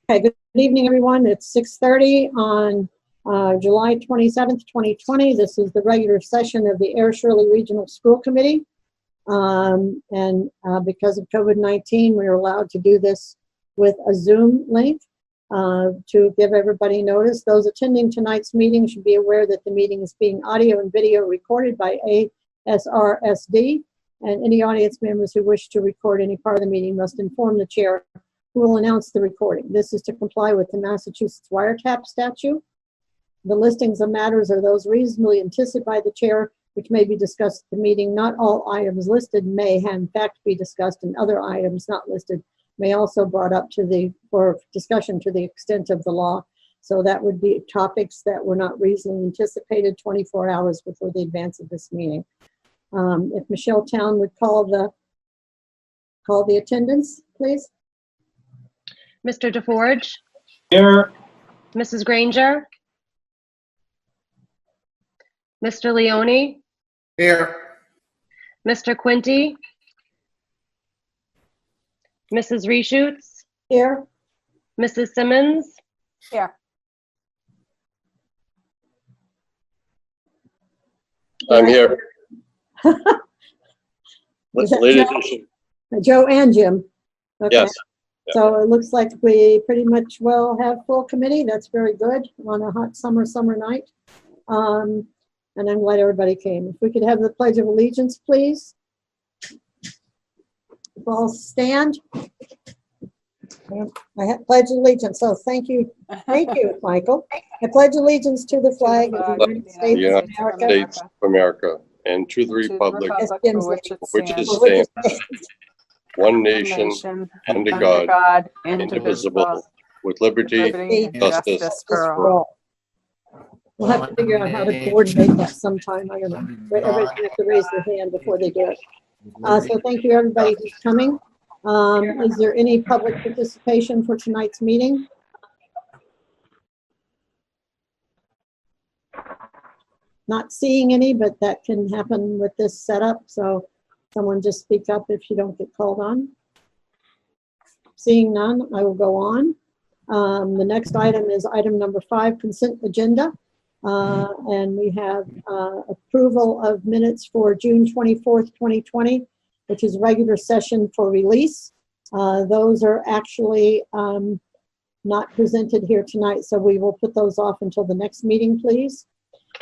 Okay, good evening, everyone. It's 6:30 on July 27th, 2020. This is the regular session of the Air Shirley Regional School Committee. Because of COVID-19, we are allowed to do this with a Zoom link to give everybody notice. Those attending tonight's meeting should be aware that the meeting is being audio and video recorded by ASRSD, and any audience members who wish to record any part of the meeting must inform the chair, who will announce the recording. This is to comply with the Massachusetts wiretap statute. The listings of matters are those reasonably anticipated by the chair, which may be discussed at the meeting. Not all items listed may in fact be discussed, and other items not listed may also brought up for discussion to the extent of the law. So that would be topics that were not reasonably anticipated 24 hours before the advance of this meeting. If Michelle Town would call the attendance, please. Mr. DeForge? Here. Mrs. Granger? Mr. Leone? Here. Mr. Quinty? Mrs. Reshoots? Here. Mrs. Simmons? Here. I'm here. What's the that latest Joe? issue? Joe and Jim. Okay. Yes. So it looks like we pretty much will have full committee. That's very good on a hot summer night. And I'm glad everybody came. If we could have the Pledge of Allegiance, please. All stand. I have pledge allegiance. So thank you, Michael. I pledge allegiance to the flag of the United States The United of America, States of America and to the republic for which it for which it stands, one nation, under God, indivisible, with liberty and justice for all. We'll have to figure out how to coordinate that sometime. I don't know. Everybody's gonna have to raise their hand before they do it. So thank you, everybody who's coming. Is there any public participation for tonight's meeting? Not seeing any, but that can happen with this setup. So someone just speak up if you don't get called on. Seeing none, I will go on. The next item is item number 5, consent agenda. And we have approval of minutes for June 24th, 2020, which is regular session for release. Those are actually not presented here tonight, so we will put those off until the next meeting, please.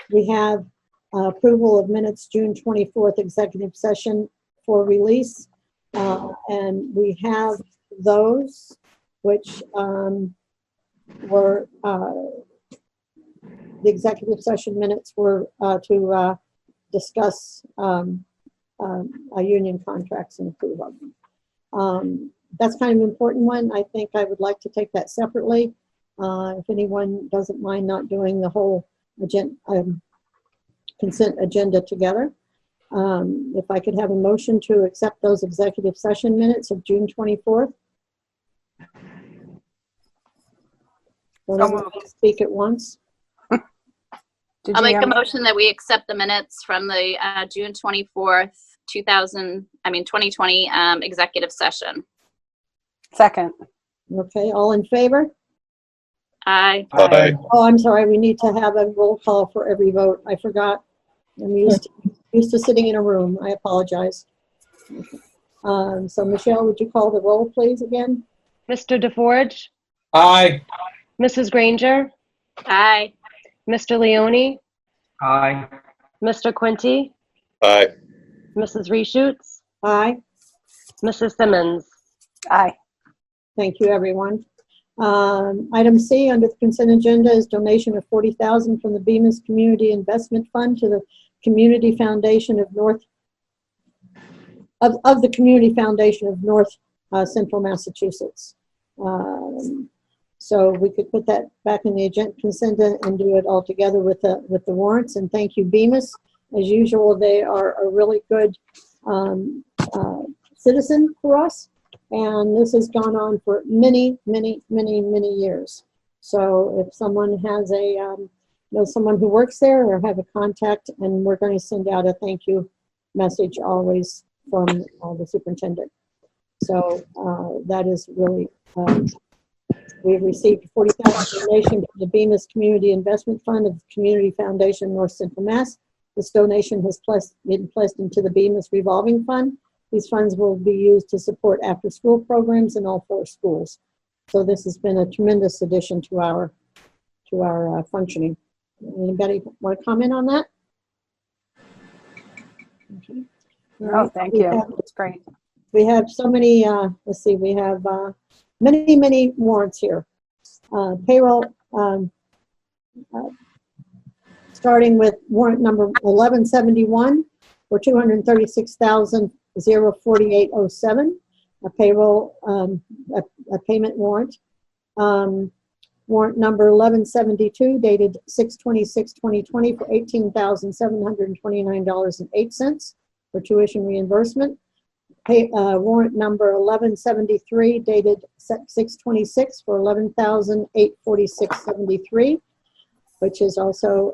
We have approval of minutes June 24th executive session for release. And we have those which were the executive session minutes were to discuss union contracts and approve of them. That's kind of an important one. I think I would like to take that separately. If anyone doesn't mind not doing the whole consent agenda together. If I could have a motion to accept those executive session minutes of June 24th. Speak at once. I'll make a motion that we accept the minutes from the June 24th, 2020 executive session. Second. Okay, all in favor? Aye. Aye. Oh, I'm sorry, we need to have a roll call for every vote. I forgot. I'm used to sitting in a room. I apologize. So Michelle, would you call the roll, please, again? Mr. DeForge? Aye. Mrs. Granger? Aye. Mr. Leone? Aye. Mr. Quinty? Aye. Mrs. Reshoots? Aye. Mrs. Simmons? Aye. Thank you, everyone. Item C under the consent agenda is donation of $40,000 from the Bemis Community Investment Fund to the Community Foundation of the Community Foundation of North Central Massachusetts. So we could put that back in the agenda consent and do it all together with the warrants. And thank you, Bemis. As usual, they are a really good citizen for us. And this has gone on for many, many, many, many years. So if someone has someone who works there or have a contact, and we're going to send out a thank you message always from the superintendent. So that is really We've received a $40,000 donation from the Bemis Community Investment Fund of Community Foundation, North Central Mass. This donation has been placed into the Bemis Revolving Fund. These funds will be used to support after-school programs in all 4 schools. So this has been a tremendous addition to our functioning. Anybody want to comment on that? Okay. All Oh, right. thank We you. have- It's great. We have so many, let's see, we have many warrants here. Payroll, starting with warrant number 1171 for $236,048.07, a payroll, a payment warrant. Warrant number 1172 dated 6/26/2020 for $18,729.08 for tuition reimbursement. Warrant number 1173 dated 6/26 for $11,846.73, which is also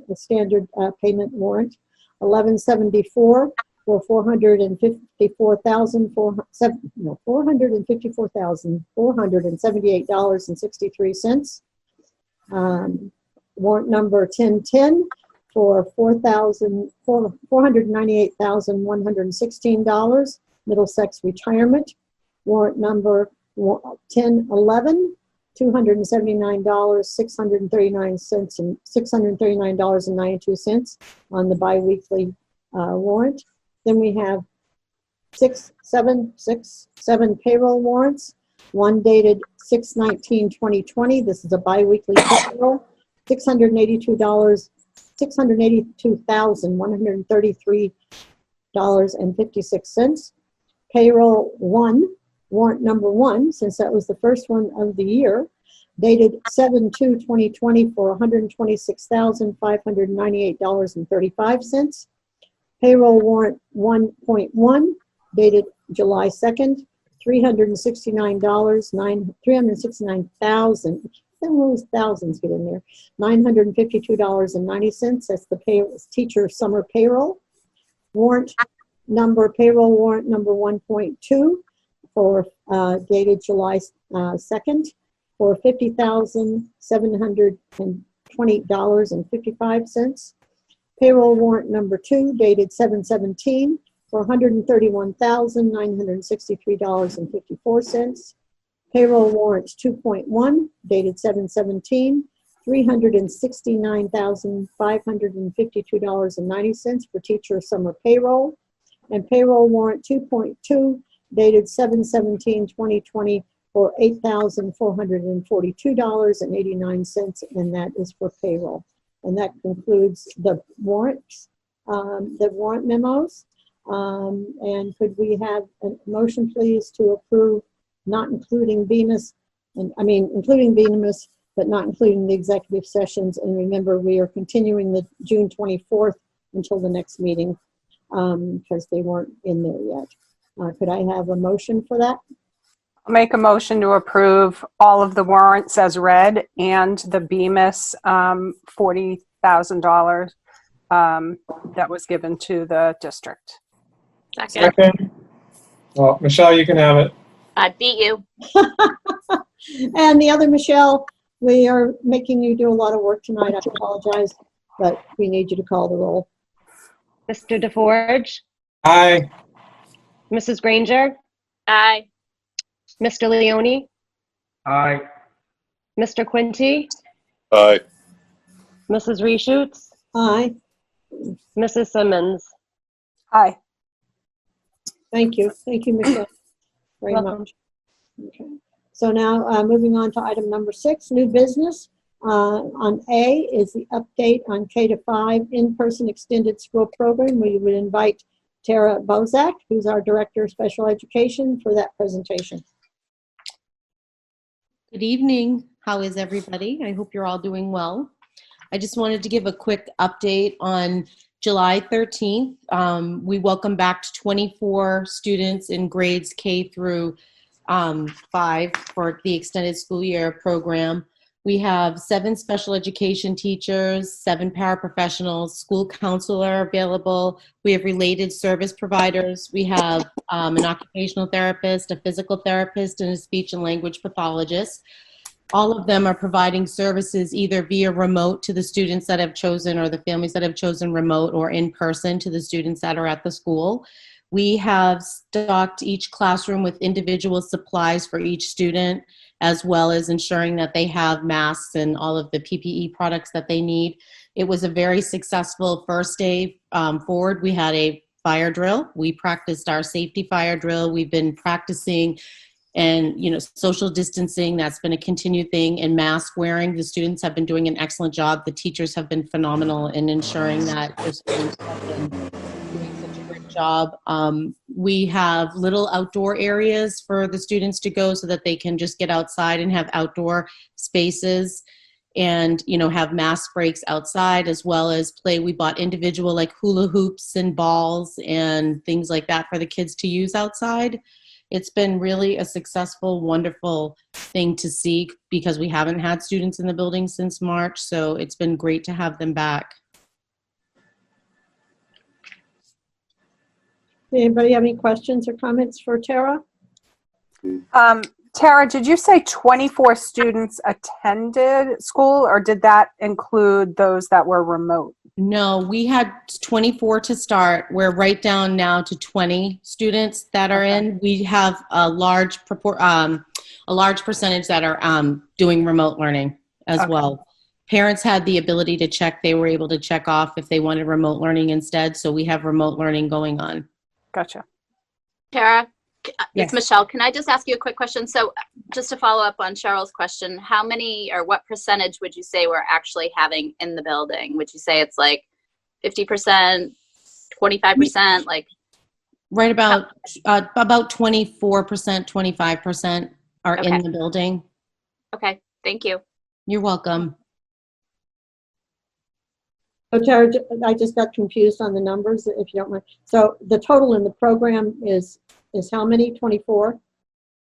a standard payment warrant. 1174 for $454,478.63. Warrant number 1010 for $498,116, Middlesex Retirement. Warrant number 1011, $639.92 on the biweekly warrant. Then we have 7 payroll warrants. One dated 6/19/2020. This is a biweekly payroll. $682,133.56. Payroll 1, warrant number 1, since that was the first one of the year, dated 7/2/2020 for $126,598.35. Payroll warrant 1.1, dated July 2nd, $369,000. Then those thousands get in there. $952.90. That's the teacher summer payroll. Payroll warrant number 1.2 for dated July 2nd for $50,720.55. Payroll warrant number 2 dated 7/17 for $131,963.54. Payroll warrants 2.1 dated 7/17, $369,552.90 for teacher summer payroll. And payroll warrant 2.2 dated 7/17/2020 for $8,442.89, and that is for payroll. And that concludes the warrants, the warrant memos. And could we have a motion, please, to approve, not including Bemis, including Bemis, but not including the executive sessions? And remember, we are continuing the June 24th until the next meeting because they weren't in there yet. Could I have a motion for that? I'll make a motion to approve all of the warrants as read and the Bemis $40,000 that was given to the district. Second. Second. Well, Michelle, you can have it. I beat you. And the other Michelle, we are making you do a lot of work tonight. I apologize, but we need you to call the roll. Mr. DeForge, Aye. Mrs. Granger, Aye. Mr. Leone, Aye. Mr. Quinty, Aye. Mrs. Reschutz, Aye. Mrs. Simmons. Aye. Thank you. Thank you, Michelle, very Welcome. much. Okay. So now moving on to item number 6, new business. On A is the update on K-5 in-person extended school program. We would invite Tara Bozak, who's our Director of Special Education, for that presentation. Good evening. How is everybody? I hope you're all doing well. I just wanted to give a quick update on July 13th. We welcome back 24 students in grades K through 5 for the extended school year program. We have 7 special education teachers, 7 paraprofessionals, school counselor available. We have related service providers. We have an occupational therapist, a physical therapist, and a speech and language pathologist. All of them are providing services either via remote to the students that have chosen, or the families that have chosen remote, or in person to the students that are at the school. We have stocked each classroom with individual supplies for each student, as well as ensuring that they have masks and all of the PPE products that they need. It was a very successful first day forward. We had a fire drill. We practiced our safety fire drill. We've been practicing and, social distancing. That's been a continued thing, and mask wearing. The students have been doing an excellent job. The teachers have been phenomenal in ensuring that the students have been doing such a great job. We have little outdoor areas for the students to go so that they can just get outside and have outdoor spaces, and have mask breaks outside, as well as play. We bought individual like hula hoops and balls and things like that for the kids to use outside. It's been really a successful, wonderful thing to see, because we haven't had students in the building since March, so it's been great to have them back. Anybody have any questions or comments for Tara? Tara, did you say 24 students attended school, or did that include those that were remote? No, we had 24 to start. We're right down now to 20 students that are in. We have a large percentage that are doing remote learning as well. Parents had the ability to check. They were able to check off if they wanted remote learning instead. So we have remote learning going on. Gotcha. Tara, Yes. it's Michelle. Can I just ask you a quick question? So just to follow up on Cheryl's question, how many or what percentage would you say we're actually having in the building? Would you say it's like 50%, 25%? Like Right about 24%, 25% are Okay. in the building. Okay, thank you. You're welcome. So Tara, I just got confused on the numbers, if you don't mind. So the total in the program is how many? 24?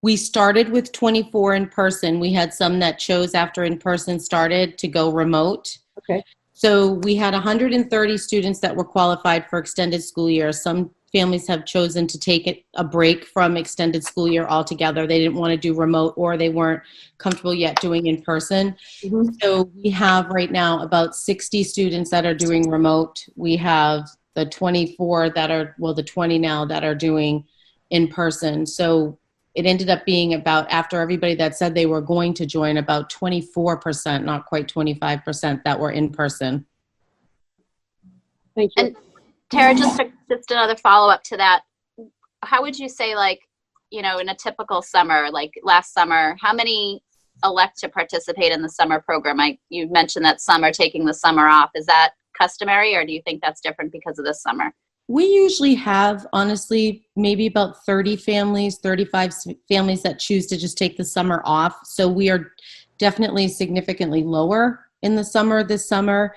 We started with 24 in person. We had some that chose after in person started to go remote. Okay. So we had 130 students that were qualified for extended school year. Some families have chosen to take a break from extended school year altogether. They didn't want to do remote, or they weren't comfortable yet doing in person. Mm-hmm. So we have right now about 60 students that are doing remote. We have the 24 that are, well, the 20 now that are doing in person. So it ended up being about, after everybody that said they were going to join, about 24%, not quite 25%, that were in person. Thank you. And Tara, just another follow-up to that. How would you say, like, in a typical summer, like last summer, how many elect to participate in the summer program? You mentioned that some are taking the summer off. Is that customary, or do you think that's different because of this summer? We usually have, honestly, maybe about 30 families, 35 families that choose to just take the summer off. So we are definitely significantly lower in the summer this summer.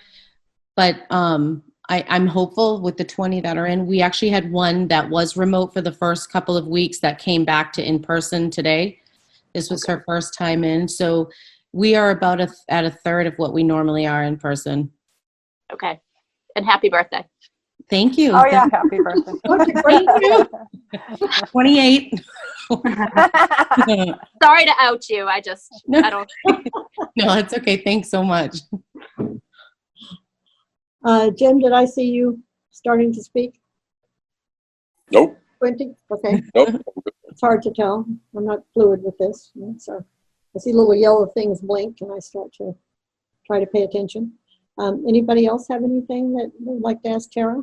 But I'm hopeful with the 20 that are in. We actually had one that was remote for the first couple of weeks that came back to in person today. This was her first time in. So we are about at a third of what we normally are in person. Okay. And happy birthday. Thank you. Oh, yeah. Happy birthday. Thank you. 28. Sorry to out you. I don't. No, it's okay. Thanks so much. Jim, did I see you starting to speak? Nope, 20? Okay. nope. It's hard to tell. I'm not fluid with this. So I see little yellow things blink and I start to try to pay attention. Anybody else have anything that they'd like to ask Tara?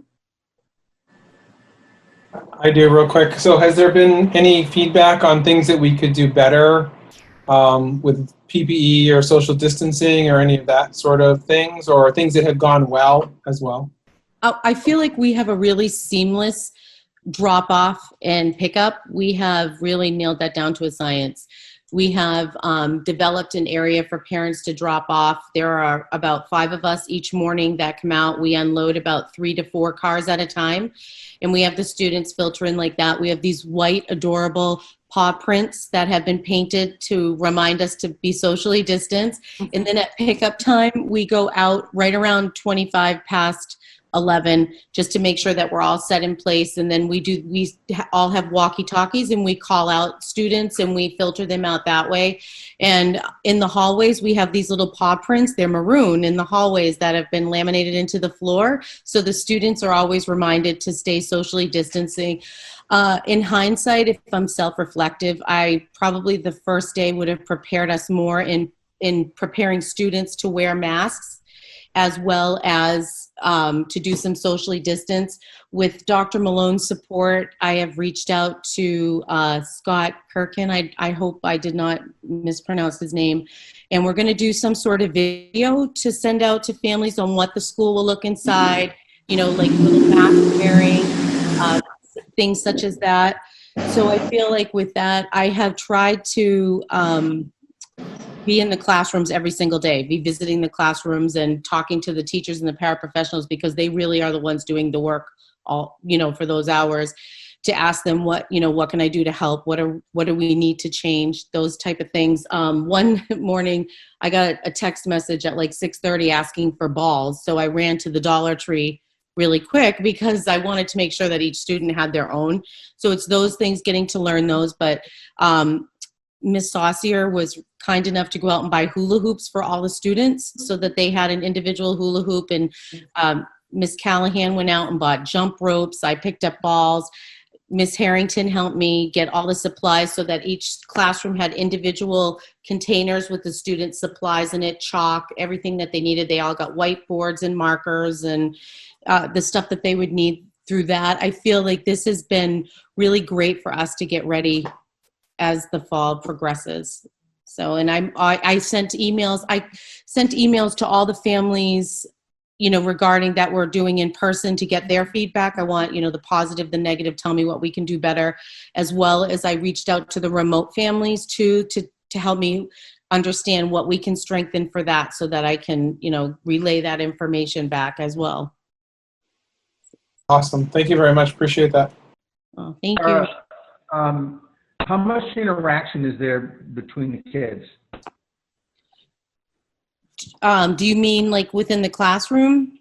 I do real quick. So has there been any feedback on things that we could do better with PPE or social distancing or any of that sort of things, or things that have gone well as well? I feel like we have a really seamless drop off and pickup. We have really nailed that down to a science. We have developed an area for parents to drop off. There are about 5 of us each morning that come out. We unload about 3 to 4 cars at a time, and we have the students filter in like that. We have these white, adorable paw prints that have been painted to remind us to be socially distanced. And then at pickup time, we go out right around 25 past 11 just to make sure that we're all set in place. And then we all have walkie-talkies, and we call out students and we filter them out that way. And in the hallways, we have these little paw prints. They're maroon in the hallways that have been laminated into the floor. So the students are always reminded to stay socially distancing. In hindsight, if I'm self-reflective, I probably the first day would have prepared us more in preparing students to wear masks, as well as to do some socially distance. With Dr. Malone's support, I have reached out to Scott Kirkin. I hope I did not mispronounce his name. And we're going to do some sort of video to send out to families on what the school will look inside, you know, like little mask wearing, things such as that. So I feel like with that, I have tried to be in the classrooms every single day, be visiting the classrooms and talking to the teachers and the paraprofessionals, because they really are the ones doing the work all, you know, for those hours, to ask them what can I do to help? What do we need to change? Those type of things. One morning I got a text message at like 6:30 asking for balls. So I ran to the Dollar Tree really quick because I wanted to make sure that each student had their own. So it's those things, getting to learn those. But Miss Saucier was kind enough to go out and buy hula hoops for all the students so that they had an individual hula hoop. And Miss Callahan went out and bought jump ropes. I picked up balls. Miss Harrington helped me get all the supplies so that each classroom had individual containers with the student supplies in it, chalk, everything that they needed. They all got whiteboards and markers and the stuff that they would need through that. I feel like this has been really great for us to get ready as the fall progresses. So, and I sent emails. I sent emails to all the families, you know, regarding that we're doing in person to get their feedback. I want, you know, the positive, the negative, tell me what we can do better, as well as I reached out to the remote families too, to help me understand what we can strengthen for that, so that I can, you know, relay that information back as well. Awesome. Thank you very much. Appreciate that. Oh, thank you. How much interaction is there between the kids? Do you mean like within the classroom?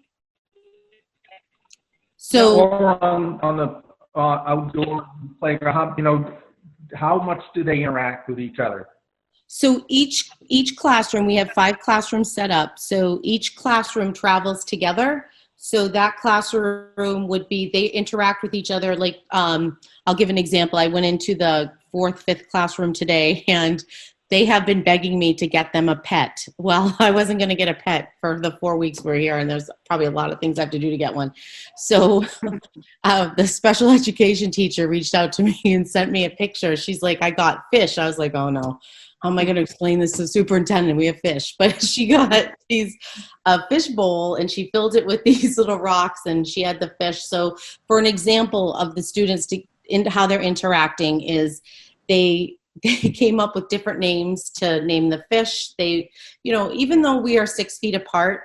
So Or on the outdoor playground, you know, how much do they interact with each other? So each classroom, we have 5 classrooms set up. So each classroom travels together. So that classroom would be, they interact with each other. Like, I'll give an example. I went into the 4th, 5th classroom today, and they have been begging me to get them a pet. Well, I wasn't going to get a pet for the 4 weeks we're here, and there's probably a lot of things I have to do to get one. So the special education teacher reached out to me and sent me a picture. She's like, I got fish. I was like, oh no. How am I going to explain this to the superintendent? We have fish. But she got a fish bowl, and she filled it with these little rocks, and she had the fish. So for an example of the students how they're interacting is they came up with different names to name the fish. They, you know, even though we are 6 feet apart,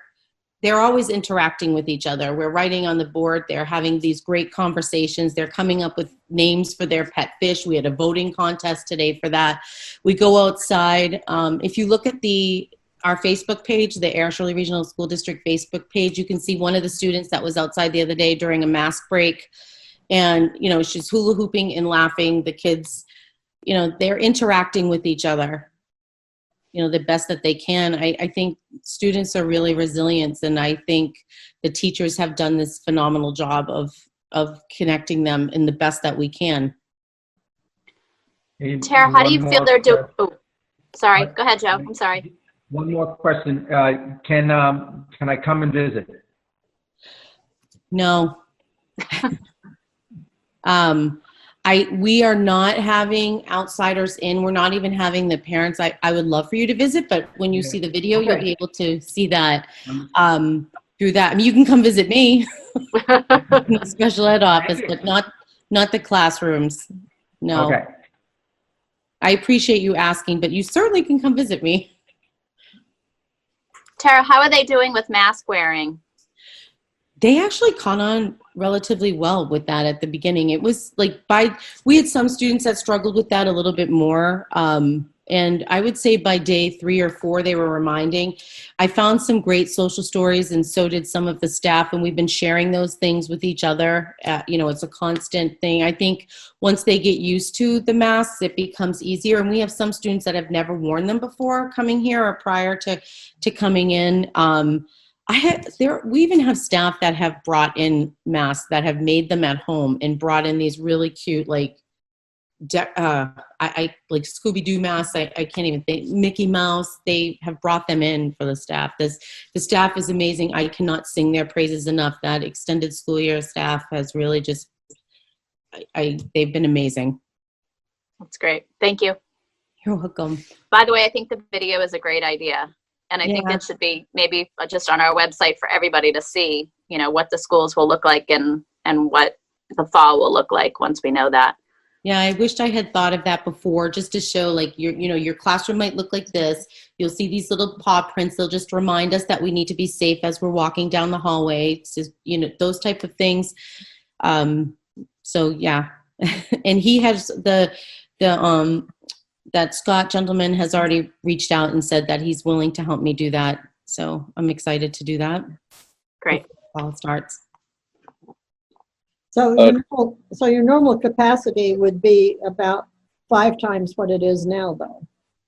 they're always interacting with each other. We're writing on the board. They're having these great conversations. They're coming up with names for their pet fish. We had a voting contest today for that. We go outside. If you look at our Facebook page, the Air Shirley Regional School District Facebook page, you can see one of the students that was outside the other day during a mask break. And, you know, she's hula hooping and laughing. The kids, you know, they're interacting with each other, you know, the best that they can. I think students are really resilient, and I think the teachers have done this phenomenal job of connecting them in the best that we can. Hey, Tara, how do you one feel more they're doing? question. Oh, sorry. Go ahead, Joe. I'm sorry. One more question. Can I come and visit? No. We are not having outsiders in. We're not even having the parents. I would love for you to visit, but when you see the video, Okay. you'll be able to see that through that. I mean, you can come visit me in the special ed office, but not the classrooms. No. Okay. I appreciate you asking, but you certainly can come visit me. Tara, how are they doing with mask wearing? They actually caught on relatively well with that at the beginning. It was like we had some students that struggled with that a little bit more. And I would say by day 3 or 4, they were reminding. I found some great social stories, and so did some of the staff. And we've been sharing those things with each other. It's a constant thing. I think once they get used to the masks, it becomes easier. And we have some students that have never worn them before coming here or prior to coming in. We even have staff that have brought in masks, that have made them at home and brought in these really cute, like Scooby-Doo masks. I can't even think. Mickey Mouse. They have brought them in for the staff. The staff is amazing. I cannot sing their praises enough. That extended school year staff has really just, they've been amazing. That's great. Thank you. You're welcome. By the way, I think the video is a great idea. And I think it should be maybe just on our website for everybody to see, what the schools will look like and what the fall will look like once we know that. Yeah, I wished I had thought of that before, just to show like your classroom might look like this. You'll see these little paw prints. They'll just remind us that we need to be safe as we're walking down the hallway. It's just, those type of things. So yeah, and he has that Scott gentleman has already reached out and said that he's willing to help me do that. So I'm excited to do that. Great. Fall starts. So your normal capacity would be about 5 times what it is now, though,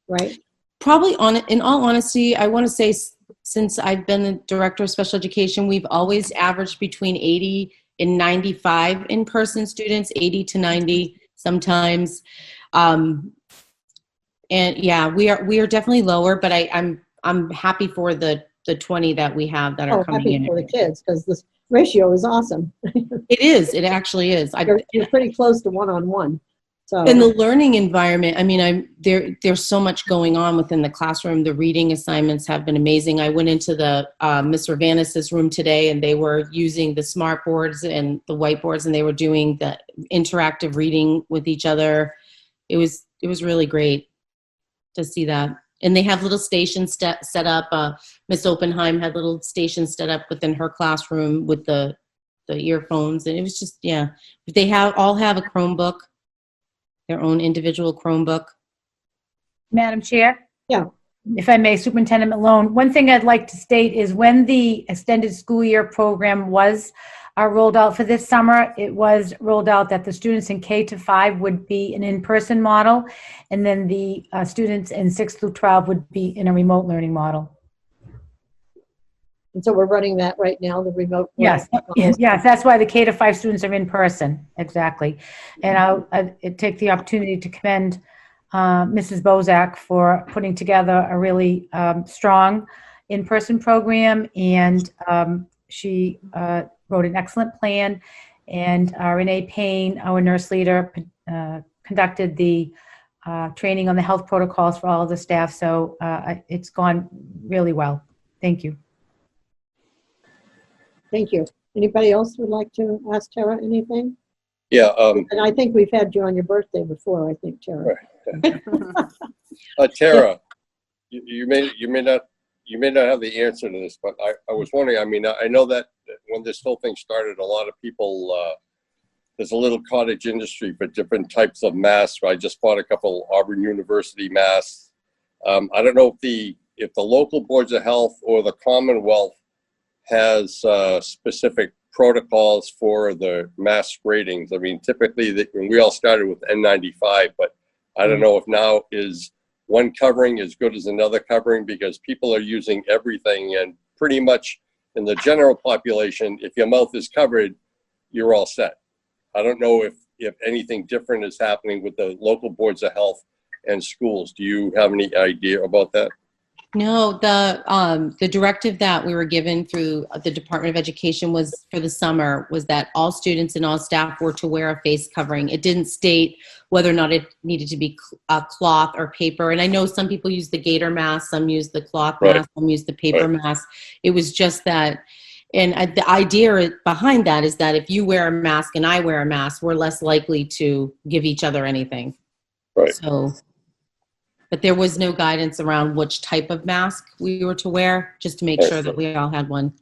right? Probably in all honesty, I want to say since I've been the director of special education, we've always averaged between 80 and 95 in-person students, 80 to 90 sometimes. And yeah, we are definitely lower, but I'm happy for the 20 that we have that are coming in. Happy for the kids, because this ratio is awesome. It is. It actually is. You're pretty close to one-on-one. So in the learning environment, I mean, there's so much going on within the classroom. The reading assignments have been amazing. I went into the Miss Urvanis's room today, and they were using the smart boards and the whiteboards, and they were doing the interactive reading with each other. It was really great to see that. And they have little stations set up. Miss Oppenheim had little stations set up within her classroom with the earphones, and it was just, yeah. They all have a Chromebook, their own individual Chromebook. Madam Chair? Yeah. If I may, Superintendent Malone, one thing I'd like to state is when the extended school year program was rolled out for this summer, it was rolled out that the students in K to 5 would be an in-person model, and then the students in 6 through 12 would be in a remote learning model. And so we're running that right now, the remote. Yes, yes, that's why the K to 5 students are in person, exactly. And I'll take the opportunity to commend Mrs. Bozak for putting together a really strong in-person program, and she wrote an excellent plan, and Renee Payne, our nurse leader, conducted the training on the health protocols for all of the staff, so it's gone really well. Thank you. Thank you. Anybody else would like to ask Tara anything? Yeah. And I think we've had you on your birthday before, I think, Tara. Tara, you may not have the answer to this, but I was wondering, I mean, I know that when this whole thing started, a lot of people, there's a little cottage industry for different types of masks. I just bought a couple Auburn University masks. I don't know if the local boards of health or the Commonwealth has specific protocols for the mask ratings. I mean, typically, we all started with N95, but I don't know if now is one covering as good as another covering, because people are using everything, and pretty much in the general population, if your mouth is covered, you're all set. I don't know if anything different is happening with the local boards of health and schools. Do you have any idea about that? No, the directive that we were given through the Department of Education was for the summer was that all students and all staff were to wear a face covering. It didn't state whether or not it needed to be cloth or paper. And I know some people use the gator mask, some use the cloth mask, some use the paper mask. It was just that. And the idea behind that is that if you wear a mask and I wear a mask, we're less likely to give each other anything. Right. So but there was no guidance around which type of mask we were to wear, just to make sure that we all had one.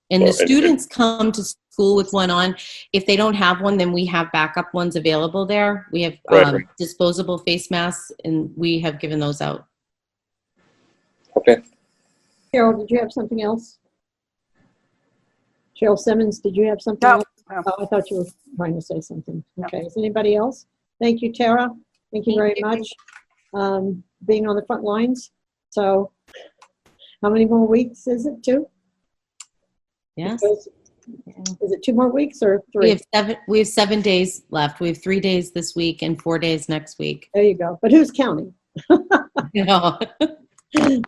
And the students come to school with one on. If they don't have one, then we have backup ones available there. We have Right. disposable face masks, and we have given those out. Okay. Carol, did you have something else? Cheryl Simmons, did you have something No, else? no. Oh, I thought you were trying to say something. Okay, is anybody else? Thank you, Tara. Thank you very much. Being on the front lines. So how many more weeks is it, 2? Yes. Is it 2 more weeks or 3? We have 7 days left. We have 3 days this week and 4 days next week. There you go. But who's counting? You know.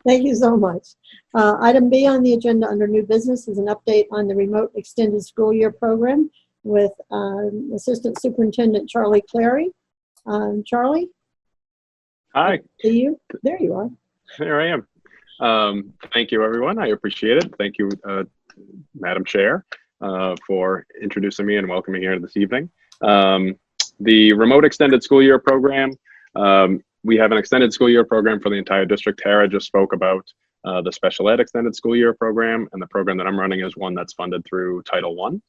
Thank you so much. Item B on the agenda under new business is an update on the remote extended school year program with Assistant Superintendent Charlie Clary. Charlie, Hi, see you? There you are. there I am. Thank you, everyone. I appreciate it. Thank you, Madam Chair, for introducing me and welcoming me here this evening. The remote extended school year program, we have an extended school year program for the entire district. Tara just spoke about the special ed extended school year program, and the program that I'm running is one that's funded through Title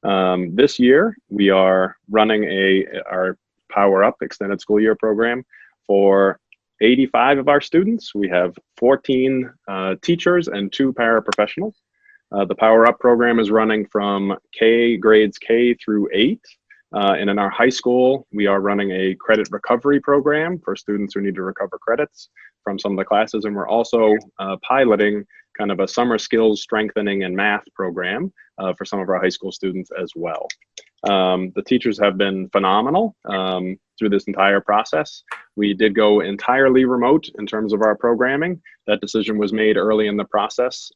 I. This year, we are running our Power Up extended school year program for 85 of our students. We have 14 teachers and 2 paraprofessionals. The Power Up program is running from grades K through 8. And in our high school, we are running a credit recovery program for students who need to recover credits from some of the classes. And we're also piloting kind of a summer skills strengthening and math program for some of our high school students as well. The teachers have been phenomenal through this entire process. We did go entirely remote in terms of our programming. That decision was made early in the process,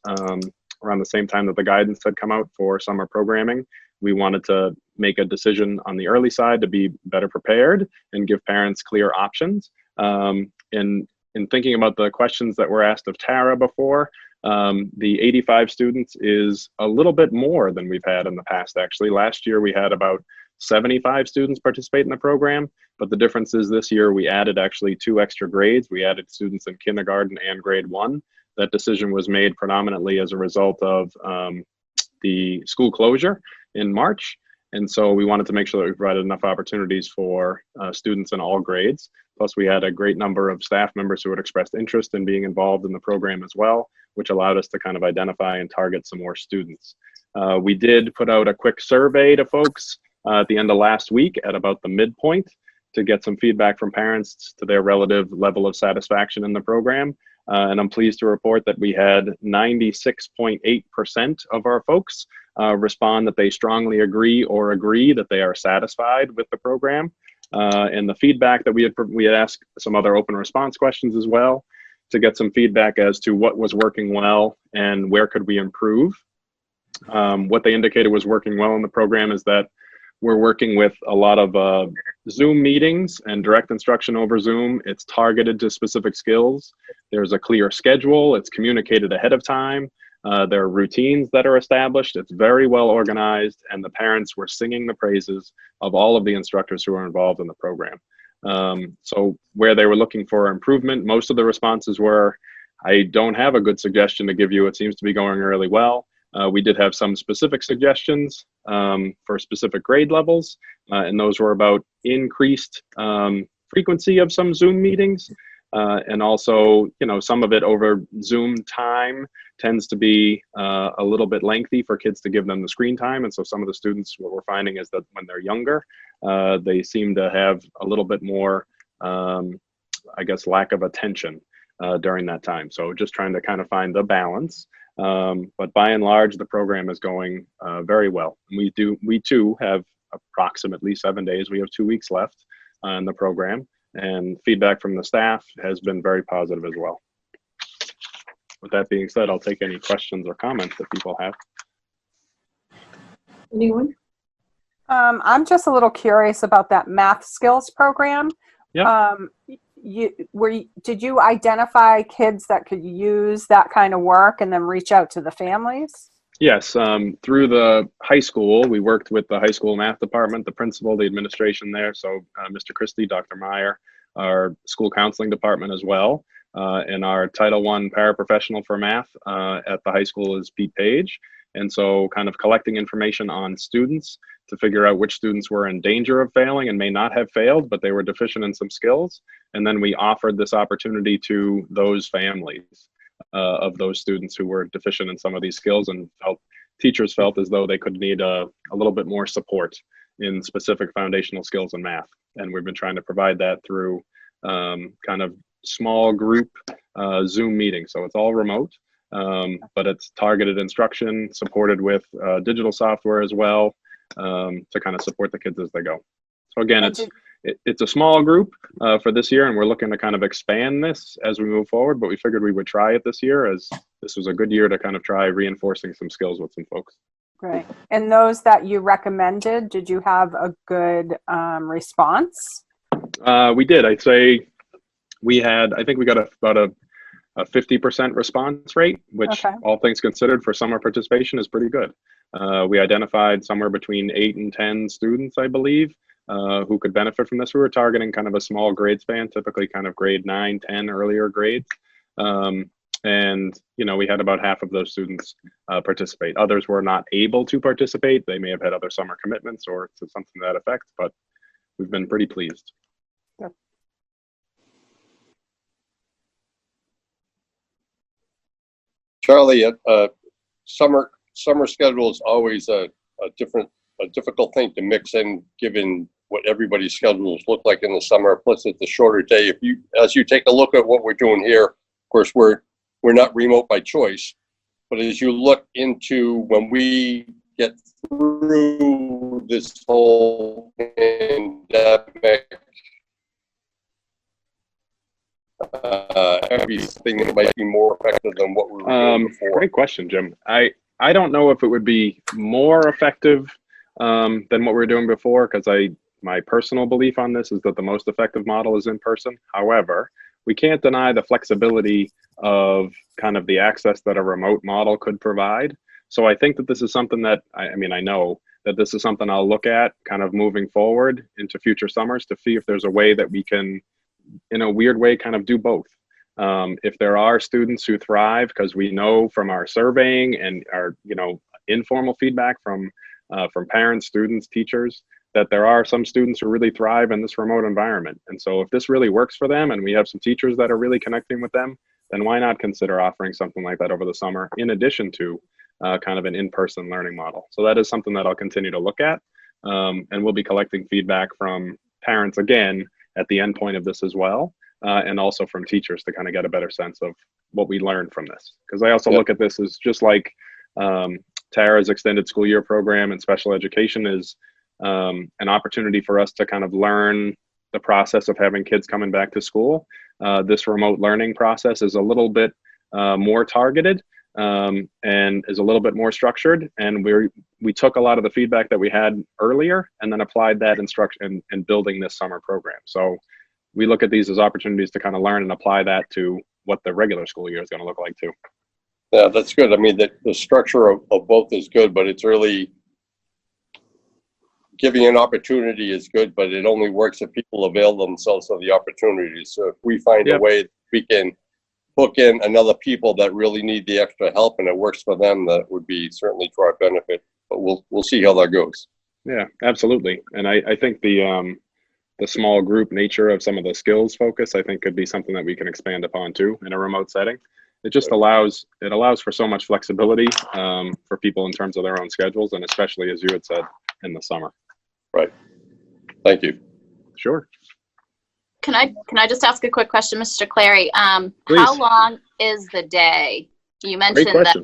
around the same time that the guidance had come out for summer programming. We wanted to make a decision on the early side to be better prepared and give parents clear options. In thinking about the questions that were asked of Tara before, the 85 students is a little bit more than we've had in the past, actually. Last year, we had about 75 students participate in the program, but the difference is this year we added actually 2 extra grades. We added students in kindergarten and grade 1. That decision was made predominantly as a result of the school closure in March. And so we wanted to make sure that we provided enough opportunities for students in all grades. Plus, we had a great number of staff members who had expressed interest in being involved in the program as well, which allowed us to kind of identify and target some more students. We did put out a quick survey to folks at the end of last week at about the midpoint to get some feedback from parents to their relative level of satisfaction in the program. And I'm pleased to report that we had 96.8% of our folks respond that they strongly agree or agree that they are satisfied with the program. And the feedback that we had asked some other open response questions as well to get some feedback as to what was working well and where could we improve. What they indicated was working well in the program is that we're working with a lot of Zoom meetings and direct instruction over Zoom. It's targeted to specific skills. There's a clear schedule. It's communicated ahead of time. There are routines that are established. It's very well organized, and the parents were singing the praises of all of the instructors who are involved in the program. So where they were looking for improvement, most of the responses were, I don't have a good suggestion to give you. It seems to be going really well. We did have some specific suggestions for specific grade levels, and those were about increased frequency of some Zoom meetings, and also, some of it over Zoom time tends to be a little bit lengthy for kids to give them the screen time. And so some of the students, what we're finding is that when they're younger, they seem to have a little bit more, lack of attention during that time. So just trying to kind of find the balance. But by and large, the program is going very well. We too have approximately 7 days. We have 2 weeks left in the program, and feedback from the staff has been very positive as well. With that being said, I'll take any questions or comments that people have. Anyone? I'm just a little curious about that math skills program. Yeah. Did you identify kids that could use that kind of work and then reach out to the families? Yes, through the high school, we worked with the high school math department, the principal, the administration there. So Mr. Christie, Dr. Meyer, our school counseling department as well. And our Title I paraprofessional for math at the high school is Pete Page. And so kind of collecting information on students to figure out which students were in danger of failing and may not have failed, but they were deficient in some skills. And then we offered this opportunity to those families of those students who were deficient in some of these skills and teachers felt as though they could need a little bit more support in specific foundational skills in math. And we've been trying to provide that through kind of small group Zoom meetings. So it's all remote, but it's targeted instruction supported with digital software as well to kind of support the kids as they go. So again, it's a small group for this year, and we're looking to kind of expand this as we move forward, but we figured we would try it this year as this was a good year to kind of try reinforcing some skills with some folks. Great. And those that you recommended, did you have a good response? We did. I'd say I think we got about a 50% response rate, which all things considered for summer participation is pretty good. We identified somewhere between 8 and 10 students, I believe, who could benefit from this. We were targeting kind of a small grade span, typically kind of grade 9, 10 earlier grades. And, you know, we had about half of those students participate. Others were not able to participate. They may have had other summer commitments or something to that effect, but we've been pretty pleased. Yeah. Charlie, summer schedule is always a difficult thing to mix in, given what everybody's schedules look like in the summer. Plus, it's a shorter day. As you take a look at what we're doing here, of course, we're not remote by choice, but as you look into when we get through this whole pandemic, everything might be more effective than what we were doing before. Great question, Jim. I don't know if it would be more effective than what we were doing before, because my personal belief on this is that the most effective model is in person. However, we can't deny the flexibility of kind of the access that a remote model could provide. So I think that this is something that, I know that this is something I'll look at kind of moving forward into future summers to see if there's a way that we can, in a weird way, kind of do both. If there are students who thrive, because we know from our surveying and our, informal feedback from parents, students, teachers, that there are some students who really thrive in this remote environment. And so if this really works for them and we have some teachers that are really connecting with them, then why not consider offering something like that over the summer in addition to kind of an in-person learning model. So that is something that I'll continue to look at. And we'll be collecting feedback from parents again at the end point of this as well. And also from teachers to kind of get a better sense of what we learned from this. Because I also look at this as just like Tara's extended school year program and special education is an opportunity for us to kind of learn the process of having kids coming back to school. This remote learning process is a little bit more targeted and is a little bit more structured. And we took a lot of the feedback that we had earlier and then applied that instruction in building this summer program. So we look at these as opportunities to kind of learn and apply that to what the regular school year is going to look like too. Yeah, that's good. I mean, the structure of both is good, but it's really giving an opportunity is good, but it only works if people avail themselves of the opportunities. So if we find a way that we can hook in another people that really need the extra help and it works for them, that would be certainly to our benefit, but we'll see how that goes. Yeah, absolutely. And I think the small group nature of some of the skills focus, I think could be something that we can expand upon too in a remote setting. It just allows for so much flexibility for people in terms of their own schedules, and especially, as you had said, in the summer. Right. Thank you. Sure. Can I just ask a quick question, Mr. Clary? Please. How long is the day? You mentioned that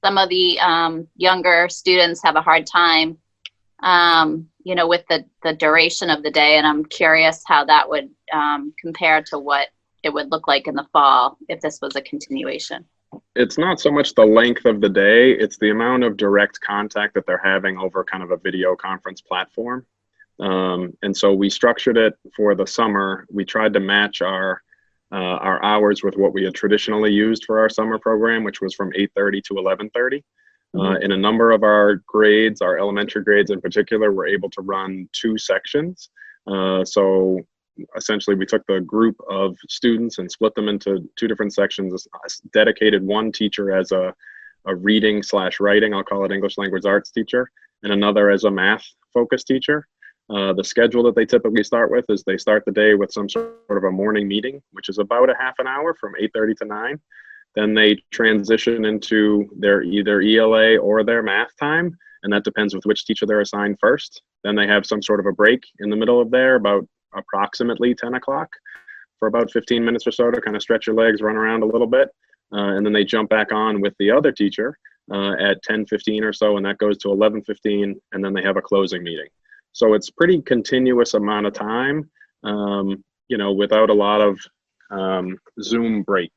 some of the younger students have a hard time, with the duration of the day, and I'm curious how that would compare to what it would look like in the fall if this was a continuation. It's not so much the length of the day, it's the amount of direct contact that they're having over kind of a video conference platform. And so we structured it for the summer. We tried to match our hours with what we had traditionally used for our summer program, which was from 8:30 to 11:30. In a number of our grades, our elementary grades in particular, we're able to run 2 sections. So essentially we took the group of students and split them into two different sections, dedicated one teacher as a reading/writing, I'll call it English language arts teacher, and another as a math focused teacher. The schedule that they typically start with is they start the day with some sort of a morning meeting, which is about a half an hour from 8:30 to 9. Then they transition into their either ELA or their math time, and that depends with which teacher they're assigned first. Then they have some sort of a break in the middle of there, about approximately 10 o'clock, for about 15 minutes or so to kind of stretch your legs, run around a little bit. And then they jump back on with the other teacher at 10:15 or so, and that goes to 11:15, and then they have a closing meeting. So it's pretty continuous amount of time, without a lot of Zoom break.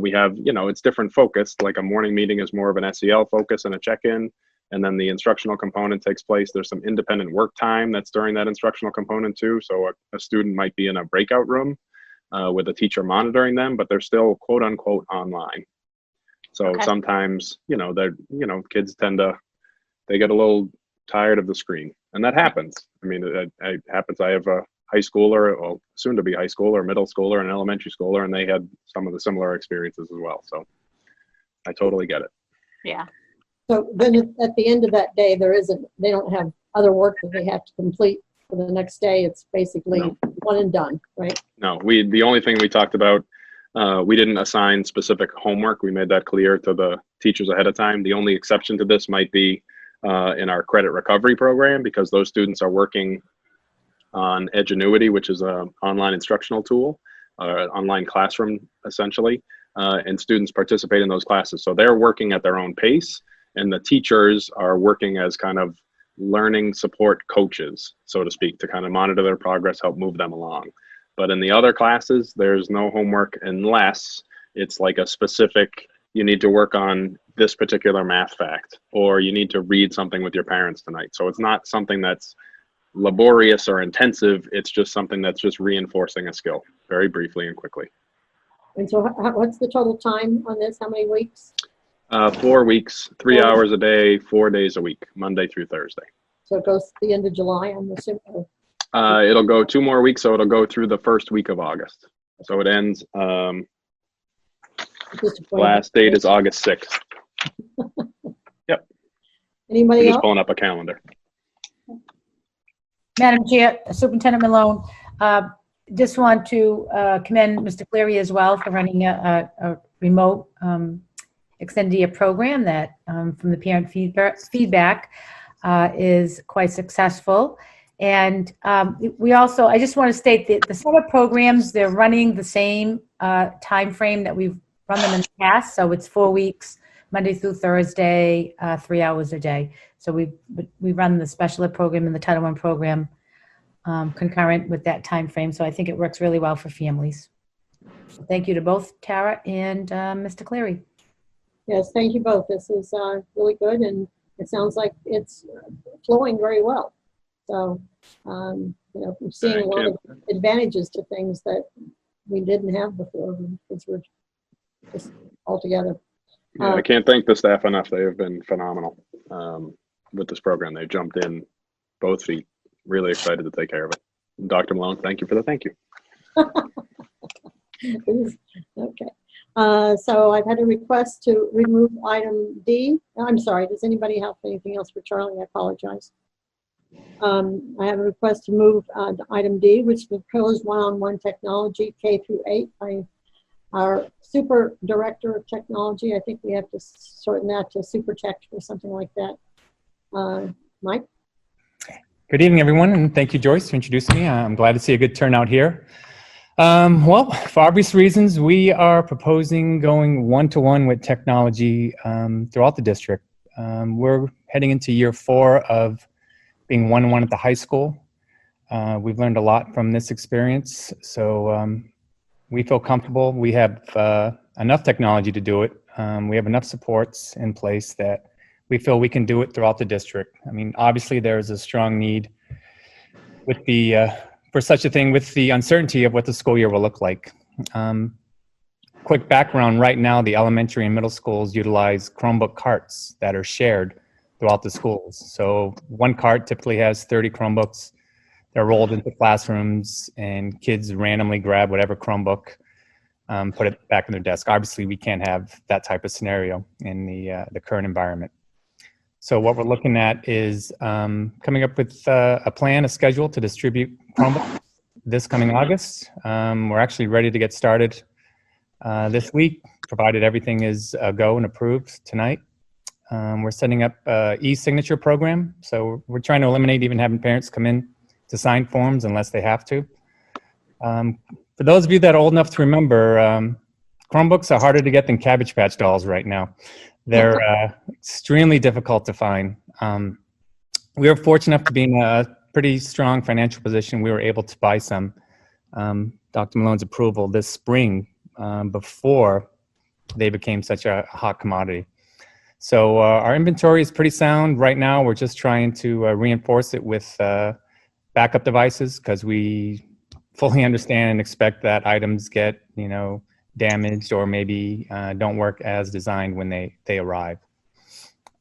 We have, it's different focus, like a morning meeting is more of an SEL focus and a check-in, and then the instructional component takes place. There's some independent work time that's during that instructional component too. So a student might be in a breakout room with a teacher monitoring them, but they're still quote unquote online. So Okay. sometimes, kids they get a little tired of the screen, and that happens. I mean, it happens. I have a high schooler, well, soon to be high schooler, middle schooler, and elementary schooler, and they had some of the similar experiences as well. So I totally get it. Yeah. So then at the end of that day, they don't have other work that they have to complete for the next day. It's basically No. one and done, right? No, the only thing we talked about, we didn't assign specific homework. We made that clear to the teachers ahead of time. The only exception to this might be in our credit recovery program, because those students are working on Edgenuity, which is an online instructional tool, online classroom essentially, and students participate in those classes. So they're working at their own pace, and the teachers are working as kind of learning support coaches, so to speak, to kind of monitor their progress, help move them along. But in the other classes, there's no homework unless it's like a specific, you need to work on this particular math fact, or you need to read something with your parents tonight. So it's not something that's laborious or intensive. It's just something that's just reinforcing a skill very briefly and quickly. And so what's the total time on this? How many weeks? 4 weeks, 3 hours a day, 4 days a week, Monday through Thursday. So it goes to the end of July, I'm assuming. It'll go 2 more weeks, so it'll go through the first week of August. So it ends, last date is August 6th. Yep. Anybody I'm just else? pulling up a calendar. Madam Chair, Superintendent Malone, just want to commend Mr. Cleary as well for running a remote extended year program that from the parent feedback is quite successful. And I just want to state that the summer programs, they're running the same time frame that we've run them in the past. So it's 4 weeks, Monday through Thursday, 3 hours a day. So we run the special ed program and the Title I program concurrent with that time frame. So I think it works really well for families. Thank you to both Tara and Mr. Cleary. Yes, thank you both. This is really good, and it sounds like it's flowing very well. So, we're seeing a lot of advantages to things that we didn't have before because we're just all together. Yeah, I can't thank the staff enough. They have been phenomenal with this program. They jumped in both feet. Really excited to take care of it. Dr. Malone, thank you for the thank you. Okay. So I've had a request to remove item D. I'm sorry, does anybody have anything else for Charlie? I apologize. I have a request to move item D, which is the proposed one-on-one technology K through 8 by our super director of technology. I think we have to shorten that to super tech or something like that. Mike? Good evening, everyone, and thank you, Joyce, for introducing me. I'm glad to see a good turnout here. Well, for obvious reasons, we are proposing going one-to-one with technology throughout the district. We're heading into year 4 of being one-to-one at the high school. We've learned a lot from this experience, so we feel comfortable. We have enough technology to do it. We have enough supports in place that we feel we can do it throughout the district. I mean, obviously, there's a strong need with for such a thing with the uncertainty of what the school year will look like. Quick background, right now, the elementary and middle schools utilize Chromebook carts that are shared throughout the schools. So one cart typically has 30 Chromebooks. they're rolled into classrooms and kids randomly grab whatever Chromebook, put it back in their desk. Obviously, we can't have that type of scenario in the current environment. So what we're looking at is coming up with a plan, a schedule to distribute Chromebooks this coming August. We're actually ready to get started this week, provided everything is a go and approved tonight. We're setting up an e-signature program. So we're trying to eliminate even having parents come in to sign forms unless they have to. For those of you that are old enough to remember, Chromebooks are harder to get than Cabbage Patch dolls right now. They're extremely difficult to find. We were fortunate enough to be in a pretty strong financial position. We were able to buy some, Dr. Malone's approval this spring, before they became such a hot commodity. So our inventory is pretty sound right now. We're just trying to reinforce it with backup devices, because we fully understand and expect that items get, damaged or maybe don't work as designed when they arrive.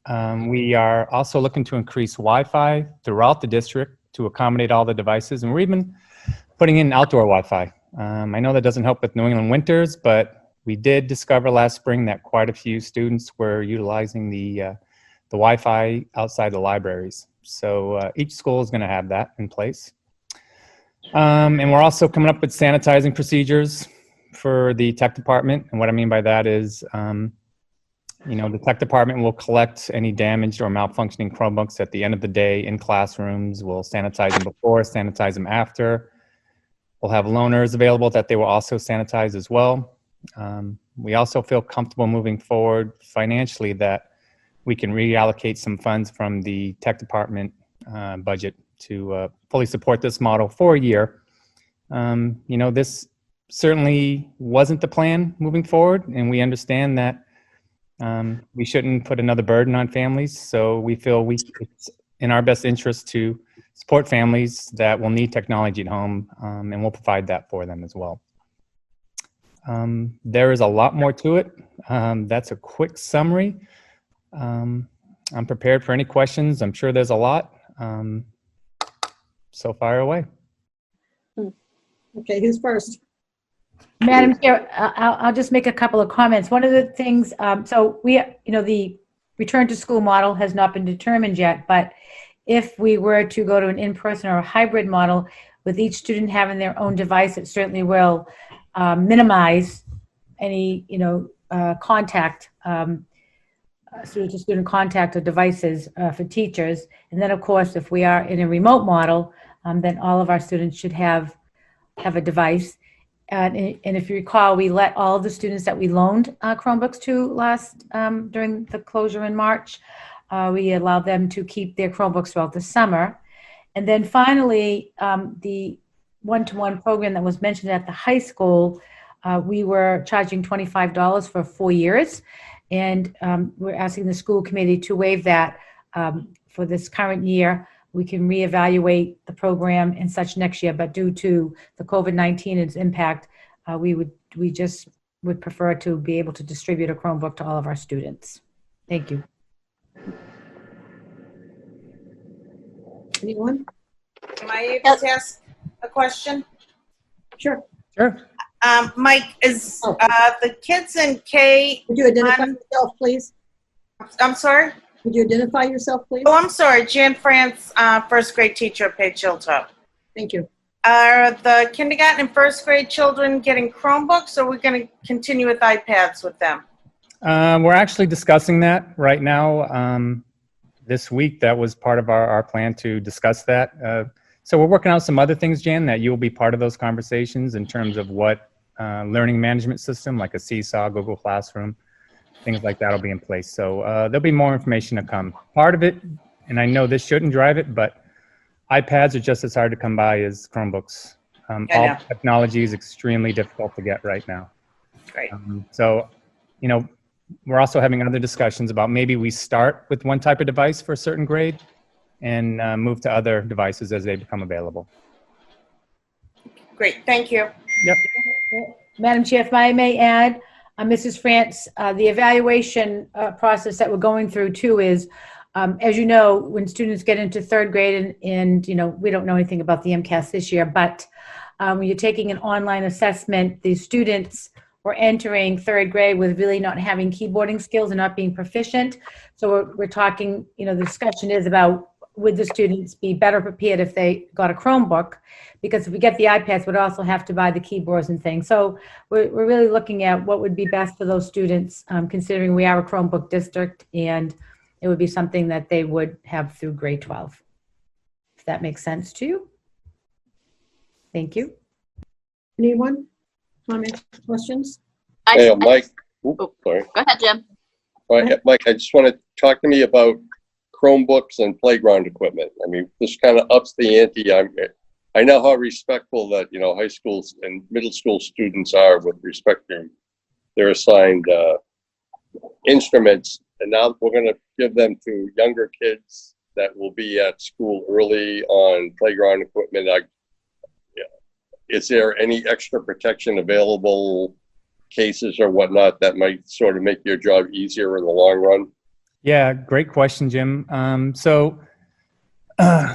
We are also looking to increase Wi-Fi throughout the district to accommodate all the devices, and we're even putting in outdoor Wi-Fi. I know that doesn't help with New England winters, but we did discover last spring that quite a few students were utilizing the Wi-Fi outside the libraries. So each school is going to have that in place. And we're also coming up with sanitizing procedures for the tech department. And what I mean by that is, the tech department will collect any damaged or malfunctioning Chromebooks at the end of the day in classrooms. We'll sanitize them before, sanitize them after. We'll have loaners available that they will also sanitize as well. We also feel comfortable moving forward financially that we can reallocate some funds from the tech department budget to fully support this model for a year. This certainly wasn't the plan moving forward, and we understand that we shouldn't put another burden on families. So we feel it's in our best interest to support families that will need technology at home, and we'll provide that for them as well. There is a lot more to it. That's a quick summary. I'm prepared for any questions. I'm sure there's a lot. So fire away. Okay, who's first? Madam Chair, I'll just make a couple of comments. One of the things, so the return to school model has not been determined yet, but if we were to go to an in-person or a hybrid model with each student having their own device, it certainly will minimize any, contact, student-to-student contact of devices for teachers. And then, of course, if we are in a remote model, then all of our students should have a device. And if you recall, we let all of the students that we loaned Chromebooks to during the closure in March, we allowed them to keep their Chromebooks throughout the summer. And then finally, the one-to-one program that was mentioned at the high school, we were charging $25 for 4 years. And we're asking the school committee to waive that for this current year. We can reevaluate the program and such next year, but due to the COVID-19 and its impact, we just would prefer to be able to distribute a Chromebook to all of our students. Thank you. Anyone? Am I able to ask a question? Sure. Sure. Mike, is the kids in K? Would you identify yourself, please? I'm sorry? Would you identify yourself, please? Oh, I'm sorry. Jan France, first grade teacher at Page Hilltop. Thank you. Are the kindergarten and first grade children getting Chromebooks, or are we going to continue with iPads with them? We're actually discussing that right now. This week, that was part of our plan to discuss that. So we're working out some other things, Jan, that you'll be part of those conversations in terms of what learning management system, like a Seesaw, Google Classroom, things like that will be in place. So there'll be more information to come. Part of it, and I know this shouldn't drive it, but iPads are just as hard to come by as Chromebooks. All technology is extremely difficult to get right now. Great. So, we're also having other discussions about maybe we start with one type of device for a certain grade and move to other devices as they become available. Great, thank you. Yep. Madam Chair, if I may add, Mrs. France, the evaluation process that we're going through too is as you know, when students get into third grade and we don't know anything about the MCAS this year, but when you're taking an online assessment, the students were entering third grade with really not having keyboarding skills and not being proficient. So we're talking, the discussion is about, would the students be better prepared if they got a Chromebook? Because if we get the iPads, we'd also have to buy the keyboards and things. So we're really looking at what would be best for those students, considering we are a Chromebook district, and it would be something that they would have through grade 12. If that makes sense to you. Thank you. Anyone? Comments, questions? Hey, Mike. Sorry. Go ahead, Jim. All right, Mike, I just want to talk to me about Chromebooks and playground equipment. I mean, this kind of ups the ante. I know how respectful that, high schools and middle school students are with respect to their assigned instruments. And now we're going to give them to younger kids that will be at school early on playground equipment. Is there any extra protection available, cases or whatnot, that might sort of make your job easier in the long run? Yeah, great question, Jim.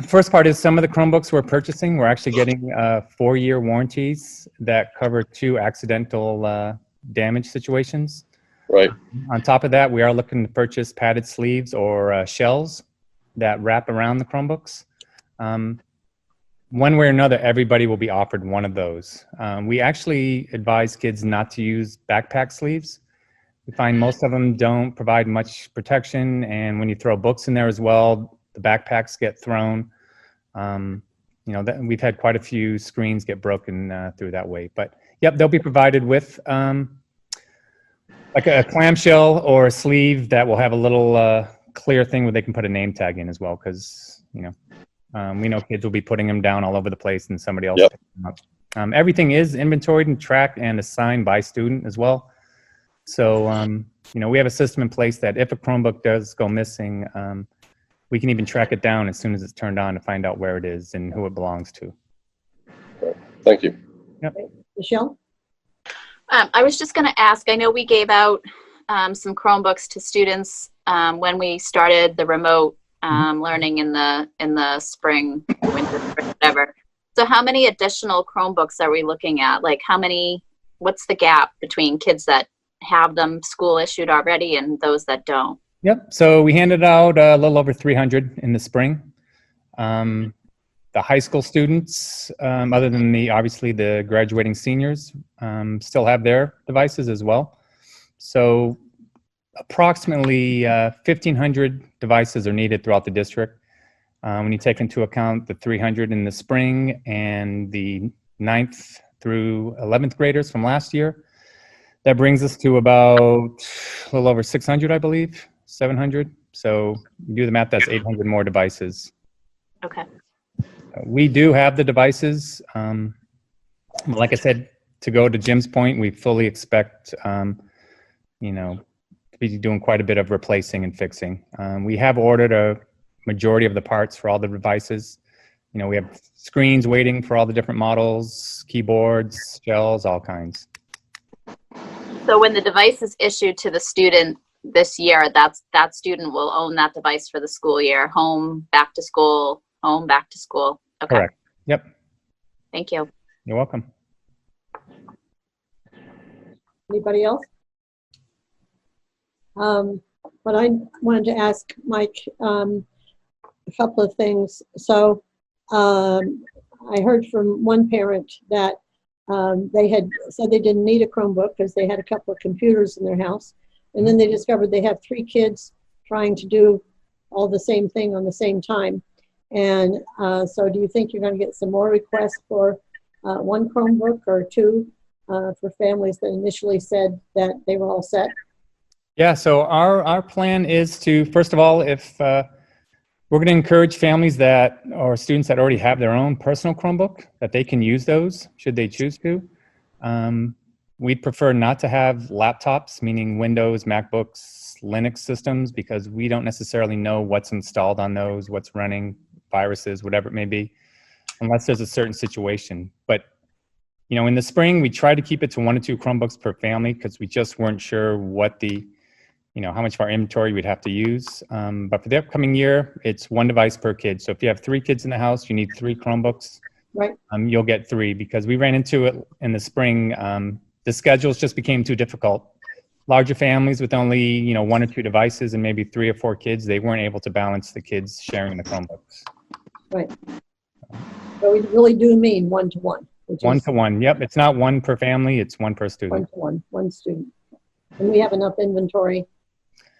First part is some of the Chromebooks we're purchasing, we're actually getting 4-year warranties that cover 2 accidental damage situations. Right. On top of that, we are looking to purchase padded sleeves or shells that wrap around the Chromebooks. One way or another, everybody will be offered one of those. We actually advise kids not to use backpack sleeves. We find most of them don't provide much protection, and when you throw books in there as well, the backpacks get thrown. We've had quite a few screens get broken through that way. But yep, they'll be provided with like a clamshell or a sleeve that will have a little clear thing where they can put a name tag in as well, because we know kids will be putting them down all over the place and somebody else picks them up. Everything is inventoried and tracked and assigned by student as well. So, we have a system in place that if a Chromebook does go missing, we can even track it down as soon as it's turned on to find out where it is and who it belongs to. Thank you. Yep. Michelle? I was just going to ask, I know we gave out some Chromebooks to students when we started the remote learning in the spring, winter, whatever. So how many additional Chromebooks are we looking at? Like what's the gap between kids that have them school issued already and those that don't? Yep. So we handed out a little over 300 in the spring. The high school students, other than obviously the graduating seniors, still have their devices as well. So approximately 1,500 devices are needed throughout the district. When you take into account the 300 in the spring and the 9th through 11th graders from last year, that brings us to about a little over 600, I believe, 700. So you do the math, that's 800 more devices. Okay. We do have the devices. Like I said, to go to Jim's point, we fully expect, to be doing quite a bit of replacing and fixing. We have ordered a majority of the parts for all the devices. We have screens waiting for all the different models, keyboards, shells, all kinds. So when the device is issued to the student this year, that student will own that device for the school year, home, back to school, home, back to school. Okay. Correct. Yep. Thank you. You're welcome. Anybody else? But I wanted to ask Mike a couple of things. So I heard from one parent that they had said they didn't need a Chromebook because they had a couple of computers in their house. And then they discovered they have 3 kids trying to do all the same thing on the same time. And so do you think you're going to get some more requests for 1 Chromebook or 2 for families that initially said that they were all set? Yeah, so our plan is to, first of all, if we're going to encourage families or students that already have their own personal Chromebook, that they can use those should they choose to. We'd prefer not to have laptops, meaning Windows, MacBooks, Linux systems, because we don't necessarily know what's installed on those, what's running, viruses, whatever it may be, unless there's a certain situation. But, in the spring, we tried to keep it to 1 or 2 Chromebooks per family because we just weren't sure what the how much of our inventory we'd have to use. But for the upcoming year, it's 1 device per kid. So if you have 3 kids in the house, you need 3 Chromebooks. Right. You'll get 3 because we ran into it in the spring. The schedules just became too difficult. Larger families with only, 1 or 2 devices and maybe 3 or 4 kids, they weren't able to balance the kids sharing the Chromebooks. Right. So we really do mean 1-to-1. 1-to-1. Yep. It's not 1 per family. It's 1 per student. 1-to-1, 1 student. And we have enough inventory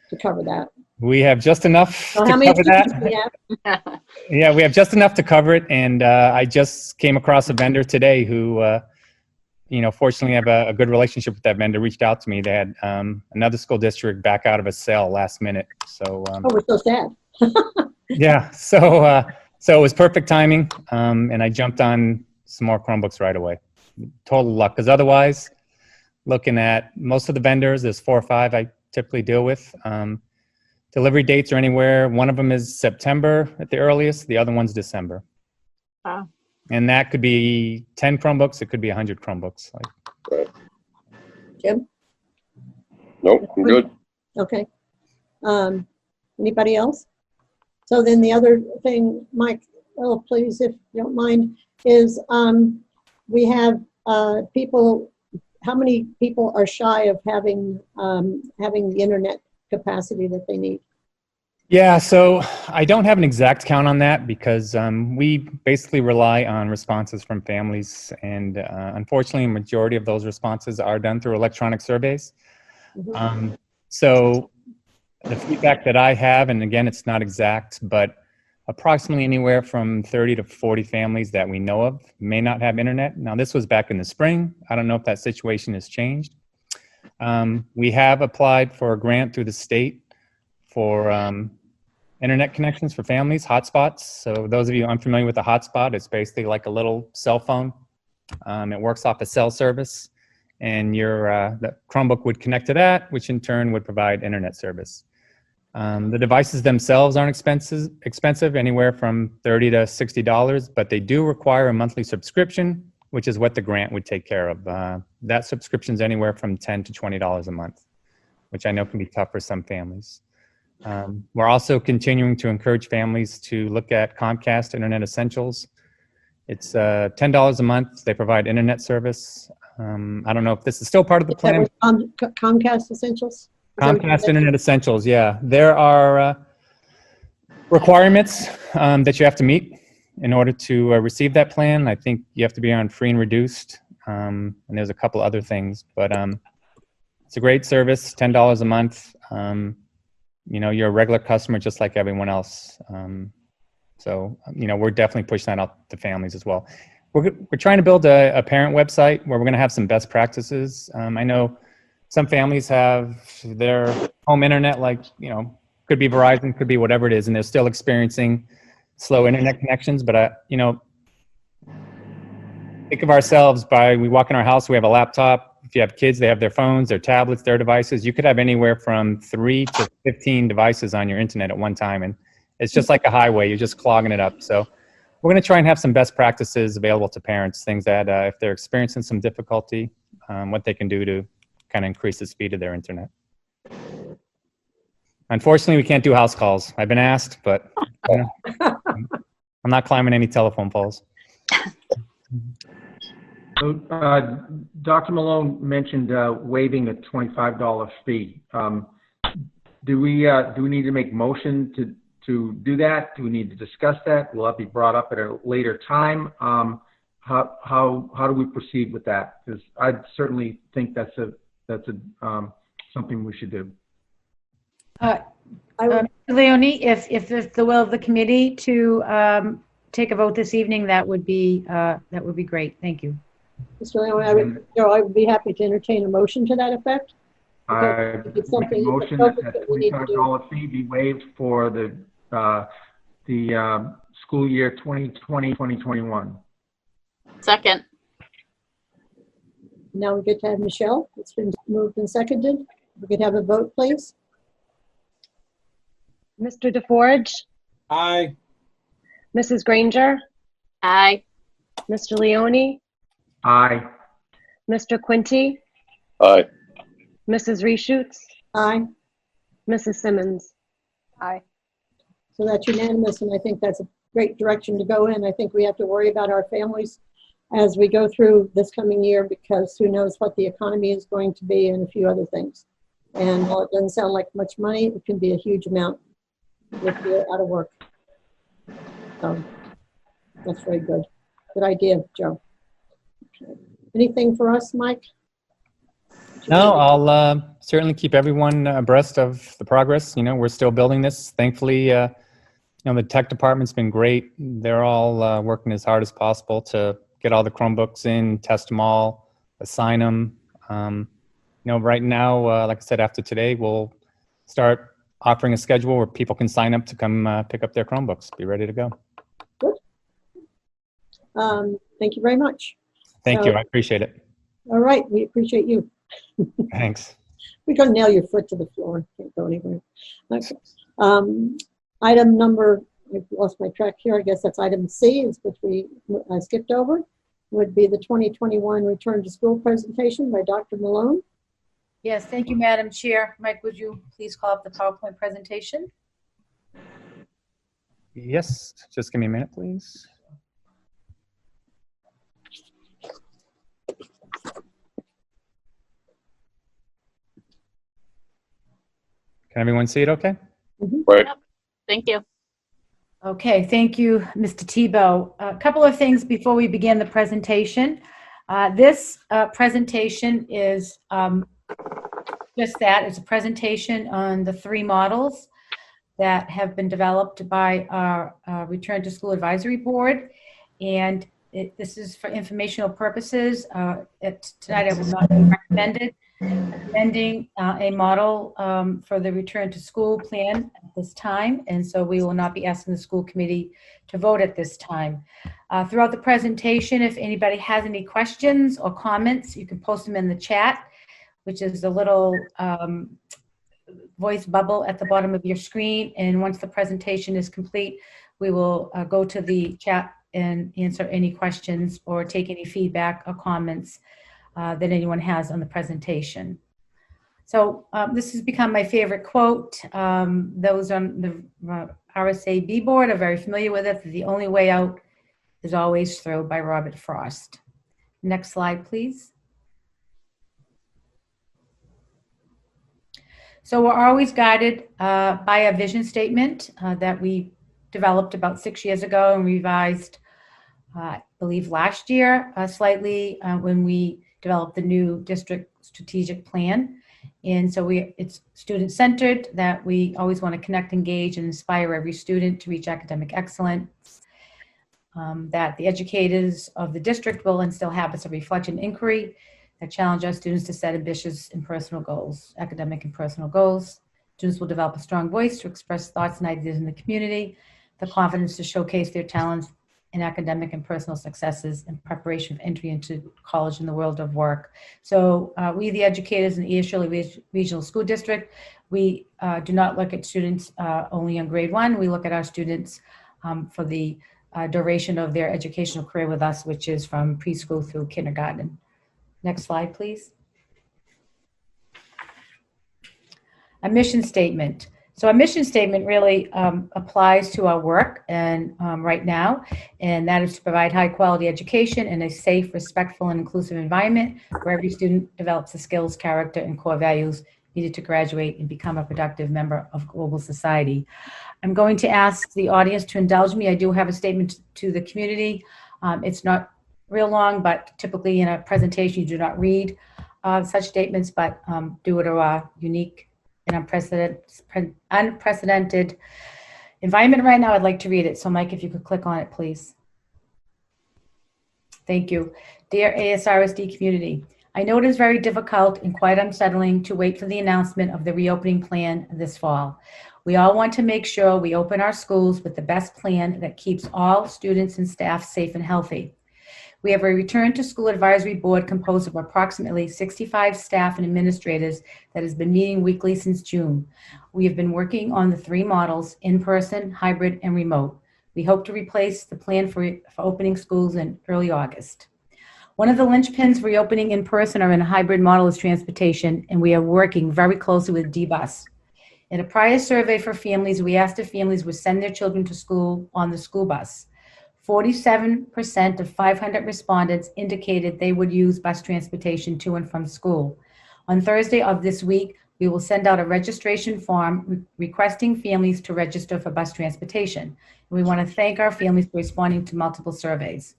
to cover that. We have just enough So to how many cover students do that. we have? Yeah, we have just enough to cover it. And I just came across a vendor today who, fortunately have a good relationship with that vendor, reached out to me. They had another school district back out of a sale last minute. So, Oh, we're so sad. yeah, so it was perfect timing. And I jumped on some more Chromebooks right away. Total luck, because otherwise, looking at most of the vendors, there's 4 or 5 I typically deal with. Delivery dates are anywhere. One of them is September at the earliest. The other one's December. Wow. And that could be 10 Chromebooks. It could be 100 Chromebooks. Jim? Nope, I'm good. Okay. Anybody else? So then the other thing, Mike, please, if you don't mind, is we have people, how many people are shy of having the internet capacity that they need? Yeah, so I don't have an exact count on that because we basically rely on responses from families. And unfortunately, a majority of those responses are done through electronic surveys. So the feedback that I have, and again, it's not exact, but approximately anywhere from 30 to 40 families that we know of may not have internet. Now, this was back in the spring. I don't know if that situation has changed. We have applied for a grant through the state for internet connections for families, hotspots. So those of you unfamiliar with a hotspot, it's basically like a little cell phone. It works off a cell service, and the Chromebook would connect to that, which in turn would provide internet service. The devices themselves aren't expensive, anywhere from $30 to $60, but they do require a monthly subscription, which is what the grant would take care of. That subscription's anywhere from $10 to $20 a month, which I know can be tough for some families. We're also continuing to encourage families to look at Comcast Internet Essentials. It's $10 a month. They provide internet service. I don't know if this is still part of the plan. Comcast Essentials? Comcast Internet Essentials, yeah. There are requirements that you have to meet in order to receive that plan. I think you have to be on free and reduced, and there's a couple other things. But it's a great service, $10 a month. You're a regular customer just like everyone else. So we're definitely pushing that out to families as well. We're trying to build a parent website where we're going to have some best practices. I know some families have their home internet, could be Verizon, could be whatever it is, and they're still experiencing slow internet connections. But, think of ourselves we walk in our house, we have a laptop. If you have kids, they have their phones, their tablets, their devices. You could have anywhere from 3 to 15 devices on your internet at one time. And it's just like a highway. You're just clogging it up. So we're going to try and have some best practices available to parents, things that if they're experiencing some difficulty, what they can do to kind of increase the speed of their internet. Unfortunately, we can't do house calls. I've been asked, but I'm not climbing any telephone poles. So, Dr. Malone mentioned waiving a $25 fee. Do we need to make motion to do that? Do we need to discuss that? Will that be brought up at a later time? How do we proceed with that? Because I certainly think that's something we should do. Leonie, if it's the will of the committee to take a vote this evening, that would be great. Thank you. Mr. Leon, I would be happy to entertain a motion to that effect. I make a motion that $25 fee be waived for the school year 2020-2021. Second. Now we get to have Michelle. It's been moved and seconded. We could have a vote, please. Mr. DeForge? Aye. Mrs. Granger? Aye. Mr. Leone? Aye. Mr. Quinty? Aye. Mrs. Reshoots? Aye. Mrs. Simmons. Aye. So that's unanimous, and I think that's a great direction to go in. I think we have to worry about our families as we go through this coming year, because who knows what the economy is going to be and a few other things. And while it doesn't sound like much money, it can be a huge amount if you're out of work. So that's very good. Good idea, Joe. Okay. Anything for us, Mike? No, I'll certainly keep everyone abreast of the progress. You know, we're still building this. Thankfully, you know, the tech department's been great. They're all working as hard as possible to get all the Chromebooks in, test them all, assign them. You know, right now, like I said, after today, we'll start offering a schedule where people can sign up to come pick up their Chromebooks, be ready to go. Good. Thank you very much. Thank you. I appreciate it. All right. We appreciate you. Thanks. We're going to nail your foot to the floor. Can't go anywhere. Okay. Item number, I've lost my track here. I guess that's item C, which we skipped over, would be the 2021 return to school presentation by Dr. Malone. Yes, thank you, Madam Chair. Mike, would you please call up the PowerPoint presentation? Yes, just give me a minute, please. Can everyone see it okay? Right. Thank you. Okay, thank you, Mr. Tebow. A couple of things before we begin the presentation. This presentation is just that. It's a presentation on the 3 models that have been developed by our Return to School Advisory Board. And this is for informational purposes. Tonight I will not be recommending a model for the return to school plan at this time, and so we will not be asking the school committee to vote at this time. Throughout the presentation, if anybody has any questions or comments, you can post them in the chat, which is the little voice bubble at the bottom of your screen, and once the presentation is complete, we will go to the chat and answer any questions or take any feedback or comments that anyone has on the presentation. So this has become my favorite quote. Those on the RSAB board are very familiar with it. The only way out is always through, by Robert Frost. Next slide, please. So we're always guided by a vision statement that we developed about 6 years ago and revised, I believe last year, slightly when we developed the new district strategic plan. And so it's student-centered, that we always want to connect, engage, and inspire every student to reach academic excellence, that the educators of the district will instill habits of reflection and inquiry that challenge our students to set ambitious and personal goals, academic and personal goals. Students will develop a strong voice to express thoughts and ideas in the community, the confidence to showcase their talents and academic and personal successes in preparation for entry into college and the world of work. So we, the educators in the East Shirley Regional School District, we do not look at students only on grade 1. We look at our students for the duration of their educational career with us, which is from preschool through kindergarten. Next slide, please. A mission statement. So our mission statement really applies to our work and right now, and that is to provide high quality education in a safe, respectful, and inclusive environment where every student develops the skills, character, and core values needed to graduate and become a productive member of global society. I'm going to ask the audience to indulge me. I do have a statement to the community. It's not real long, but typically in a presentation you do not read such statements, but due to our unique and unprecedented environment right now, I'd like to read it. So Mike, if you could click on it, please. Thank you. Dear ASRSD community, I know it is very difficult and quite unsettling to wait for the announcement of the reopening plan this fall. We all want to make sure we open our schools with the best plan that keeps all students and staff safe and healthy. We have a return to school advisory board composed of approximately 65 staff and administrators that has been meeting weekly since June. We have been working on the 3 models: in-person, hybrid, and remote. We hope to replace the plan for opening schools in early August. One of the linchpins for reopening in person or in a hybrid model is transportation, and we are working very closely with D-Bus. In a prior survey for families, we asked if families would send their children to school on the school bus. 47% of 500 respondents indicated they would use bus transportation to and from school. On Thursday of this week, we will send out a registration form requesting families to register for bus transportation. We want to thank our families for responding to multiple surveys.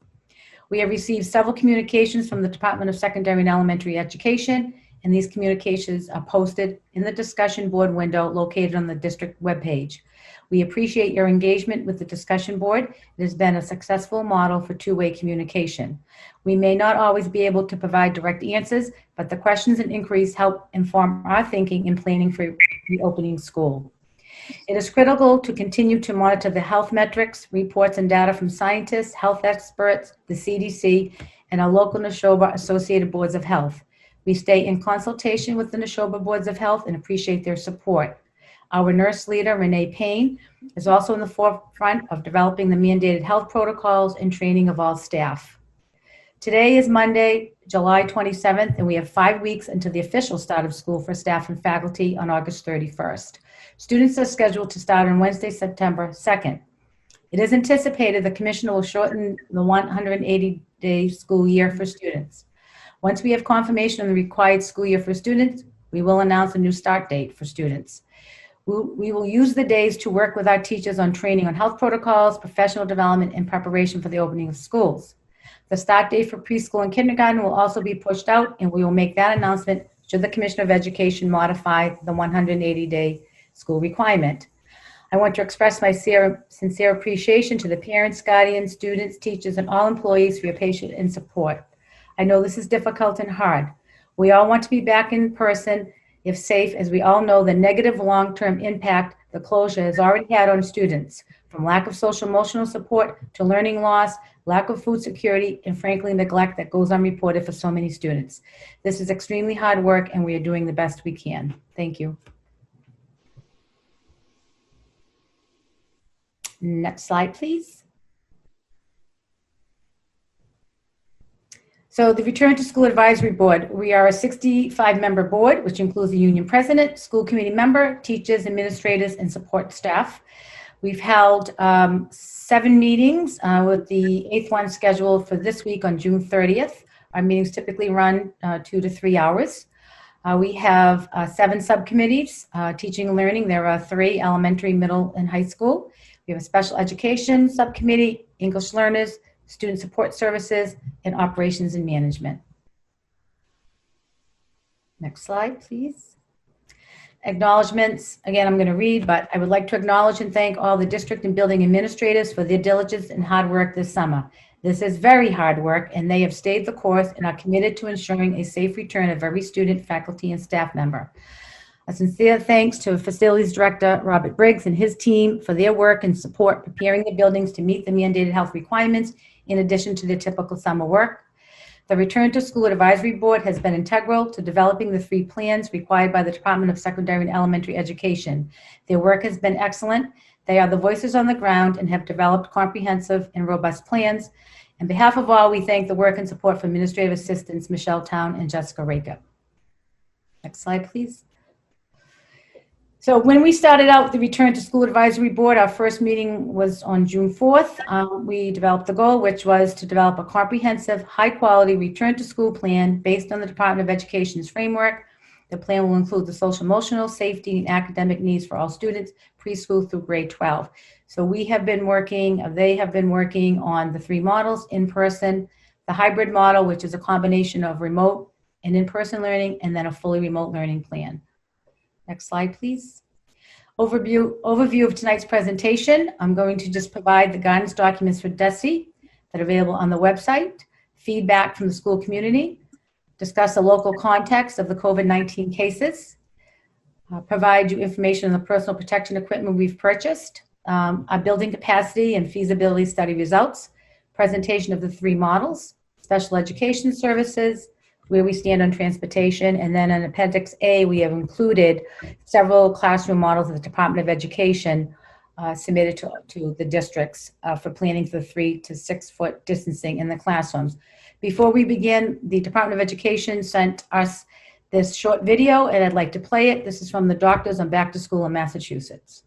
We have received several communications from the Department of Secondary and Elementary Education, and these communications are posted in the discussion board window located on the district webpage. We appreciate your engagement with the discussion board. It has been a successful model for two-way communication. We may not always be able to provide direct answers, but the questions and inquiries help inform our thinking in planning for reopening school. It is critical to continue to monitor the health metrics, reports, and data from scientists, health experts, the CDC, and our local Neshoba Associated Boards of Health. We stay in consultation with the Neshoba Boards of Health and appreciate their support. Our nurse leader, Renee Payne, is also in the forefront of developing the mandated health protocols and training of all staff. Today is Monday, July 27th, and we have 5 weeks until the official start of school for staff and faculty on August 31st. Students are scheduled to start on Wednesday, September 2nd. It is anticipated the Commissioner will shorten the 180-day school year for students. Once we have confirmation on the required school year for students, we will announce a new start date for students. We will use the days to work with our teachers on training on health protocols, professional development, and preparation for the opening of schools. The start date for preschool and kindergarten will also be pushed out, and we will make that announcement should the Commissioner of Education modify the 180-day school requirement. I want to express my sincere appreciation to the parents, guardians, students, teachers, and all employees for your patience and support. I know this is difficult and hard. We all want to be back in person if safe, as we all know the negative long-term impact the closure has already had on students, from lack of social emotional support to learning loss, lack of food security, and frankly, neglect that goes unreported for so many students. This is extremely hard work, and we are doing the best we can. Thank you. Next slide, please. So the Return to School Advisory Board, we are a 65-member board, which includes the union president, school committee member, teachers, administrators, and support staff. We've held 7 meetings with the 8th one scheduled for this week on June 30th. Our meetings typically run 2 to 3 hours. We have 7 subcommittees, teaching and learning. There are 3, elementary, middle, and high school. We have a special education subcommittee, English learners, student support services, and operations and management. Next slide, please. Acknowledgements. Again, I'm going to read, but I would like to acknowledge and thank all the district and building administrators for their diligence and hard work this summer. This is very hard work, and they have stayed the course and are committed to ensuring a safe return of every student, faculty, and staff member. A sincere thanks to Facilities Director Robert Briggs and his team for their work and support preparing the buildings to meet the mandated health requirements in addition to their typical summer work. The Return to School Advisory Board has been integral to developing the 3 plans required by the Department of Secondary and Elementary Education. Their work has been excellent. They are the voices on the ground and have developed comprehensive and robust plans. On behalf of all, we thank the work and support from Administrative Assistants Michelle Town and Jessica Raker. Next slide, please. So when we started out the Return to School Advisory Board, our first meeting was on June 4th. We developed the goal, which was to develop a comprehensive, high-quality return to school plan based on the Department of Education's framework. The plan will include the social, emotional, safety, and academic needs for all students, preschool through grade 12. So we have been working, they have been working on the 3 models: in-person, the hybrid model, which is a combination of remote and in-person learning, and then a fully remote learning plan. Next slide, please. Overview of tonight's presentation. I'm going to just provide the guidance documents for DESE that are available on the website, feedback from the school community, discuss the local context of the COVID-19 cases, provide you information on the personal protection equipment we've purchased, our building capacity and feasibility study results, presentation of the 3 models, special education services, where we stand on transportation, and then in Appendix A, we have included several classroom models of the Department of Education submitted to the districts for planning for 3 to 6 foot distancing in the classrooms. Before we begin, the Department of Education sent us this short video, and I'd like to play it. This is from the Doctors on Back to School in Massachusetts.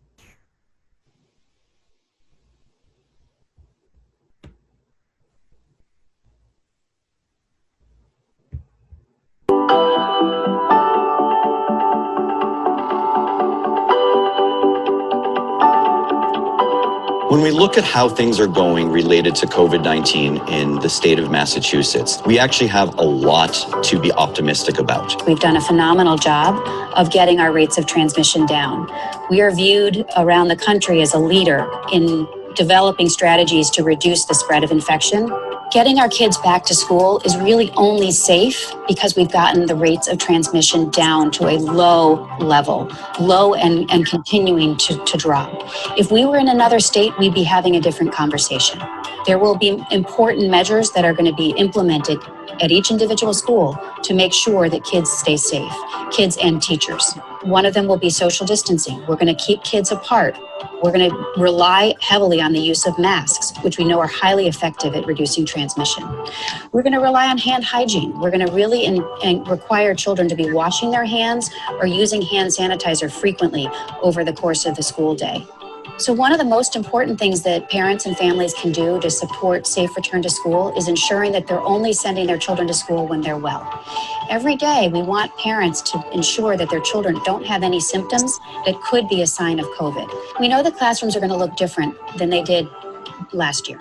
When we look at how things are going related to COVID-19 in the state of Massachusetts, we actually have a lot to be optimistic about. We've done a phenomenal job of getting our rates of transmission down. We are viewed around the country as a leader in developing strategies to reduce the spread of infection. Getting our kids back to school is really only safe because we've gotten the rates of transmission down to a low level, low and continuing to drop. If we were in another state, we'd be having a different conversation. There will be important measures that are going to be implemented at each individual school to make sure that kids stay safe, kids and teachers. One of them will be social distancing. We're going to keep kids apart. We're going to rely heavily on the use of masks, which we know are highly effective at reducing transmission. We're going to rely on hand hygiene. We're going to really require children to be washing their hands or using hand sanitizer frequently over the course of the school day. So one of the most important things that parents and families can do to support safe return to school is ensuring that they're only sending their children to school when they're well. Every day, we want parents to ensure that their children don't have any symptoms that could be a sign of COVID. We know the classrooms are going to look different than they did last year.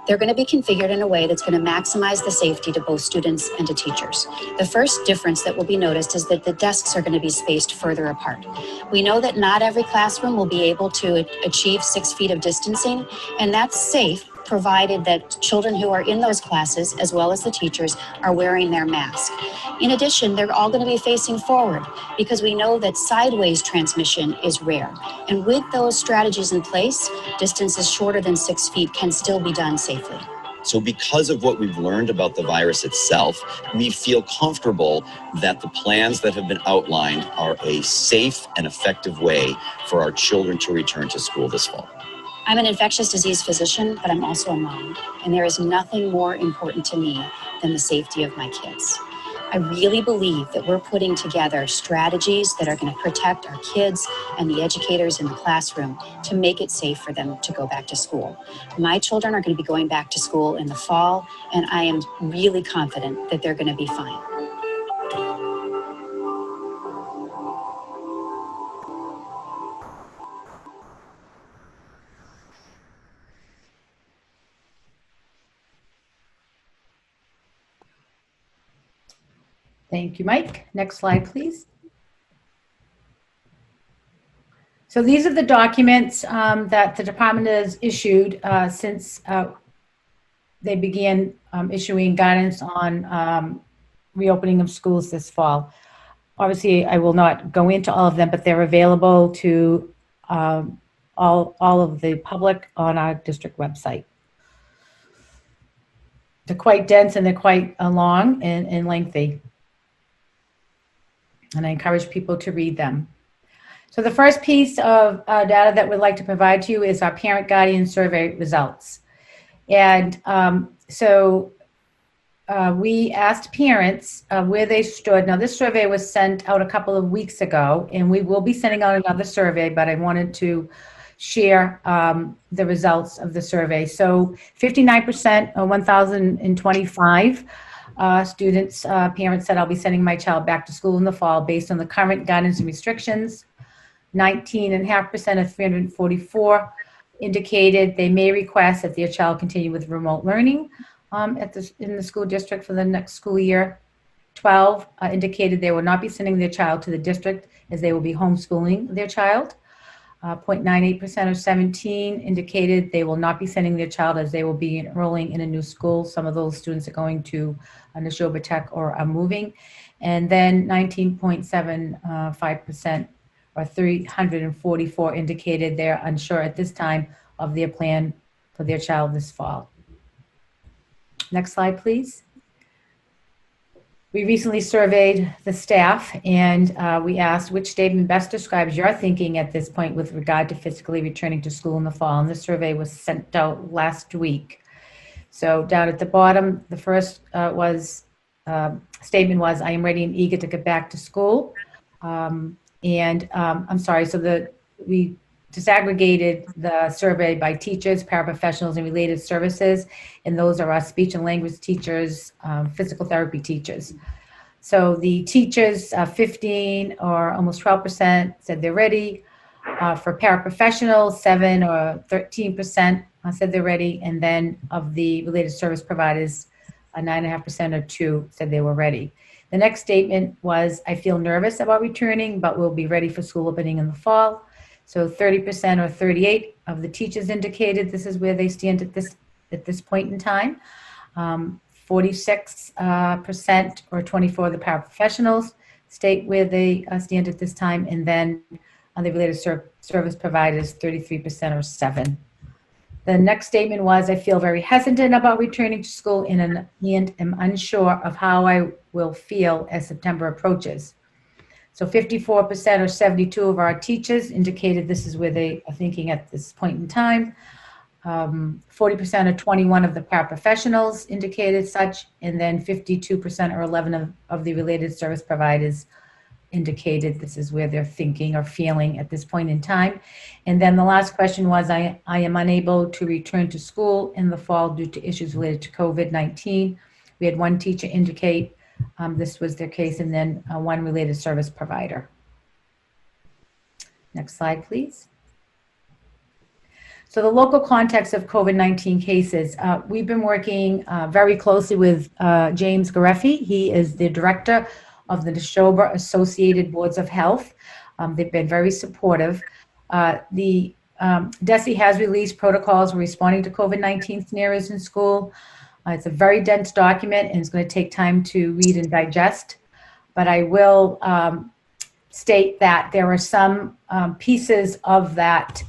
They're going to be configured in a way that's going to maximize the safety to both students and to teachers. The first difference that will be noticed is that the desks are going to be spaced further apart. We know that not every classroom will be able to achieve 6 feet of distancing, and that's safe provided that children who are in those classes, as well as the teachers, are wearing their mask. In addition, they're all going to be facing forward because we know that sideways transmission is rare. And with those strategies in place, distances shorter than 6 feet can still be done safely. So because of what we've learned about the virus itself, we feel comfortable that the plans that have been outlined are a safe and effective way for our children to return to school this fall. I'm an infectious disease physician, but I'm also a mom, and there is nothing more important to me than the safety of my kids. I really believe that we're putting together strategies that are going to protect our kids and the educators in the classroom to make it safe for them to go back to school. My children are going to be going back to school in the fall, and I am really confident that they're going to be fine. Thank you, Mike. Next slide, please. So these are the documents that the department has issued since they began issuing guidance on reopening of schools this fall. Obviously, I will not go into all of them, but they're available to all of the public on our district website. They're quite dense and they're quite long and lengthy. And I encourage people to read them. So the first piece of data that we'd like to provide to you is our parent guardian survey results. And we asked parents where they stood. Now this survey was sent out a couple of weeks ago, and we will be sending out another survey, but I wanted to share the results of the survey. So 59%, 1,025 students, parents said, I'll be sending my child back to school in the fall based on the current guidance and restrictions. 19.5% of 344 indicated they may request that their child continue with remote learning in the school district for the next school year. 12 indicated they will not be sending their child to the district as they will be homeschooling their child. 0.98% of 17 indicated they will not be sending their child as they will be enrolling in a new school. Some of those students are going to Neshoba Tech or are moving. And then 19.75% or 344 indicated they're unsure at this time of their plan for their child this fall. Next slide, please. We recently surveyed the staff and we asked which statement best describes your thinking at this point with regard to physically returning to school in the fall. And this survey was sent out last week. So down at the bottom, the first was statement was, I am ready and eager to get back to school. I'm sorry, so we disaggregated the survey by teachers, paraprofessionals, and related services, and those are our speech and language teachers, physical therapy teachers. So the teachers, 15 or almost 12% said they're ready. For paraprofessionals, 7 or 13% said they're ready. And then of the related service providers, 9.5% or 2 said they were ready. The next statement was, I feel nervous about returning, but we'll be ready for school opening in the fall. So 30% or 38 of the teachers indicated this is where they stand at this point in time. 46% or 24 of the paraprofessionals state where they stand at this time, and then on the related service providers, 33% or 7. The next statement was, I feel very hesitant about returning to school and am unsure of how I will feel as September approaches. So 54% or 72 of our teachers indicated this is where they are thinking at this point in time. 40% or 21 of the paraprofessionals indicated such, and then 52% or 11 of the related service providers indicated this is where they're thinking or feeling at this point in time. And then the last question was, I am unable to return to school in the fall due to issues related to COVID-19. We had one teacher indicate this was their case, and then one related service provider. Next slide, please. So the local context of COVID-19 cases, we've been working very closely with James Gareffi. He is the director of the Neshoba Associated Boards of Health. They've been very supportive. The DESE has released protocols responding to COVID-19 scenarios in school. It's a very dense document, and it's going to take time to read and digest. But I will state that there are some pieces of that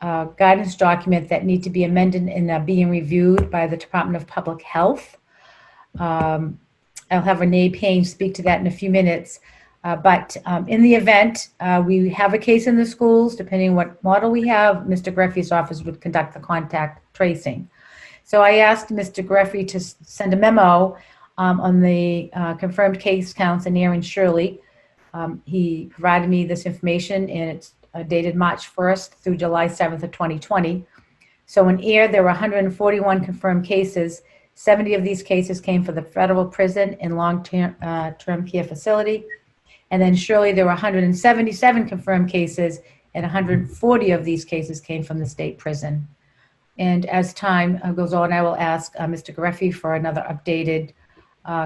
guidance document that need to be amended and being reviewed by the Department of Public Health. I'll have Renee Payne speak to that in a few minutes. But in the event we have a case in the schools, depending what model we have, Mr. Greffi's office would conduct the contact tracing. So I asked Mr. Greffi to send a memo on the confirmed case counts in Air and Shirley. He provided me this information, and it's dated March 1st through July 7th of 2020. So in Air, there were 141 confirmed cases. 70 of these cases came from the federal prison and long-term care facility. And then Shirley, there were 177 confirmed cases, and 140 of these cases came from the state prison. And as time goes on, I will ask Mr. Greffi for another updated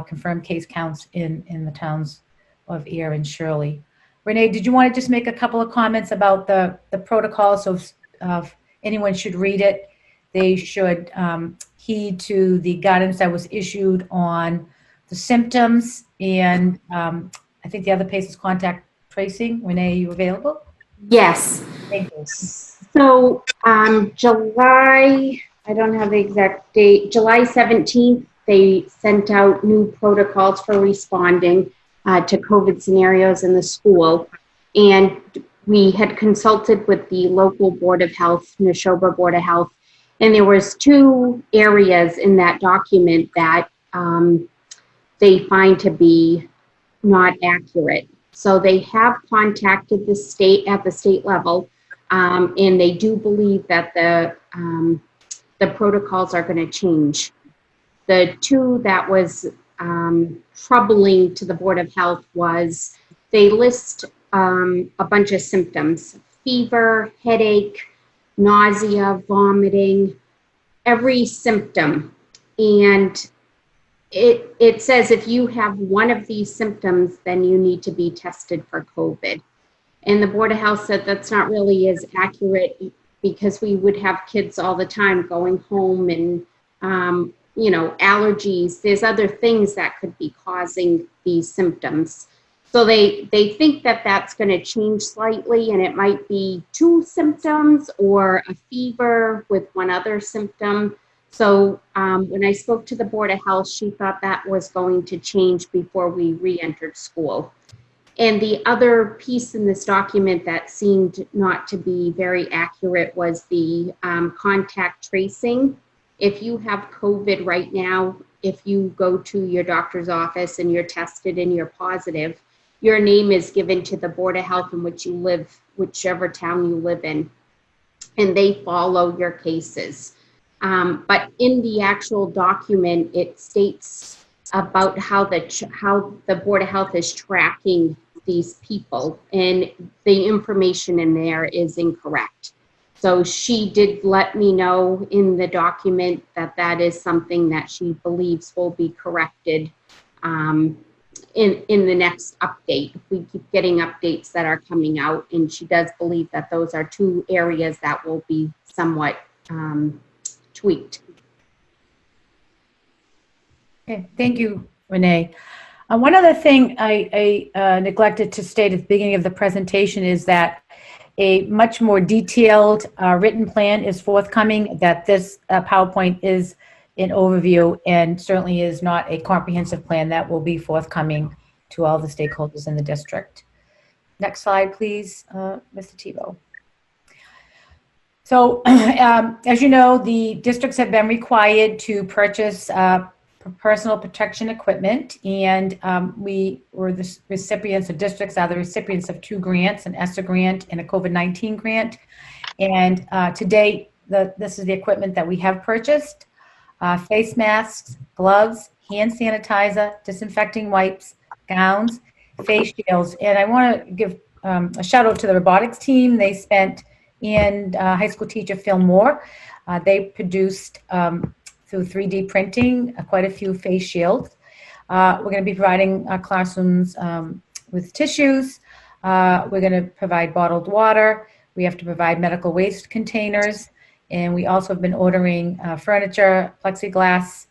confirmed case counts in the towns of Air and Shirley. Renee, did you want to just make a couple of comments about the protocol? So if anyone should read it, they should heed to the guidance that was issued on the symptoms, and I think the other piece is contact tracing. Renee, are you available? Yes. Thank you. So July, I don't have the exact date, July 17th, they sent out new protocols for responding to COVID scenarios in the school. And we had consulted with the local Board of Health, Neshoba Board of Health, and there was 2 areas in that document that they find to be not accurate. So they have contacted the state at the state level, and they do believe that the protocols are going to change. The 2 that was troubling to the Board of Health was they list a bunch of symptoms: fever, headache, nausea, vomiting, every symptom. And it says if you have one of these symptoms, then you need to be tested for COVID. And the Board of Health said that's not really as accurate, because we would have kids all the time going home and, allergies. There's other things that could be causing these symptoms. So they think that that's going to change slightly, and it might be 2 symptoms or a fever with one other symptom. So when I spoke to the Board of Health, she thought that was going to change before we re-entered school. And the other piece in this document that seemed not to be very accurate was the contact tracing. If you have COVID right now, if you go to your doctor's office and you're tested and you're positive, your name is given to the Board of Health in which you live, whichever town you live in, and they follow your cases. But in the actual document, it states about how the Board of Health is tracking these people, and the information in there is incorrect. So she did let me know in the document that that is something that she believes will be corrected in the next update. We keep getting updates that are coming out, and she does believe that those are two areas that will be somewhat tweaked. Okay, thank you, Renee. One other thing I neglected to state at the beginning of the presentation is that a much more detailed written plan is forthcoming, that this PowerPoint is an overview and certainly is not a comprehensive plan that will be forthcoming to all the stakeholders in the district. Next slide, please, Mr. Tebow. So, as you know, the districts have been required to purchase personal protection equipment, and we were the recipients of districts are the recipients of 2 grants, an ESSER grant and a COVID-19 grant. And to date, this is the equipment that we have purchased: face masks, gloves, hand sanitizer, disinfecting wipes, gowns, face shields. And I want to give a shout out to the robotics team. They spent, and high school teacher Phil Moore, they produced through 3D printing quite a few face shields. We're going to be providing our classrooms with tissues. We're going to provide bottled water. We have to provide medical waste containers. And we also have been ordering furniture, plexiglass,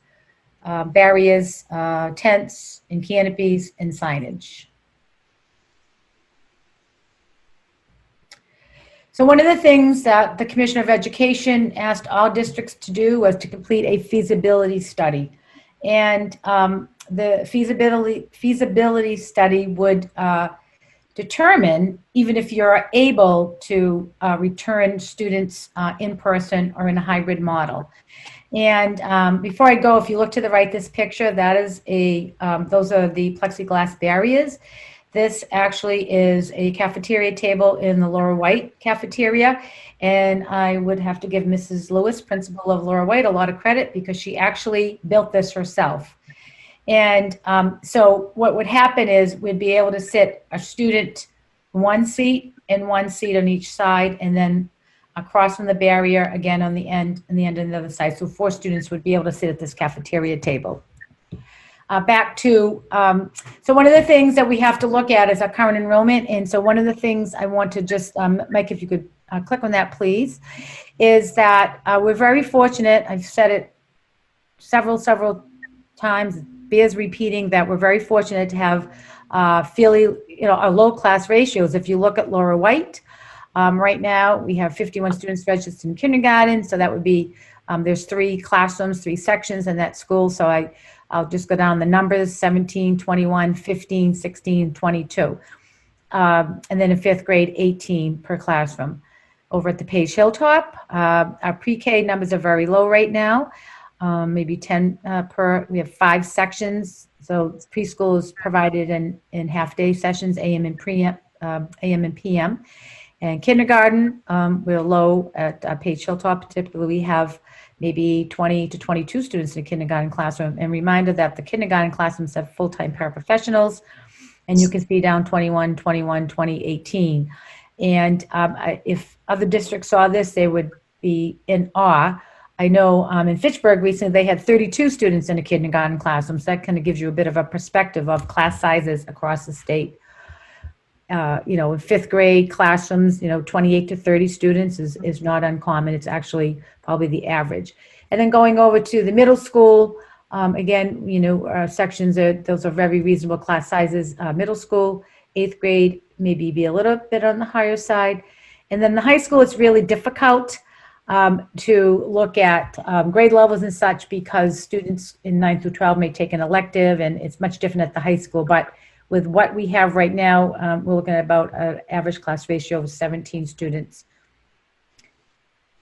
barriers, tents, and canopies, and signage. So one of the things that the Commissioner of Education asked all districts to do was to complete a feasibility study. And the feasibility study would determine even if you're able to return students in person or in a hybrid model. And before I go, if you look to the right, this picture, that is those are the plexiglass barriers. This actually is a cafeteria table in the Laura White cafeteria. And I would have to give Mrs. Lewis, principal of Laura White, a lot of credit because she actually built this herself. And so what would happen is we'd be able to sit a student one seat and one seat on each side, and then across from the barrier again on the end and the other side. So 4 students would be able to sit at this cafeteria table. Back to, so one of the things that we have to look at is our current enrollment. And so one of the things I want to just, Mike, if you could click on that, please, is that we're very fortunate. I've said it several times, bears repeating, that we're very fortunate to have fairly, our low class ratios. If you look at Laura White, right now we have 51 students registered in kindergarten. So that would be, there's 3 classrooms, 3 sections in that school. So I'll just go down the numbers: 17, 21, 15, 16, 22. And then in 5th grade, 18 per classroom. Over at the Page Hilltop, our pre-K numbers are very low right now, maybe 10 per. We have 5 sections. So preschool is provided in half-day sessions, AM and PM. And kindergarten, we're low at Page Hilltop. Typically, we have maybe 20 to 22 students in a kindergarten classroom. And reminder that the kindergarten classrooms have full-time paraprofessionals, and you can see down 21, 21, 20, 18. And if other districts saw this, they would be in awe. I know in Fitchburg recently, they had 32 students in a kindergarten classroom. So that kind of gives you a bit of a perspective of class sizes across the state. In 5th grade classrooms, 28 to 30 students is not uncommon. It's actually probably the average. And then going over to the middle school, again, sections those are very reasonable class sizes. Middle school, 8th grade, maybe be a little bit on the higher side. And then the high school, it's really difficult to look at grade levels and such because students in 9 through 12 may take an elective, and it's much different at the high school. But with what we have right now, we're looking at about an average class ratio of 17 students.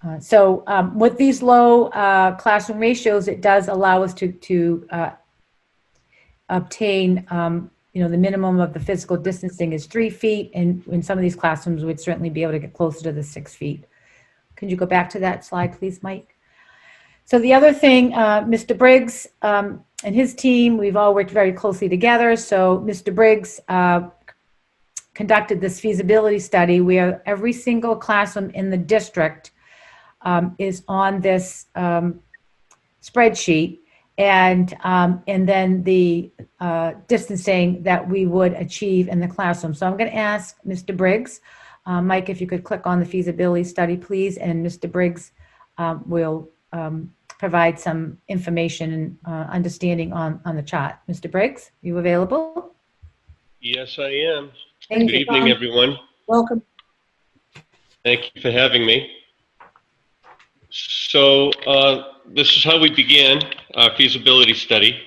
With these low classroom ratios, it does allow us to obtain, the minimum of the physical distancing is 3 feet, and in some of these classrooms, we'd certainly be able to get closer to the 6 feet. Can you go back to that slide, please, Mike? So the other thing, Mr. Briggs and his team, we've all worked very closely together. So Mr. Briggs conducted this feasibility study where every single classroom in the district is on this spreadsheet, and then the distancing that we would achieve in the classroom. So I'm going to ask Mr. Briggs, Mike, if you could click on the feasibility study, please, and Mr. Briggs will provide some information and understanding on the chart. Mr. Briggs, are you available? Yes, I am. Thank Good you, evening, Tom. everyone. Welcome. Thank you for having me. So this is how we began our feasibility study.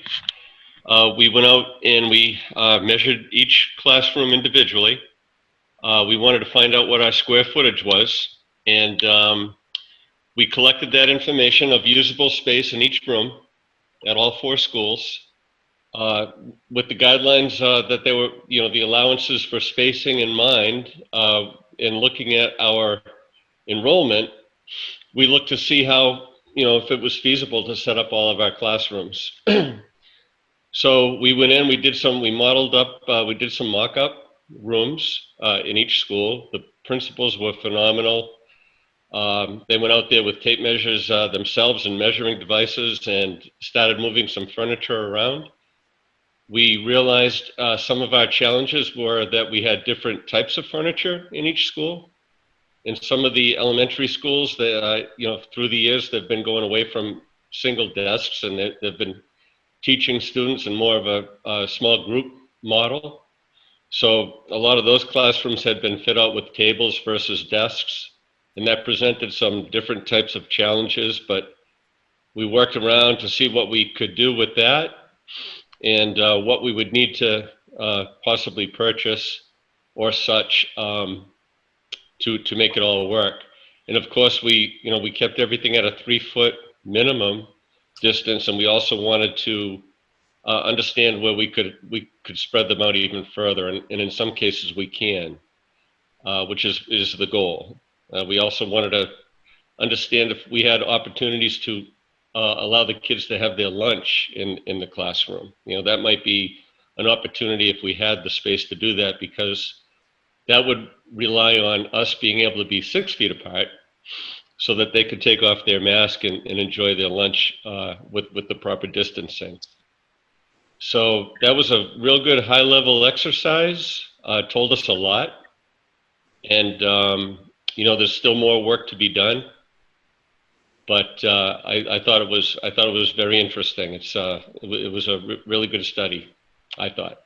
We went out and we measured each classroom individually. We wanted to find out what our square footage was, and we collected that information of usable space in each room at all 4 schools. With the guidelines that they were, the allowances for spacing in mind, and looking at our enrollment, we looked to see how, if it was feasible to set up all of our classrooms. So we went in, we modeled up, we did some mock-up rooms in each school. The principals were phenomenal. They went out there with tape measures themselves and measuring devices and started moving some furniture around. We realized some of our challenges were that we had different types of furniture in each school. In some of the elementary schools, through the years, they've been going away from single desks, and they've been teaching students in more of a small group model. So a lot of those classrooms had been fit out with tables versus desks, and that presented some different types of challenges, but we worked around to see what we could do with that and what we would need to possibly purchase or such to make it all work. And of course, we kept everything at a 3-foot minimum distance, and we also wanted to understand where we could spread them out even further, and in some cases we can, which is the goal. We also wanted to understand if we had opportunities to allow the kids to have their lunch in the classroom. That might be an opportunity if we had the space to do that, because that would rely on us being able to be 6 feet apart so that they could take off their mask and enjoy their lunch with the proper distancing. So that was a real good high-level exercise, told us a lot. And, there's still more work to be done. But I thought it was very interesting. It was a really good study, I thought.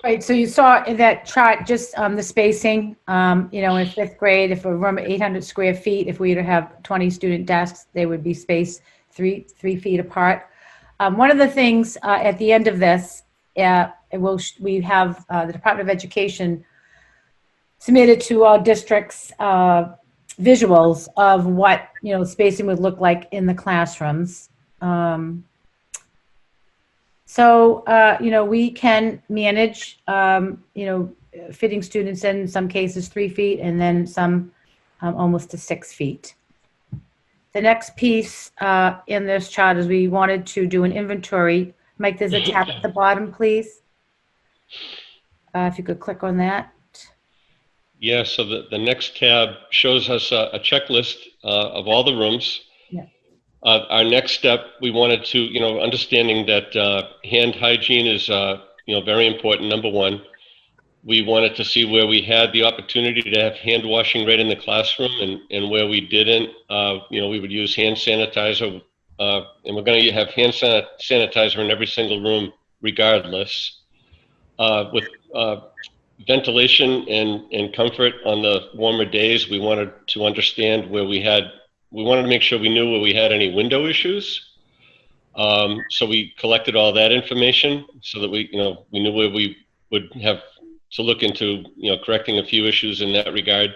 Right, so you saw in that chart just the spacing, in 5th grade, if a room 800 square feet, if we were to have 20 student desks, they would be spaced 3 feet apart. One of the things at the end of this, we have the Department of Education submitted to all districts visuals of what spacing would look like in the classrooms. We can manage, fitting students in some cases 3 feet, and then some almost to 6 feet. The next piece in this chart is we wanted to do an inventory. Mike, there's a tab at the bottom, please. If you could click on that. Yeah, so the next tab shows us a checklist of all the rooms. Yeah. Our next step, we wanted to, understanding that hand hygiene is, very important, number one. We wanted to see where we had the opportunity to have hand washing right in the classroom, and where we didn't, we would use hand sanitizer. And we're going to have hand sanitizer in every single room regardless. With ventilation and comfort on the warmer days, we wanted to understand where we wanted to make sure we knew where we had any window issues. So we collected all that information so that we knew where we would have to look into, correcting a few issues in that regard.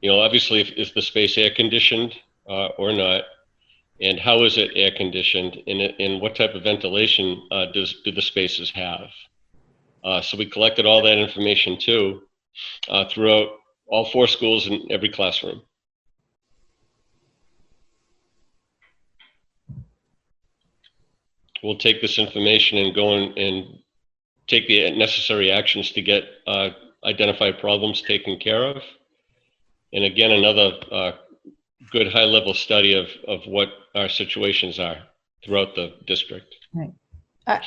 Obviously, is the space air conditioned or not? And how is it air conditioned? And what type of ventilation do the spaces have? So we collected all that information too throughout all 4 schools in every classroom. We'll take this information and go and take the necessary actions to get identified problems taken care of. And again, another good high-level study of what our situations are throughout the district. Right.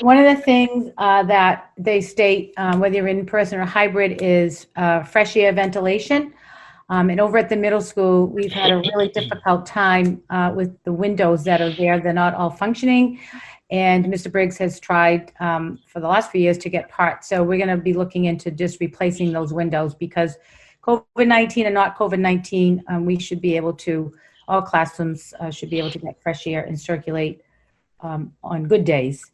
One of the things that they state, whether you're in person or hybrid, is fresh air ventilation. And over at the middle school, we've had a really difficult time with the windows that are there. They're not all functioning. And Mr. Briggs has tried for the last few years to get parts. So we're going to be looking into just replacing those windows, because COVID-19 and not COVID-19, we should be able to, all classrooms should be able to get fresh air and circulate on good days.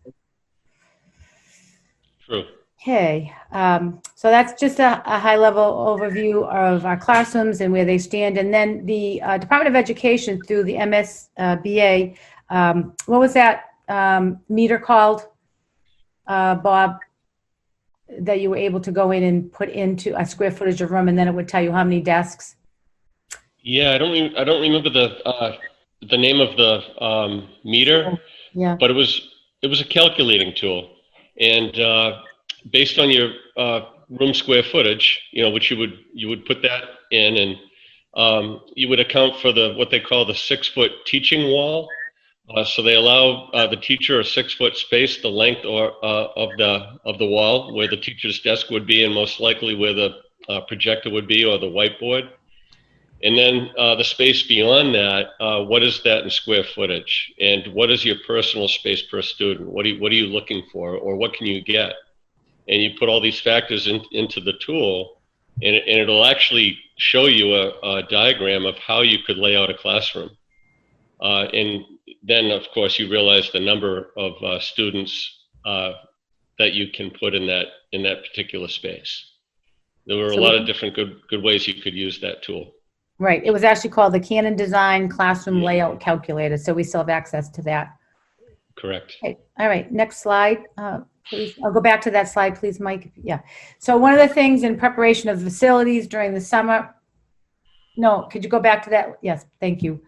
True. Okay, so that's just a high-level overview of our classrooms and where they stand. And then the Department of Education, through the MSBA, what was that meter called, Bob, that you were able to go in and put into a square footage of room, and then it would tell you how many desks? Yeah, I don't remember the name of the meter. Yeah. But it was a calculating tool, and based on your room square footage, which you would put that in, and you would account for what they call the 6-foot teaching wall. So they allow the teacher a 6-foot space, the length of the wall where the teacher's desk would be, and most likely where the projector would be, or the whiteboard. And then the space beyond that, what is that in square footage? And what is your personal space per student? What are you looking for, or what can you get? And you put all these factors into the tool, and it'll actually show you a diagram of how you could lay out a classroom. And then, of course, you realize the number of students that you can put in that particular space. There were a lot of different good ways you could use that tool. Right. It was actually called the Canon Design Classroom Layout Calculator, so we still have access to that. Correct. Okay. All right. Next slide, please. I'll go back to that slide, please, Mike. Yeah. So one of the things in preparation of facilities during the summer. No, could you go back to that? Yes. Thank you.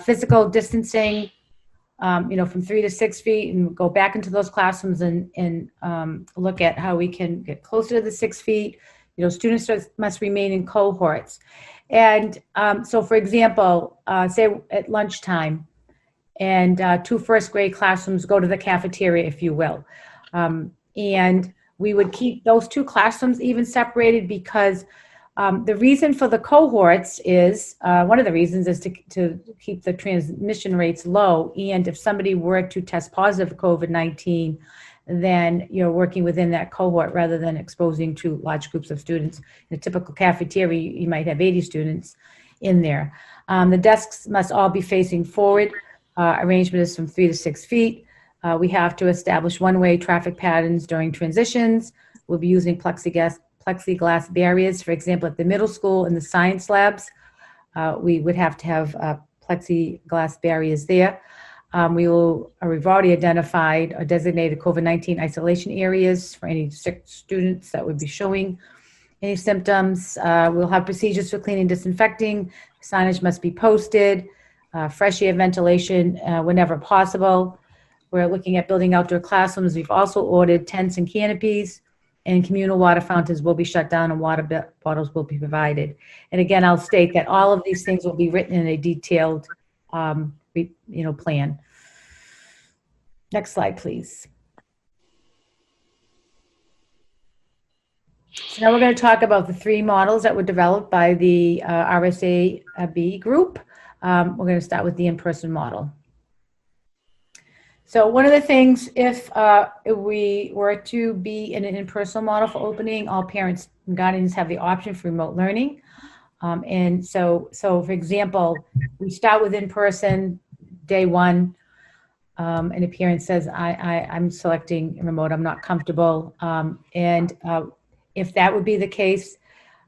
Physical distancing, from 3 to 6 feet, and go back into those classrooms and look at how we can get closer to the 6 feet. Students must remain in cohorts. And so, for example, say at lunchtime, and 2 first grade classrooms go to the cafeteria, if you will. And we would keep those 2 classrooms even separated, because the reason for the cohorts is, one of the reasons is to keep the transmission rates low. And if somebody were to test positive for COVID-19, then you're working within that cohort rather than exposing to large groups of students. In a typical cafeteria, you might have 80 students in there. The desks must all be facing forward. Arrangement is from 3 to 6 feet. We have to establish one-way traffic patterns during transitions. We'll be using plexiglass barriers. For example, at the middle school in the science labs, we would have to have plexiglass barriers there. We've already identified or designated COVID-19 isolation areas for any sick students that would be showing any symptoms. We'll have procedures for cleaning, disinfecting. Signage must be posted. Fresh air ventilation whenever possible. We're looking at building outdoor classrooms. We've also ordered tents and canopies, and communal water fountains will be shut down and water bottles will be provided. And again, I'll state that all of these things will be written in a detailed plan. Next slide, please. So now we're going to talk about the 3 models that were developed by the RSAB group. We're going to start with the in-person model. So one of the things, if we were to be in an in-person model for opening, all parents and guardians have the option for remote learning. And so for example, we start with in-person day 1, and a parent says, I'm selecting remote, I'm not comfortable. And if that would be the case,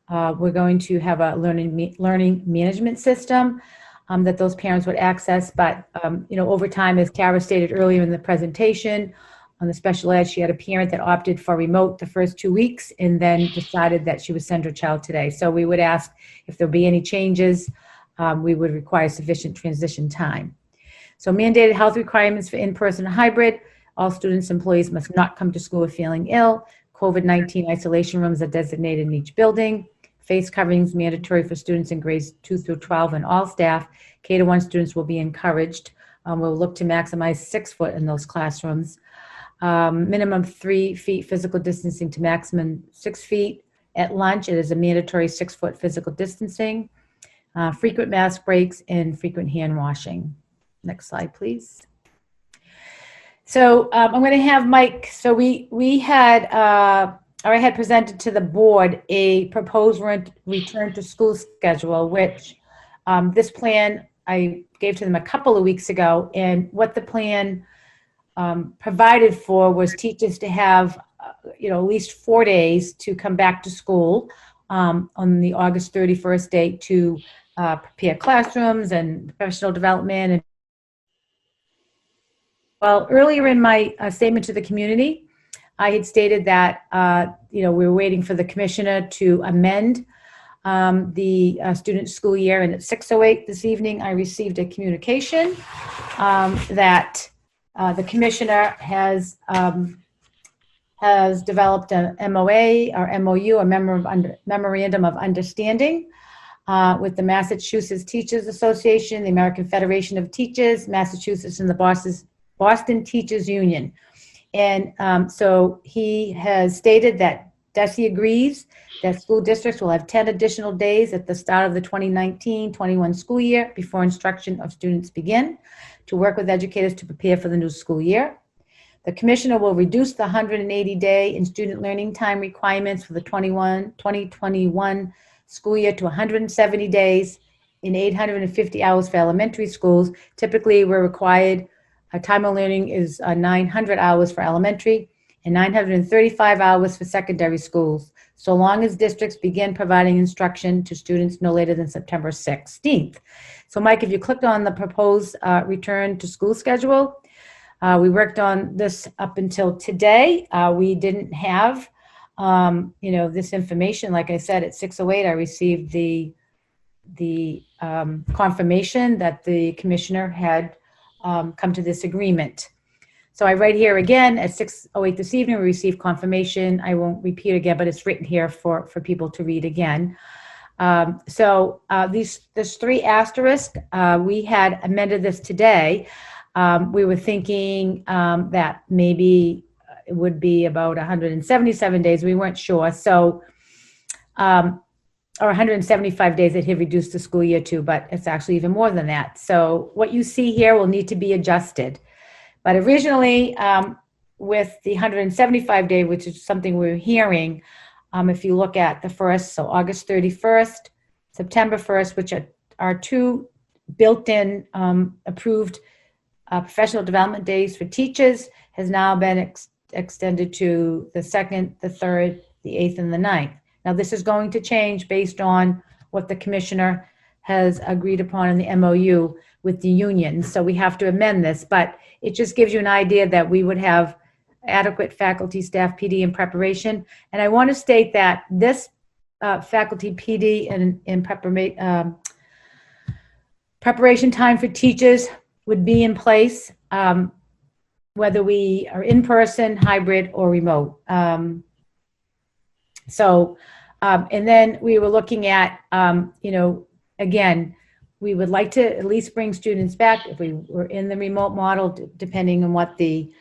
We're going to have a learning management system that those parents would access. But, over time, as Kara stated earlier in the presentation, on the special ed, she had a parent that opted for remote the first 2 weeks and then decided that she would send her child today. So we would ask if there'll be any changes. We would require sufficient transition time. So mandated health requirements for in-person and hybrid. All students and employees must not come to school if feeling ill. COVID-19 isolation rooms are designated in each building. Face coverings mandatory for students in grades 2 through 12 and all staff. K-1 students will be encouraged. We'll look to maximize 6 foot in those classrooms. Minimum 3 feet physical distancing to maximum 6 feet. At lunch, it is a mandatory 6 foot physical distancing. Frequent mask breaks and frequent hand washing. Next slide, please. So I'm going to have Mike. So we had, or I had presented to the board a proposed return to school schedule, which this plan I gave to them a couple of weeks ago. And what the plan provided for was teachers to have, at least 4 days to come back to school on the August 31st date to prepare classrooms and professional development. And well, earlier in my statement to the community, I had stated that, we were waiting for the commissioner to amend the student school year. And at 6:08 this evening, I received a communication that the commissioner has developed an MOA or MOU, a memorandum of understanding with the Massachusetts Teachers Association, the American Federation of Teachers, Massachusetts, and the Boston Teachers Union. And so he has stated that DESE agrees that school districts will have 10 additional days at the start of the 2019-21 school year before instruction of students begin to work with educators to prepare for the new school year. The commissioner will reduce the 180-day in student learning time requirements for the 2021 school year to 170 days in 850 hours for elementary schools. Typically, we're required, time of learning is 900 hours for elementary and 935 hours for secondary schools, so long as districts begin providing instruction to students no later than September 16th. So Mike, if you clicked on the proposed return to school schedule, we worked on this up until today. We didn't have, this information. Like I said, at 6:08, I received the confirmation that the commissioner had come to this agreement. So I write here again at 6:08 this evening, we received confirmation. I won't repeat again, but it's written here for people to read again. There's 3 asterisks. We had amended this today. We were thinking that maybe it would be about 177 days. We weren't sure. So, or 175 days that he reduced the school year to, but it's actually even more than that. So what you see here will need to be adjusted. But originally, with the 175 day, which is something we were hearing, if you look at the first, so August 31st, September 1st, which are 2 built-in approved professional development days for teachers, has now been extended to the 2nd, the 3rd, the 8th, and the 9th. Now, this is going to change based on what the commissioner has agreed upon in the MOU with the union. So we have to amend this, but it just gives you an idea that we would have adequate faculty, staff, PD in preparation. And I want to state that this faculty, PD, and preparation time for teachers would be in place, whether we are in person, hybrid, or remote. And then we were looking at, again, we would like to at least bring students back if we were in the remote model, depending on what the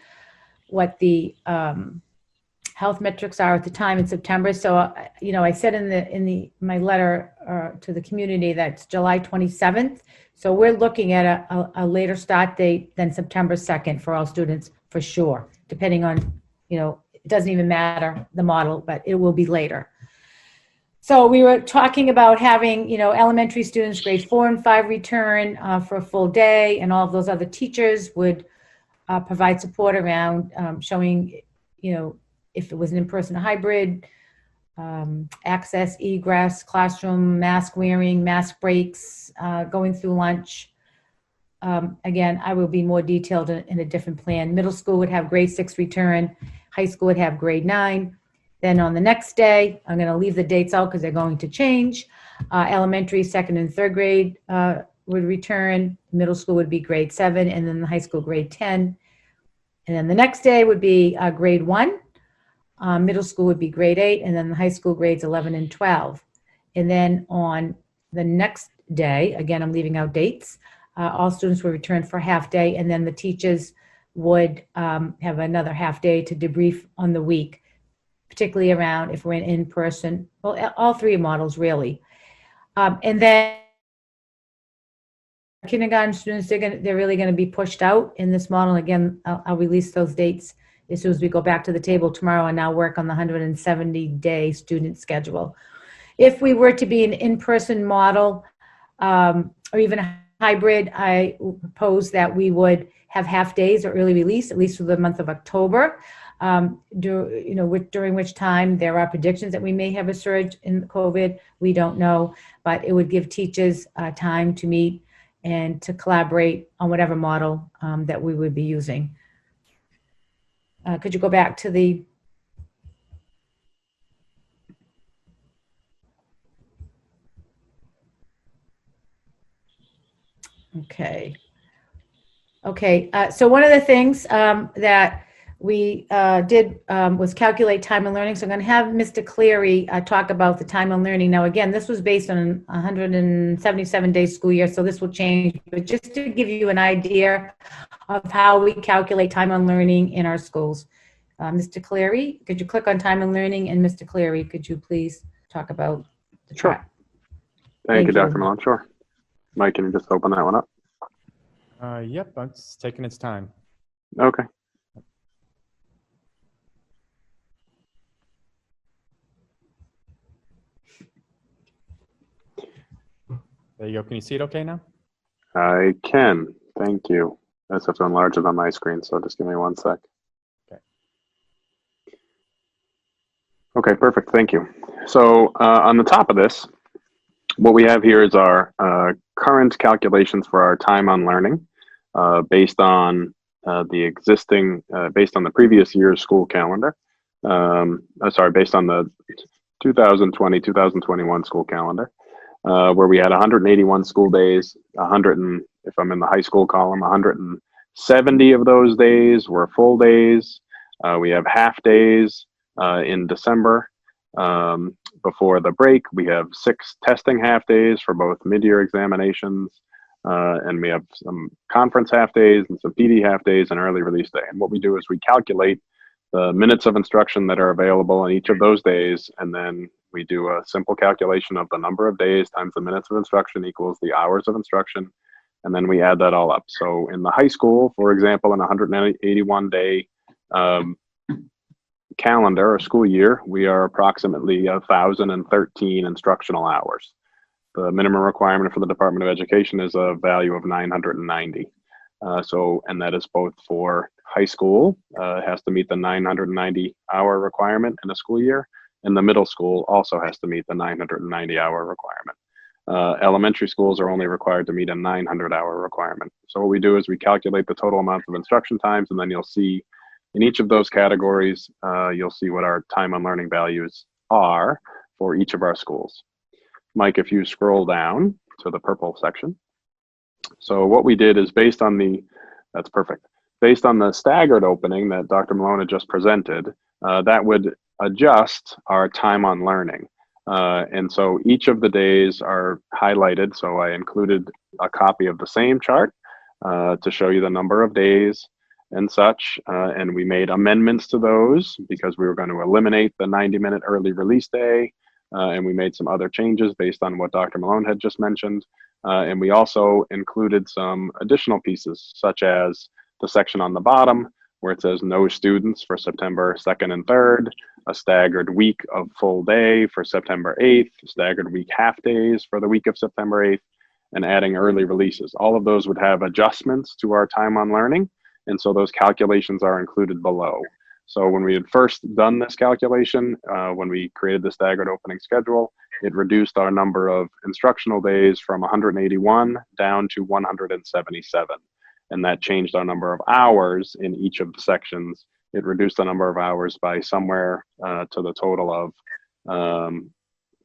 health metrics are at the time in September. So, I said in my letter to the community that's July 27th. So we're looking at a later start date than September 2nd for all students for sure, depending on, it doesn't even matter the model, but it will be later. So we were talking about having, elementary students, grade 4 and 5 return for a full day, and all of those other teachers would provide support around showing, if it was an in-person hybrid, access, egress, classroom, mask wearing, mask breaks, going through lunch. Again, I will be more detailed in a different plan. Middle school would have grade 6 return. High school would have grade 9. Then on the next day, I'm going to leave the dates out because they're going to change. Elementary, 2nd and 3rd grade would return. Middle school would be grade 7, and then the high school grade 10. And then the next day would be grade 1. Middle school would be grade 8, and then the high school grades 11 and 12. And then on the next day, again, I'm leaving out dates, all students will return for half day, and then the teachers would have another half day to debrief on the week, particularly around if we're in person, well, all 3 models really. And then kindergarten students, they're really going to be pushed out in this model. Again, I'll release those dates as soon as we go back to the table tomorrow and now work on the 170-day student schedule. If we were to be an in-person model or even a hybrid, I propose that we would have half days or early release, at least for the month of October, during which time there are predictions that we may have a surge in COVID. We don't know, but it would give teachers time to meet and to collaborate on whatever model that we would be using. Could you go back to the Okay. So one of the things that we did was calculate time and learning. So I'm going to have Mr. Cleary talk about the time and learning. Now, again, this was based on a 177-day school year, so this will change. But just to give you an idea of how we calculate time and learning in our schools. Mr. Cleary, could you click on time and learning? And Mr. Cleary, could you please talk about the track? Thank you, Dr. Malone. Sure. Mike, can you just open that one up? Yep, it's taking its time. Okay. There you go. Can you see it okay now? I can. Thank you. I just have to enlarge it on my screen, so just give me 1 sec. Okay. Okay, perfect. Thank you. So on the top of this, what we have here is our current calculations for our time on learning based on based on the previous year's school calendar. Based on the 2020-2021 school calendar, where we had 181 school days, if I'm in the high school column, 170 of those days were full days. We have half days in December. Before the break, we have 6 testing half days for both mid-year examinations, and we have some conference half days and some PD half days and early release day. And what we do is we calculate the minutes of instruction that are available in each of those days, and then we do a simple calculation of the number of days times the minutes of instruction equals the hours of instruction, and then we add that all up. So in the high school, for example, in a 181-day calendar or school year, we are approximately 1,013 instructional hours. The minimum requirement for the Department of Education is a value of 990. And that is both for high school, has to meet the 990-hour requirement in a school year, and the middle school also has to meet the 990-hour requirement. Elementary schools are only required to meet a 900-hour requirement. So what we do is we calculate the total amount of instruction times, and then you'll see in each of those categories, you'll see what our time on learning values are for each of our schools. Mike, if you scroll down to the purple section. So what we did is based on that's perfect. Based on the staggered opening that Dr. Malone had just presented, that would adjust our time on learning. And so each of the days are highlighted. So I included a copy of the same chart to show you the number of days and such, and we made amendments to those because we were going to eliminate the 90-minute early release day, and we made some other changes based on what Dr. Malone had just mentioned, and we also included some additional pieces, such as the section on the bottom where it says no students for September 2nd and 3rd, a staggered week of full day for September 8th, staggered week half days for the week of September 8th, and adding early releases. All of those would have adjustments to our time on learning, and so those calculations are included below. So when we had first done this calculation, when we created the staggered opening schedule, it reduced our number of instructional days from 181 down to 177. And that changed our number of hours in each of the sections. It reduced the number of hours by somewhere to the total of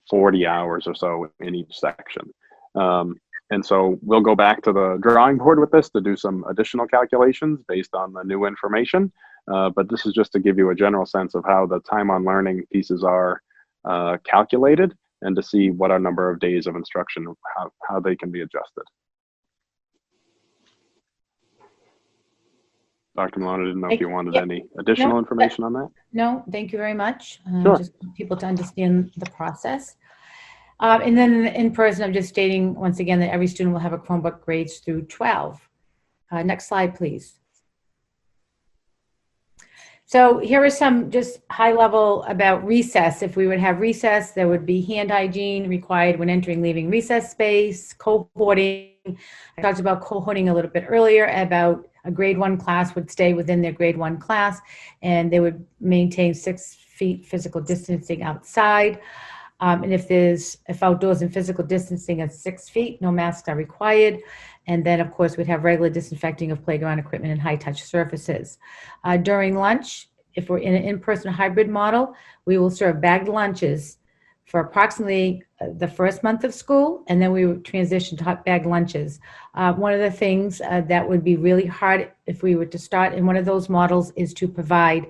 40 hours or so in each section. And so we'll go back to the drawing board with this to do some additional calculations based on the new information. But this is just to give you a general sense of how the time on learning pieces are calculated and to see what our number of days of instruction, how they can be adjusted. Dr. Malone, I didn't know if you wanted any additional information on that. No, thank you very much. Sure. Just want people to understand the process. And then in person, I'm just stating once again that every student will have a Chromebook grades through 12. Next slide, please. So here is some just high level about recess. If we would have recess, there would be hand hygiene required when entering, leaving recess space, cohorting. I talked about cohorting a little bit earlier, about a grade 1 class would stay within their grade 1 class, and they would maintain 6 feet physical distancing outside. And if outdoors and physical distancing at 6 feet, no masks are required. And then, of course, we'd have regular disinfecting of playground equipment and high-touch surfaces. During lunch, if we're in an in-person hybrid model, we will serve bagged lunches for approximately the first month of school, and then we would transition to hot bag lunches. One of the things that would be really hard if we were to start in one of those models is to provide,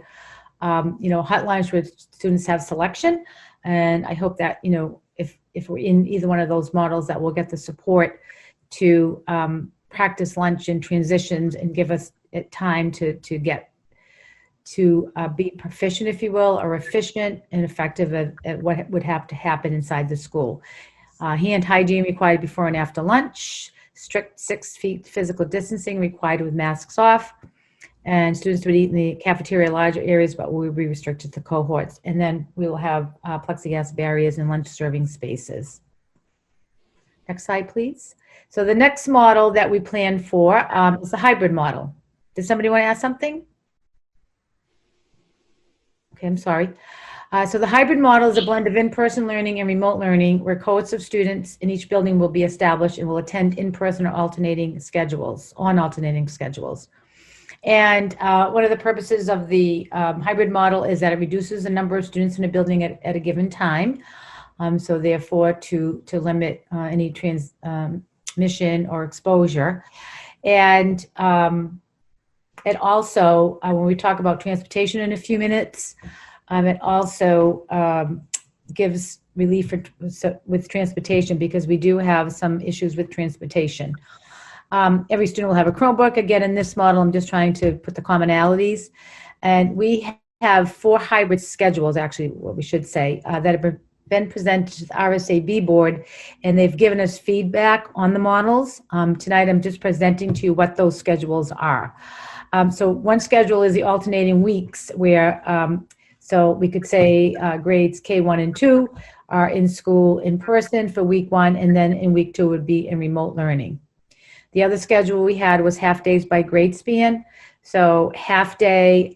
hot lunch where students have selection. And I hope that, if we're in either one of those models, that we'll get the support to practice lunch and transitions and give us time to be proficient, if you will, or efficient and effective at what would have to happen inside the school. Hand hygiene required before and after lunch, strict 6 feet physical distancing required with masks off, and students would eat in the cafeteria larger areas, but we will be restricted to cohorts. And then we will have plexiglass barriers and lunch serving spaces. Next slide, please. So the next model that we plan for is the hybrid model. Does somebody want to ask something? Okay, I'm sorry. So the hybrid model is a blend of in-person learning and remote learning, where cohorts of students in each building will be established and will attend in-person or alternating schedules. And one of the purposes of the hybrid model is that it reduces the number of students in a building at a given time. So therefore, to limit any transmission or exposure. And it also, when we talk about transportation in a few minutes, it also gives relief with transportation, because we do have some issues with transportation. Every student will have a Chromebook. Again, in this model, I'm just trying to put the commonalities. And we have 4 hybrid schedules, actually, what we should say, that have been presented to the RSAB board, and they've given us feedback on the models. Tonight, I'm just presenting to you what those schedules are. So one schedule is the alternating weeks, where, so we could say grades K1 and 2 are in school in person for week 1, and then in week 2 would be in remote learning. The other schedule we had was half days by grade span. So half day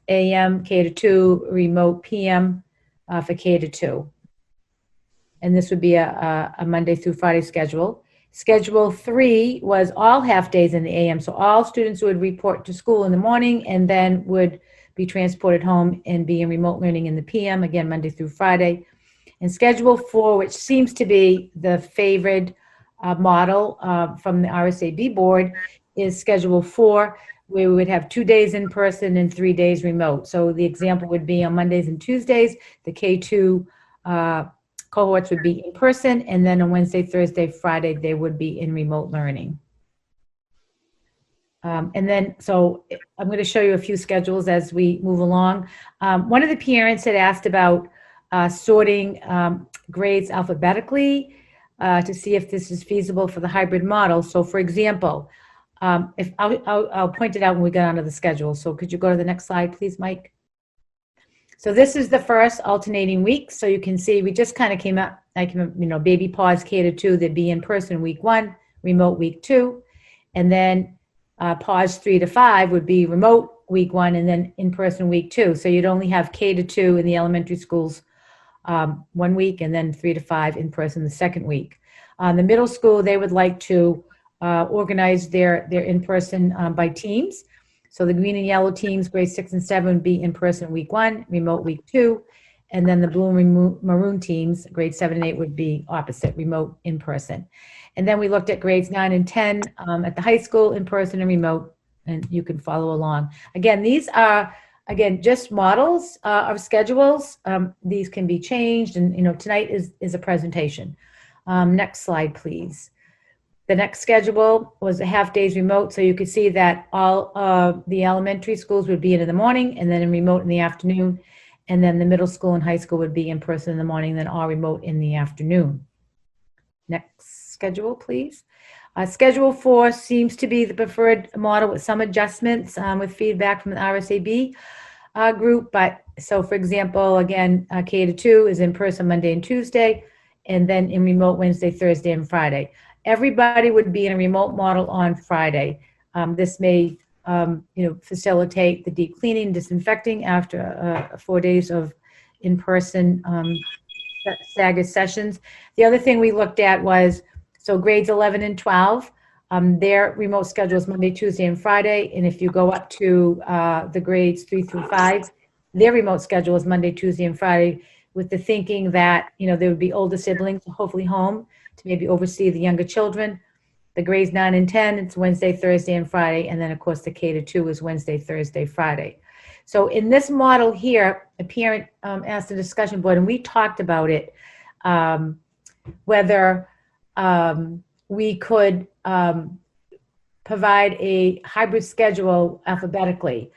AM K to 2, remote PM for K to 2. And this would be a Monday through Friday schedule. Schedule 3 was all half days in the AM. So all students would report to school in the morning and then would be transported home and be in remote learning in the PM, again, Monday through Friday. And schedule 4, which seems to be the favored model from the RSAB board, is schedule 4, where we would have 2 days in person and 3 days remote. So the example would be on Mondays and Tuesdays, the K2 cohorts would be in person, and then on Wednesday, Thursday, Friday, they would be in remote learning. And then, so I'm going to show you a few schedules as we move along. One of the parents had asked about sorting grades alphabetically to see if this is feasible for the hybrid model. So for example, if I'll point it out when we get onto the schedule. So could you go to the next slide, please, Mike? So this is the first alternating week. So you can see we just kind of came up, like, baby pause K to 2, they'd be in person week 1, remote week 2. And then pause 3 to 5 would be remote week 1 and then in-person week 2. So you'd only have K to 2 in the elementary schools 1 week and then 3 to 5 in person the second week. The middle school, they would like to organize their in-person by teams. So the green and yellow teams, grades 6 and 7, would be in-person week 1, remote week 2. And then the blue and maroon teams, grades 7 and 8, would be opposite, remote, in-person. And then we looked at grades 9 and 10 at the high school, in-person and remote, and you can follow along. Again, these are, just models of schedules. These can be changed, and tonight is a presentation. Next slide, please. The next schedule was a half days remote, so you could see that all the elementary schools would be in the morning and then in remote in the afternoon. And then the middle school and high school would be in person in the morning, then all remote in the afternoon. Next schedule, please. Schedule 4 seems to be the preferred model with some adjustments with feedback from the RSAB group. But so, for example, again, K to 2 is in person Monday and Tuesday, and then in remote Wednesday, Thursday, and Friday. Everybody would be in a remote model on Friday. This may facilitate the deep cleaning, disinfecting after 4 days of in-person staggered sessions. The other thing we looked at was, so grades 11 and 12, their remote schedule is Monday, Tuesday, and Friday. And if you go up to the grades 3 through 5, their remote schedule is Monday, Tuesday, and Friday, with the thinking that, there would be older siblings, hopefully home, to maybe oversee the younger children. The grades 9 and 10, it's Wednesday, Thursday, and Friday. And then, of course, the K to 2 is Wednesday, Thursday, Friday. So in this model here, a parent asked the discussion board, and we talked about it, whether we could provide a hybrid schedule alphabetically.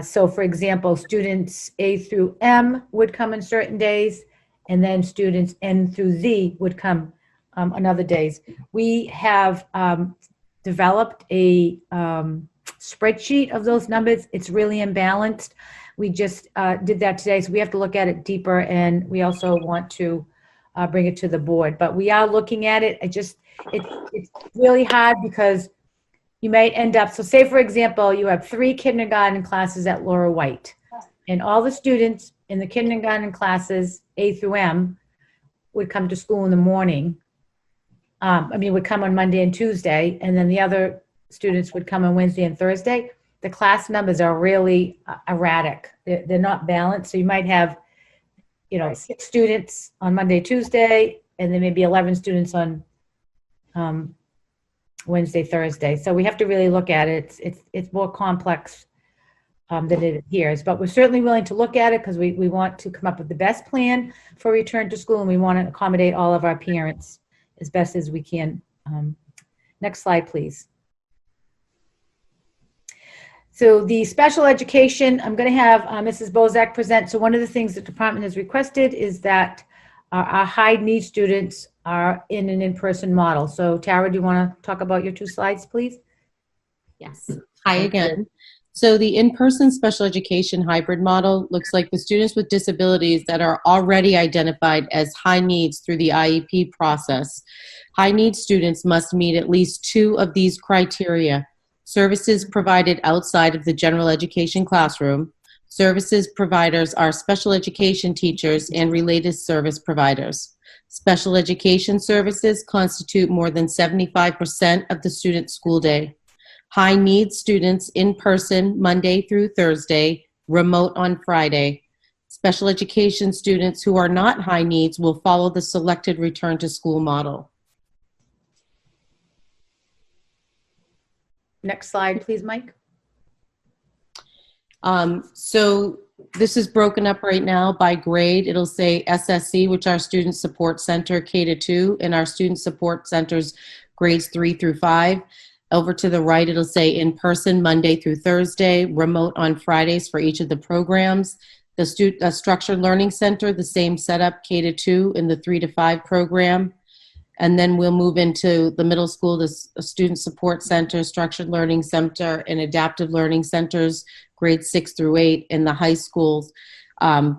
So, for example, students A through M would come on certain days, and then students N through Z would come on other days. We have developed a spreadsheet of those numbers. It's really imbalanced. We just did that today, so we have to look at it deeper, and we also want to bring it to the board. But we are looking at it. It's really hard because you might end up, so say, for example, you have 3 kindergarten classes at Laura White, and all the students in the kindergarten classes, A through M, would come to school in the morning. Would come on Monday and Tuesday, and then the other students would come on Wednesday and Thursday. The class numbers are really erratic. They're not balanced. So you might have, 6 students on Monday, Tuesday, and then maybe 11 students on Wednesday, Thursday. So we have to really look at it. It's more complex than it appears, but we're certainly willing to look at it because we want to come up with the best plan for return to school, and we want to accommodate all of our parents as best as we can. Next slide, please. So the special education, I'm going to have Mrs. Bozak present. So one of the things the department has requested is that our high need students are in an in-person model. So Tara, do you want to talk about your 2 slides, please? Yes. Hi again. So the in-person special education hybrid model looks like the students with disabilities that are already identified as high needs through the IEP process. High needs students must meet at least 2 of these criteria: services provided outside of the general education classroom. Services providers are special education teachers and related service providers. Special education services constitute more than 75% of the student's school day. High needs students in person Monday through Thursday, remote on Friday. Special education students who are not high needs will follow the selected return to school model. Next slide, please, Mike. So this is broken up right now by grade. It'll say SSC, which are Student Support Center K to 2, and our Student Support Centers grades 3 through 5. Over to the right, it'll say in person Monday through Thursday, remote on Fridays for each of the programs. The Structured Learning Center, the same setup, K to 2 in the 3 to 5 program. And then we'll move into the middle school, the Student Support Center, Structured Learning Center, and Adaptive Learning Centers, grades 6 through 8. In the high schools,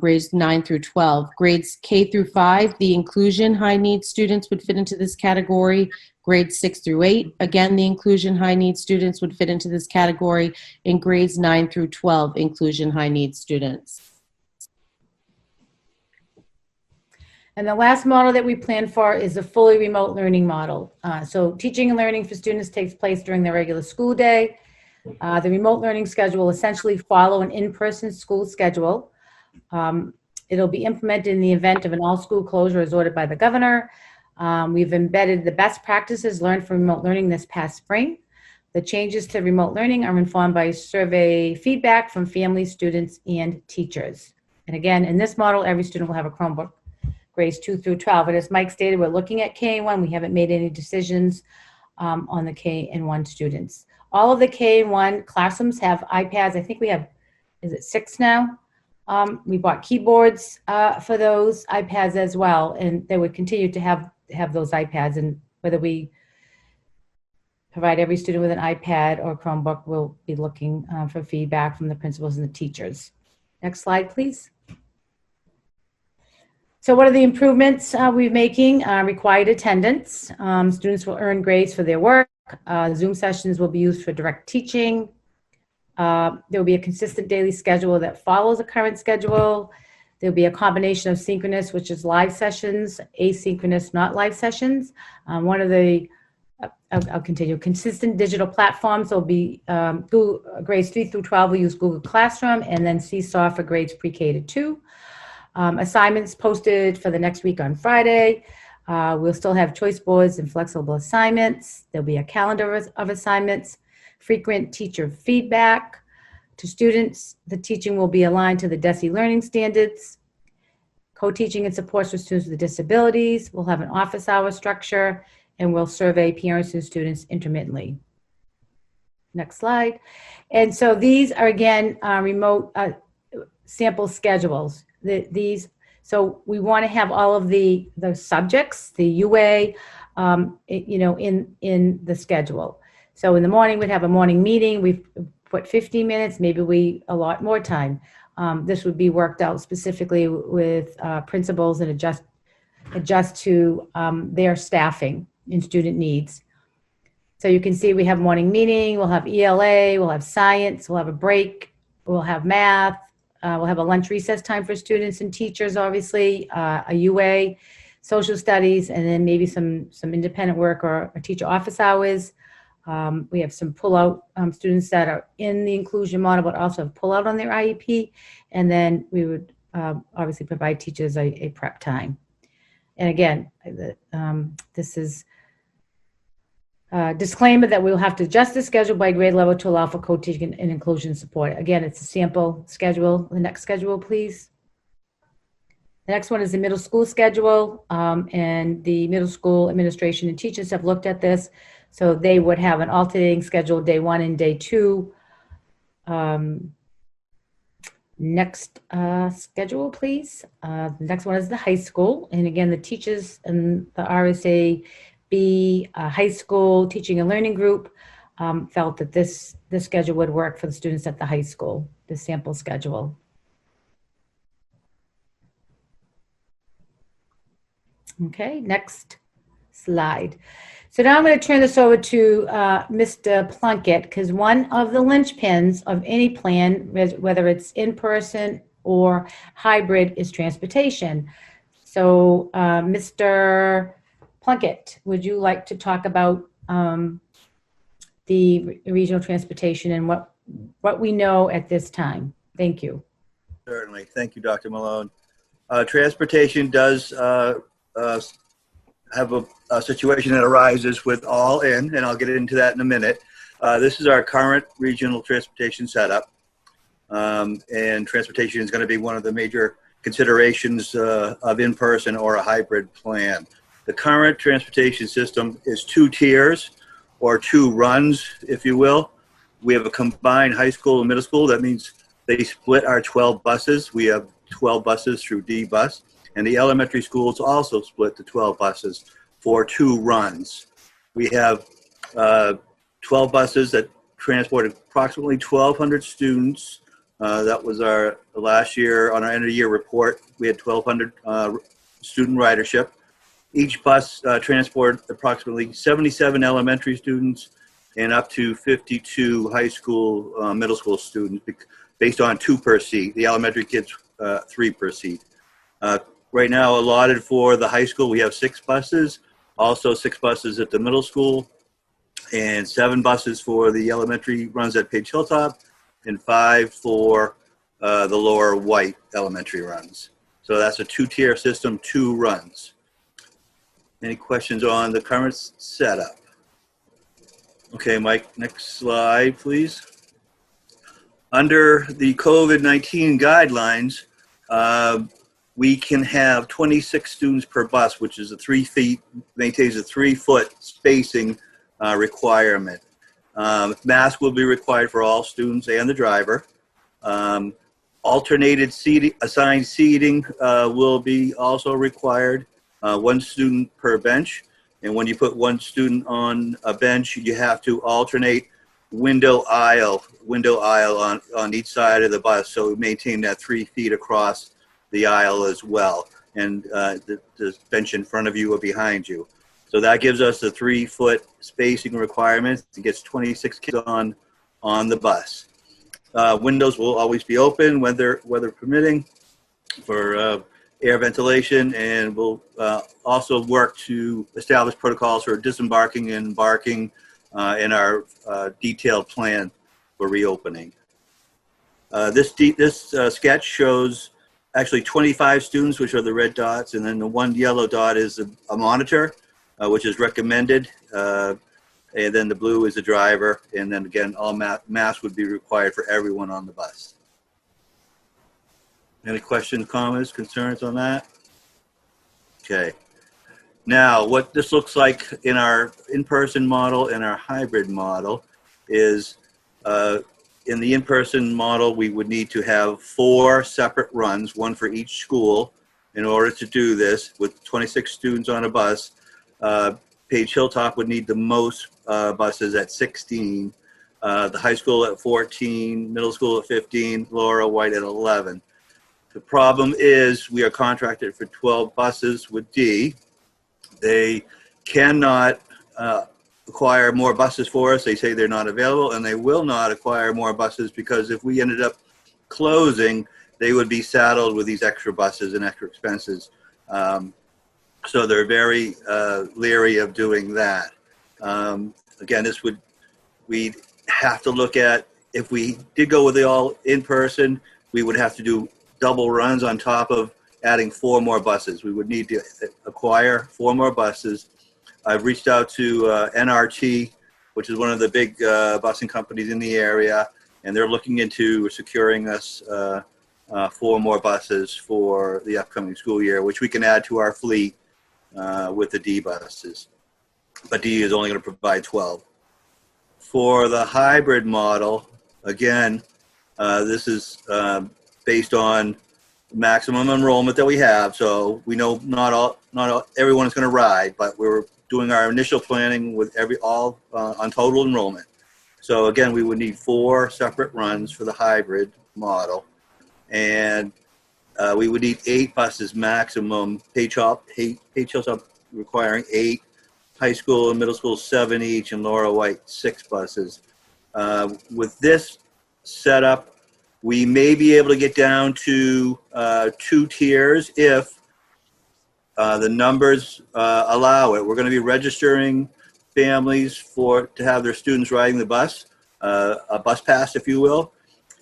grades 9 through 12. Grades K through 5, the inclusion high needs students would fit into this category. Grades 6 through 8, again, the inclusion high needs students would fit into this category. And grades 9 through 12, inclusion high needs students. And the last model that we plan for is a fully remote learning model. So teaching and learning for students takes place during the regular school day. The remote learning schedule will essentially follow an in-person school schedule. It'll be implemented in the event of an all-school closure as ordered by the governor. We've embedded the best practices learned from remote learning this past spring. The changes to remote learning are informed by survey feedback from families, students, and teachers. And again, in this model, every student will have a Chromebook, grades 2 through 12. And as Mike stated, we're looking at K-1. We haven't made any decisions on the K-1 students. All of the K-1 classrooms have iPads. I think we have, is it 6 now? We bought keyboards for those iPads as well, and they would continue to have those iPads. And whether we provide every student with an iPad or Chromebook, we'll be looking for feedback from the principals and the teachers. Next slide, please. So what are the improvements we're making? Required attendance. Students will earn grades for their work. Zoom sessions will be used for direct teaching. There will be a consistent daily schedule that follows the current schedule. There'll be a combination of synchronous, which is live sessions, asynchronous, not live sessions. One of the, I'll continue, consistent digital platforms will be Google, grades 3 through 12 will use Google Classroom, and then Seesaw for grades pre-K to 2. Assignments posted for the next week on Friday. We'll still have choice boards and flexible assignments. There'll be a calendar of assignments, frequent teacher feedback to students. The teaching will be aligned to the DESE learning standards. Co-teaching and supports for students with disabilities. We'll have an office hour structure, and we'll survey parents and students intermittently. Next slide. And so these are, again, remote sample schedules. So we want to have all of the subjects, the UA, in the schedule. So in the morning, we'd have a morning meeting. We've put 15 minutes, maybe we allot more time. This would be worked out specifically with principals and adjust to their staffing and student needs. So you can see we have morning meeting, we'll have ELA, we'll have science, we'll have a break, we'll have math, we'll have a lunch recess time for students and teachers, obviously, a UA, social studies, and then maybe some independent work or teacher office hours. We have some pull-out students that are in the inclusion model, but also have pull-out on their IEP. And then we would obviously provide teachers a prep time. And again, this is a disclaimer that we'll have to adjust the schedule by grade level to allow for co-teaching and inclusion support. Again, it's a sample schedule. The next schedule, please. The next one is the middle school schedule, and the middle school administration and teachers have looked at this. So they would have an alternating schedule, day 1 and day 2. Next schedule, please. The next one is the high school. And again, the teachers and the RSAB high school teaching and learning group felt that this schedule would work for the students at the high school, the sample schedule. Okay, next slide. So now I'm going to turn this over to Mr. Plunkett, because one of the linchpins of any plan, whether it's in person or hybrid, is transportation. So Mr. Plunkett, would you like to talk about the regional transportation and what we know at this time? Thank you. Certainly. Thank you, Dr. Malone. Transportation does have a situation that arises with all in, and I'll get into that in a minute. This is our current regional transportation setup, and transportation is going to be one of the major considerations of in-person or a hybrid plan. The current transportation system is 2 tiers or 2 runs, if you will. We have a combined high school and middle school. That means they split our 12 buses. We have 12 buses through D bus. And the elementary schools also split the 12 buses for 2 runs. We have 12 buses that transport approximately 1,200 students That was our last year on our end of year report. We had 1,200 student ridership. Each bus transported approximately 77 elementary students and up to 52 high school, middle school students, based on 2 per seat. The elementary kids, 3 per seat. Right now, allotted for the high school, we have 6 buses, also 6 buses at the middle school, and 7 buses for the elementary runs at Page Hilltop, and 5 for the Lower White elementary runs. So that's a 2-tier system, 2 runs. Any questions on the current setup? Okay, Mike, next slide, please. Under the COVID-19 guidelines, we can have 26 students per bus, which is maintains a 3-foot spacing requirement. Mask will be required for all students and the driver. Alternated seating, assigned seating will be also required. 1 student per bench. And when you put 1 student on a bench, you have to alternate window aisle on each side of the bus. So maintain that 3 feet across the aisle as well. And the bench in front of you or behind you. So that gives us a 3-foot spacing requirement. It gets 26 kids on the bus. Windows will always be open, weather permitting, for air ventilation, and we'll also work to establish protocols for disembarking and embarking in our detailed plan for reopening. This sketch shows actually 25 students, which are the red dots, and then the 1 yellow dot is a monitor, which is recommended, and then the blue is the driver, and then again, all masks would be required for everyone on the bus. Any questions, comments, concerns on that? Okay. Now, what this looks like in our in-person model and our hybrid model is, in the in-person model, we would need to have 4 separate runs, 1 for each school, in order to do this. With 26 students on a bus, Page Hilltop would need the most buses at 16, the high school at 14, middle school at 15, Laura White at 11. The problem is we are contracted for 12 buses with D. They cannot acquire more buses for us. They say they're not available, and they will not acquire more buses because if we ended up closing, they would be saddled with these extra buses and extra expenses. So they're very leery of doing that. Again, we'd have to look at, if we did go with the all in-person, we would have to do double runs on top of adding 4 more buses. We would need to acquire 4 more buses. I've reached out to NRT, which is one of the big busing companies in the area, and they're looking into securing us 4 more buses for the upcoming school year, which we can add to our fleet with the D buses. But D is only going to provide 12. For the hybrid model, again, this is based on maximum enrollment that we have. So we know not everyone is going to ride, but we're doing our initial planning with all on total enrollment. So again, we would need 4 separate runs for the hybrid model, and we would need 8 buses maximum. Page Hilltop requiring 8, high school and middle school 7 each, and Laura White 6 buses. With this setup, we may be able to get down to 2 tiers if the numbers allow it. We're going to be registering families to have their students riding the bus, a bus pass, if you will.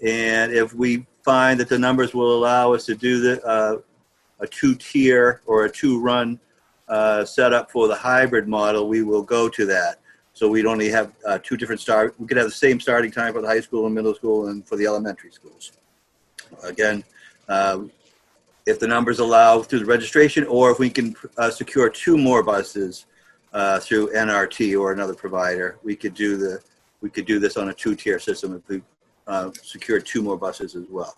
And if we find that the numbers will allow us to do a 2-tier or a 2-run setup for the hybrid model, we will go to that. So we'd only have 2 different we could have the same starting time for the high school and middle school and for the elementary schools. Again, if the numbers allow through the registration, or if we can secure 2 more buses through NRT or another provider, we could do this on a 2-tier system if we secure 2 more buses as well.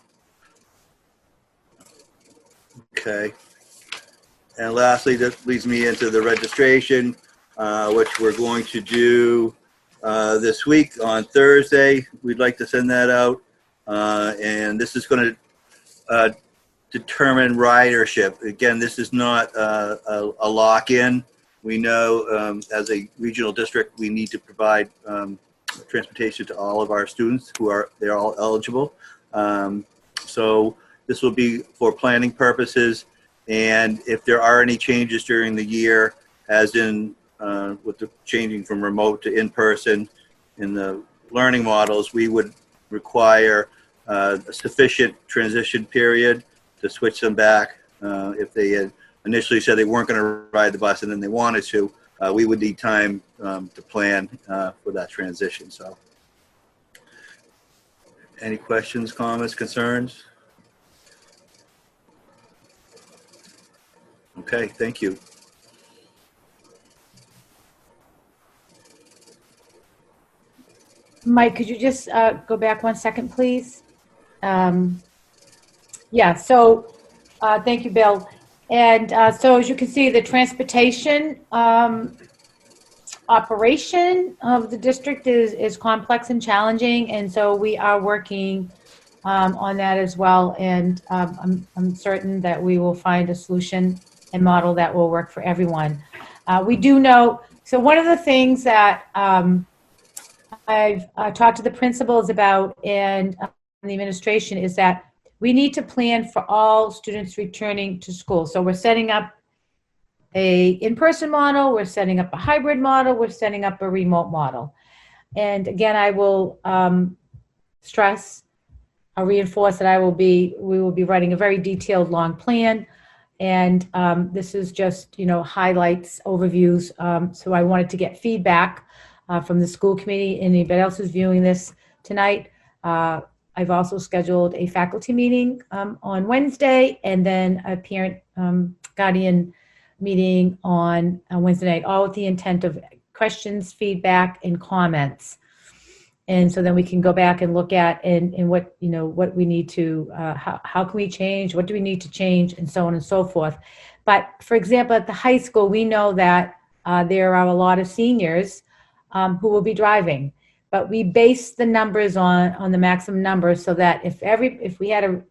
Okay. And lastly, that leads me into the registration, which we're going to do this week on Thursday. We'd like to send that out And this is going to determine ridership. Again, this is not a lock-in. We know as a regional district, we need to provide transportation to all of our students they're all eligible. So this will be for planning purposes. And if there are any changes during the year, as in with the changing from remote to in-person in the learning models, we would require a sufficient transition period to switch them back. If they had initially said they weren't going to ride the bus and then they wanted to, we would need time to plan for that transition. So any questions, comments, concerns? Okay, thank you. Mike, could you just go back 1 second, please? Yeah, so thank you, Bill. And so as you can see, the transportation operation of the district is complex and challenging. And so we are working on that as well. And I'm certain that we will find a solution and model that will work for everyone. We do know, so one of the things that I've talked to the principals about and the administration is that we need to plan for all students returning to school. So we're setting up a in-person model, we're setting up a hybrid model, we're setting up a remote model. And again, I will stress, I'll reinforce that we will be writing a very detailed long plan. And this is just, highlights, overviews. So I wanted to get feedback from the school committee and anybody else who's viewing this tonight. I've also scheduled a faculty meeting on Wednesday and then a parent guardian meeting on Wednesday night, all with the intent of questions, feedback, and comments. And so then we can go back and look at and what, what we need to, how can we change, what do we need to change, and so on and so forth. But for example, at the high school, we know that there are a lot of seniors who will be driving. But we base the numbers on the maximum number so that if we had an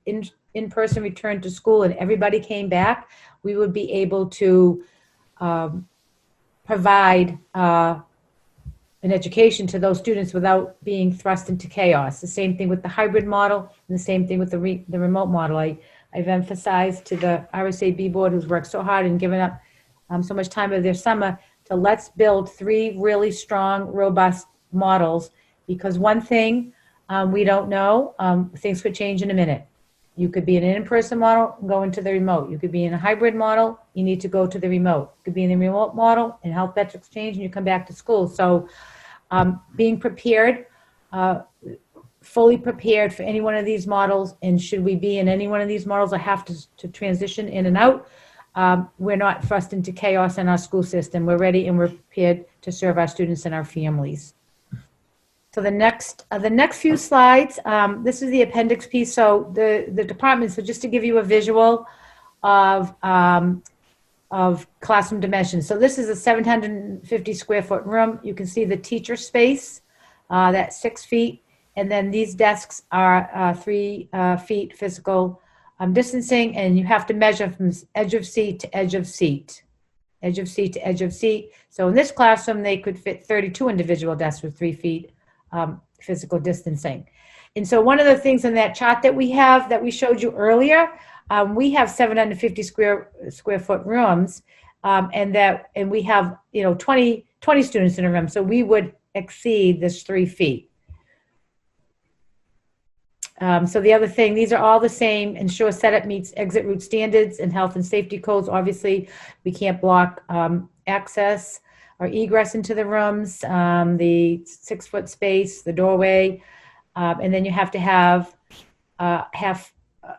in-person return to school and everybody came back, we would be able to provide an education to those students without being thrust into chaos. The same thing with the hybrid model and the same thing with the remote model. I've emphasized to the RSAB board who's worked so hard and given up so much time of their summer to let's build 3 really strong, robust models, because one thing we don't know, things could change in a minute. You could be in an in-person model and go into the remote. You could be in a hybrid model, you need to go to the remote. You could be in the remote model and health metrics change and you come back to school. So being prepared, fully prepared for any one of these models, and should we be in any one of these models or have to transition in and out, we're not thrust into chaos in our school system. We're ready and we're prepared to serve our students and our families. So the next few slides, this is the appendix piece. So the department, so just to give you a visual of classroom dimensions. So this is a 750 square foot room. You can see the teacher space, that's 6 feet. And then these desks are 3 feet physical distancing, and you have to measure from edge of seat to edge of seat. Edge of seat to edge of seat. So in this classroom, they could fit 32 individual desks with 3 feet physical distancing. And so one of the things in that chart that we have that we showed you earlier, we have 750 square foot rooms, and we have 20 students in a room, so we would exceed this 3 feet. So the other thing, these are all the same. Ensure setup meets exit route standards and health and safety codes. Obviously, we can't block access or egress into the rooms, the 6 foot space, the doorway, and then you have to have half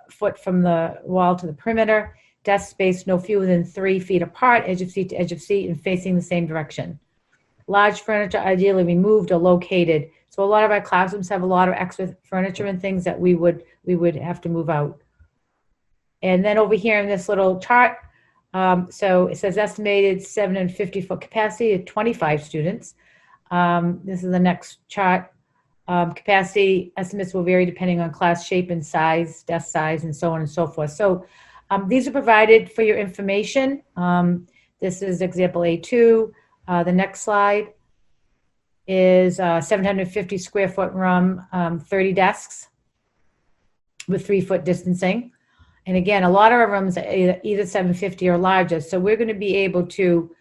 foot from the wall to the perimeter, desk space no fewer than 3 feet apart, edge of seat to edge of seat, and facing the same direction. Large furniture ideally removed or located. So a lot of our classrooms have a lot of extra furniture and things that we would have to move out. And then over here in this little chart, so it says estimated 750 foot capacity at 25 students. This is the next chart. Capacity estimates will vary depending on class shape and size, desk size, and so on and so forth. So these are provided for your information. This is example A2. The next slide is 750 square foot room, 30 desks with 3-foot distancing. And again, a lot of our rooms are either 750 or larger. So we're going to be able to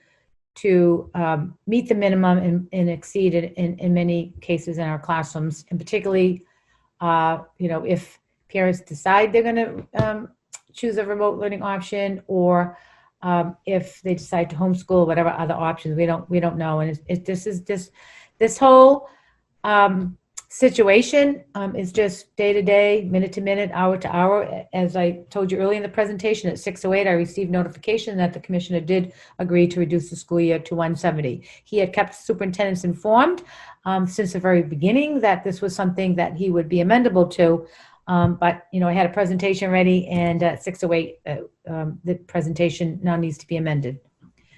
meet the minimum and exceed it in many cases in our classrooms. And particularly, if parents decide they're going to choose a remote learning option, or if they decide to homeschool, whatever other options, we don't know. And this whole situation is just day to day, minute to minute, hour to hour. As I told you earlier in the presentation, at 6:08, I received notification that the commissioner did agree to reduce the school year to 170. He had kept superintendents informed since the very beginning that this was something that he would be amendable to. But, I had a presentation ready, and at 6:08, the presentation now needs to be amended.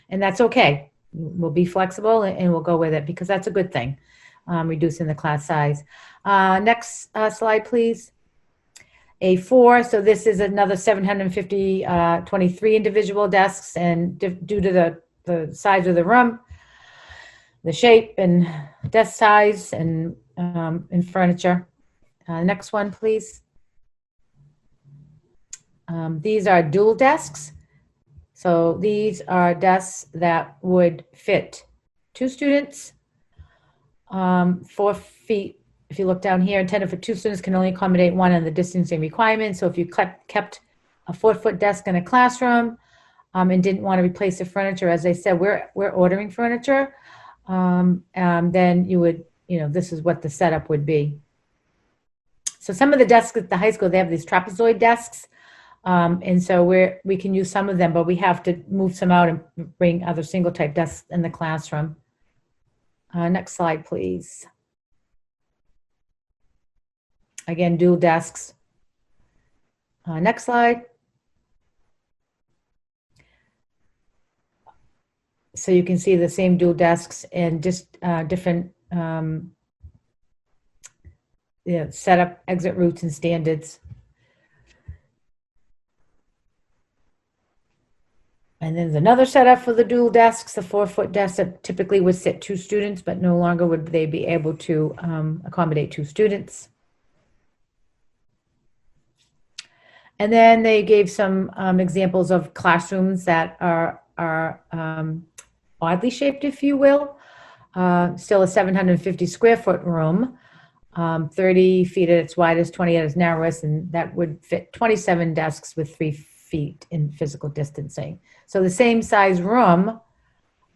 And that's okay. We'll be flexible and we'll go with it, because that's a good thing, reducing the class size. Next slide, please. A4, so this is another 750, 23 individual desks, and due to the size of the room, the shape and desk size and furniture. Next one, please. These are dual desks. So these are desks that would fit 2 students, 4 feet. If you look down here, intended for 2 students, can only accommodate 1 on the distancing requirement. So if you kept a 4-foot desk in a classroom and didn't want to replace the furniture, as I said, we're ordering furniture, then you would, this is what the setup would be. So some of the desks at the high school, they have these trapezoid desks. And so we can use some of them, but we have to move some out and bring other single type desks in the classroom. Next slide, please. Again, dual desks. Next slide. So you can see the same dual desks and just different setup, exit routes, and standards. And then there's another setup for the dual desks, the 4-foot desks that typically would sit 2 students, but no longer would they be able to accommodate 2 students. And then they gave some examples of classrooms that are oddly shaped, if you will. Still a 750 square foot room, 30 feet at its widest, 20 at its narrowest, and that would fit 27 desks with 3 feet in physical distancing. So the same size room,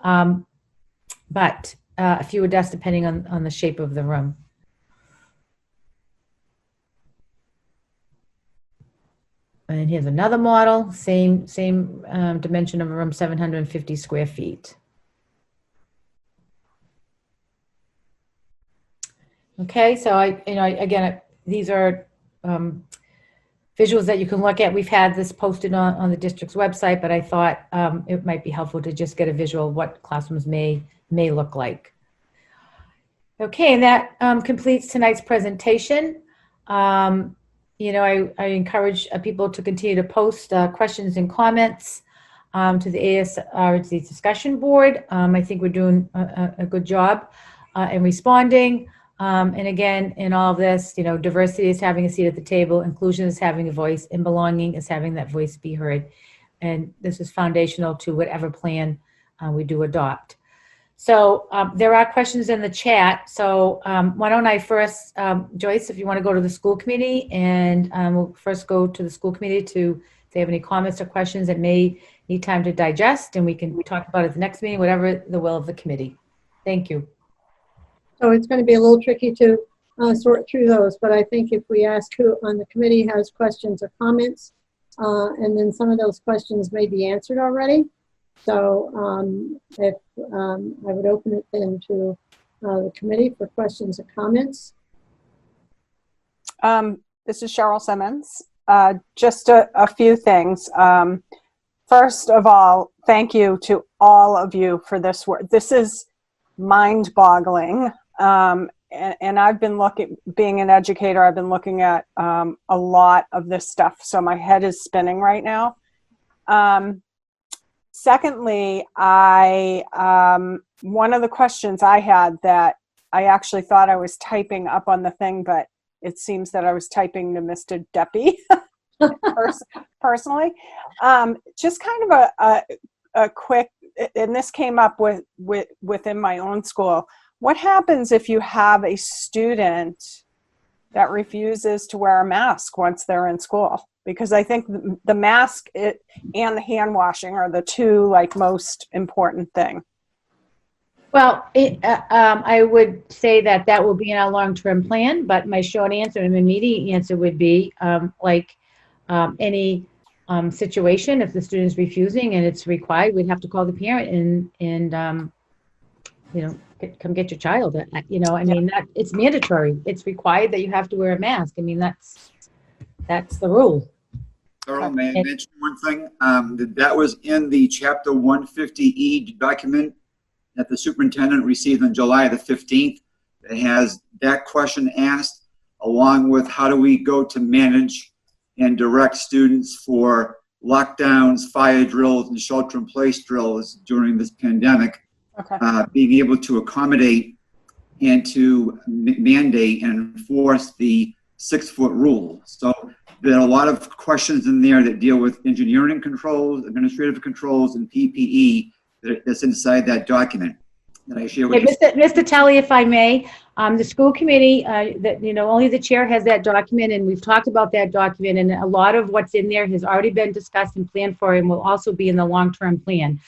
but fewer desks depending on the shape of the room. And here's another model, same dimension of a room, 750 square feet. Okay, so again, these are visuals that you can look at. We've had this posted on the district's website, but I thought it might be helpful to just get a visual of what classrooms may look like. Okay, and that completes tonight's presentation. I encourage people to continue to post questions and comments to the ASRSD discussion board. I think we're doing a good job in responding. And again, in all of this, diversity is having a seat at the table, inclusion is having a voice, and belonging is having that voice be heard. And this is foundational to whatever plan we do adopt. So there are questions in the chat. So why don't I first, Joyce, if you want to go to the school committee, and we'll first go to the school committee if they have any comments or questions that may need time to digest, and we can talk about it at the next meeting, whatever the will of the committee. Thank you. So it's going to be a little tricky to sort through those, but I think if we ask who on the committee has questions or comments, and then some of those questions may be answered already. So if I would open it then to the committee for questions or comments. This is Cheryl Simmons. Just a few things. First of all, thank you to all of you for this work. This is mind-boggling. and I've been being an educator, I've been looking at a lot of this stuff. So my head is spinning right now. Secondly, one of the questions I had that I actually thought I was typing up on the thing, but it seems that I was typing to Mr. Deppie personally. Just kind of a quick, and this came up within my own school. What happens if you have a student that refuses to wear a mask once they're in school? Because I think the mask and the hand washing are the two most important thing. Well, I would say that will be in our long-term plan, but my short answer and immediate answer would be any situation, if the student's refusing and it's required, we'd have to call the parent and come get your child. It's mandatory. It's required that you have to wear a mask. I mean, that's the rule. Carol, may I mention one thing? That was in the Chapter 150E document that the superintendent received on July the 15th. It has that question asked, along with how do we go to manage and direct students for lockdowns, fire drills, and shelter-in-place drills during this pandemic. Okay. Being able to accommodate and to mandate and enforce the 6-foot rule. So there are a lot of questions in there that deal with engineering controls, administrative controls, and PPE that's inside that document that I share with you. Mr. Tully, if I may, the school committee, only the chair has that document, and we've talked about that document, and a lot of what's in there has already been discussed and planned for, and will also be in the long-term plan.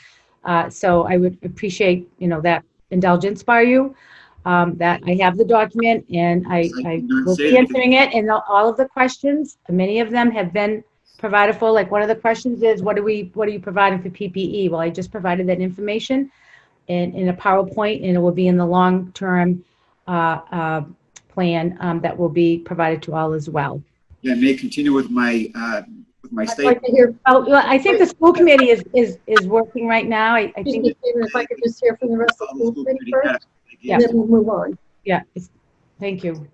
So I would appreciate, that indulgence by you, that I have the document, and I will be answering it, and all of the questions, many of them have been provided for. Like, one of the questions is, what are you providing for PPE? Well, I just provided that information in a PowerPoint, and it will be in the long-term plan that will be provided to all as well. Yeah, I may continue with my I'd statement. like to hear. I think the school committee is working right now. I think If I could just hear from the rest of the school committee first, Yeah. and then we'll move on. Yeah, thank you.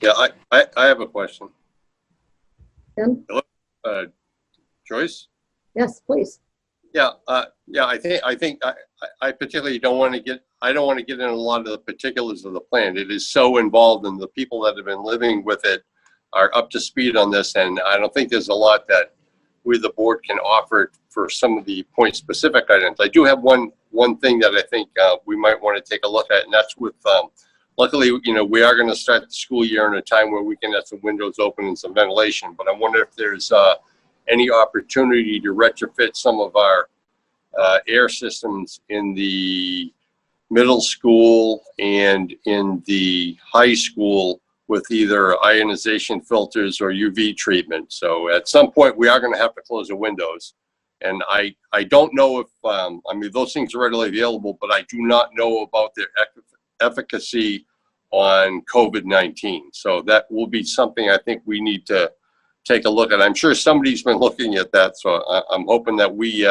Yeah, I have a question. Tim? Hello, Joyce? Yes, please. Yeah, I think I particularly don't want to get into a lot of the particulars of the plan. It is so involved, and the people that have been living with it are up to speed on this, and I don't think there's a lot that we, the board, can offer for some of the point-specific items. I do have one thing that I think we might want to take a look at, and that's with, luckily, we are going to start the school year in a time where we can have some windows open and some ventilation, but I wonder if there's any opportunity to retrofit some of our air systems in the middle school and in the high school with either ionization filters or UV treatment. So at some point we are going to have to close the windows. And I don't know if, those things are readily available, but I do not know about their efficacy on COVID-19. So that will be something I think we need to take a look at. I'm sure somebody's been looking at that. So I'm hoping that we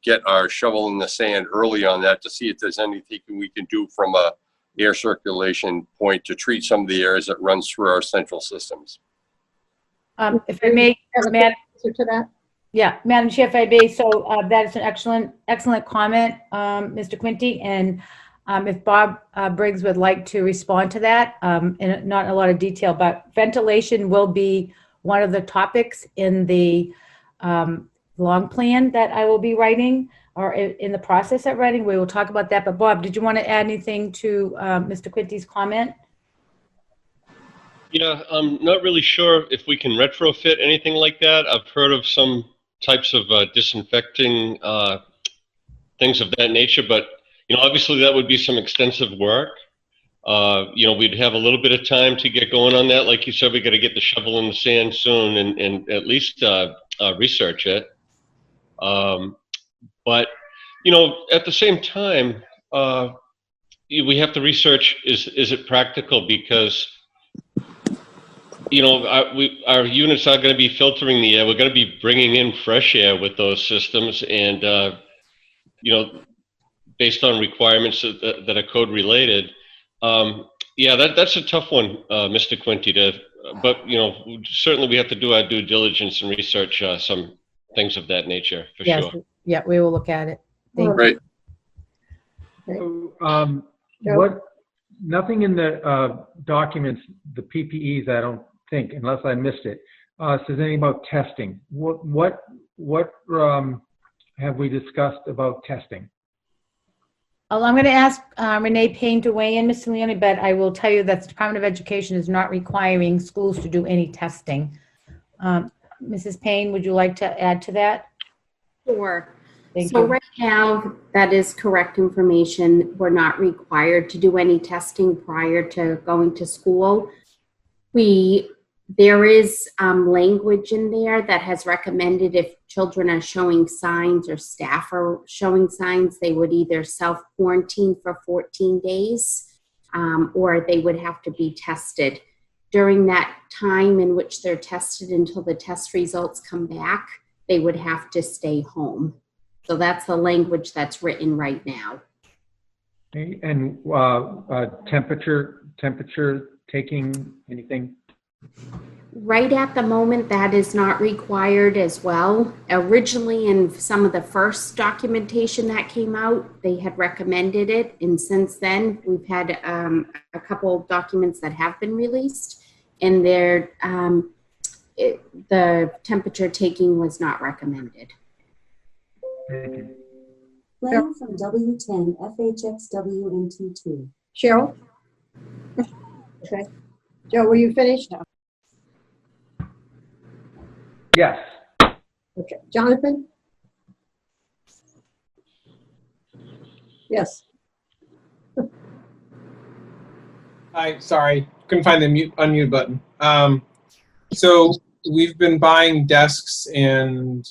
get our shovel in the sand early on that to see if there's anything we can do from a air circulation point to treat some of the areas that runs through our central systems. If I may, Madam, to that? Yeah, Madam Chair, if I may, so that is an excellent comment, Mr. Quinty, and if Bob Briggs would like to respond to that, in not a lot of detail, but ventilation will be one of the topics in the long plan that I will be writing, or in the process of writing. We will talk about that. But Bob, did you want to add anything to Mr. Quinty's comment? Yeah, I'm not really sure if we can retrofit anything like that. I've heard of some types of disinfecting things of that nature, but obviously that would be some extensive work. We'd have a little bit of time to get going on that. Like you said, we got to get the shovel in the sand soon and at least research it. But at the same time, we have to research: is it practical? Because our units are going to be filtering the air. We're going to be bringing in fresh air with those systems, and based on requirements that are code related. Yeah, that's a tough one, Mr. Quinty, but certainly we have to do our due diligence and research some things of that nature for Yes, sure. yeah, we will look at it. Thank Right. you. So, nothing in the documents, the PPEs, I don't think, unless I missed it, says anything about testing. What have we discussed about testing? Well, I'm going to ask Renee Payne to weigh in, Mr. Leone, but I will tell you that the Department of Education is not requiring schools to do any testing. Mrs. Payne, would you like to add to that? Sure. Thank So you. right now, that is correct information. We're not required to do any testing prior to going to school. There is language in there that has recommended if children are showing signs or staff are showing signs, they would either self-quarantine for 14 days or they would have to be tested. During that time in which they're tested until the test results come back, they would have to stay home. So that's the language that's written right now. Okay, and temperature taking, anything? Right at the moment, that is not required as well. Originally, in some of the first documentation that came out, they had recommended it. And since then, we've had a couple of documents that have been released, and the temperature taking was not recommended. Thank you. Playing from W10, FHXW and T2. Cheryl? Okay. Joe, were you finished? Yes. Okay. Jonathan? Yes. Hi, sorry, couldn't find the unmute button. So we've been buying desks and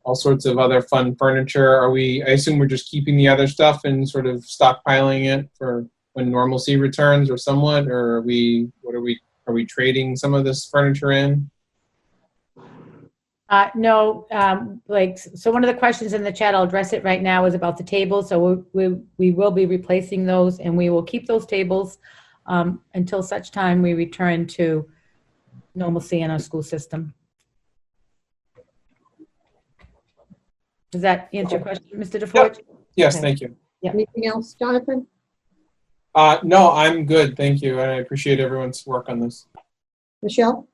all sorts of other fun furniture. I assume we're just keeping the other stuff and sort of stockpiling it for when normalcy returns or somewhat, or are we trading some of this furniture in? No, so one of the questions in the chat, I'll address it right now, is about the tables. So we will be replacing those, and we will keep those tables until such time we return to normalcy in our school system. Does that answer your question, Mr. DeForge? Yep. Yes, Okay. thank you. Yeah. Anything else, Jonathan? No, I'm good, thank you. I appreciate everyone's work on this. Michelle?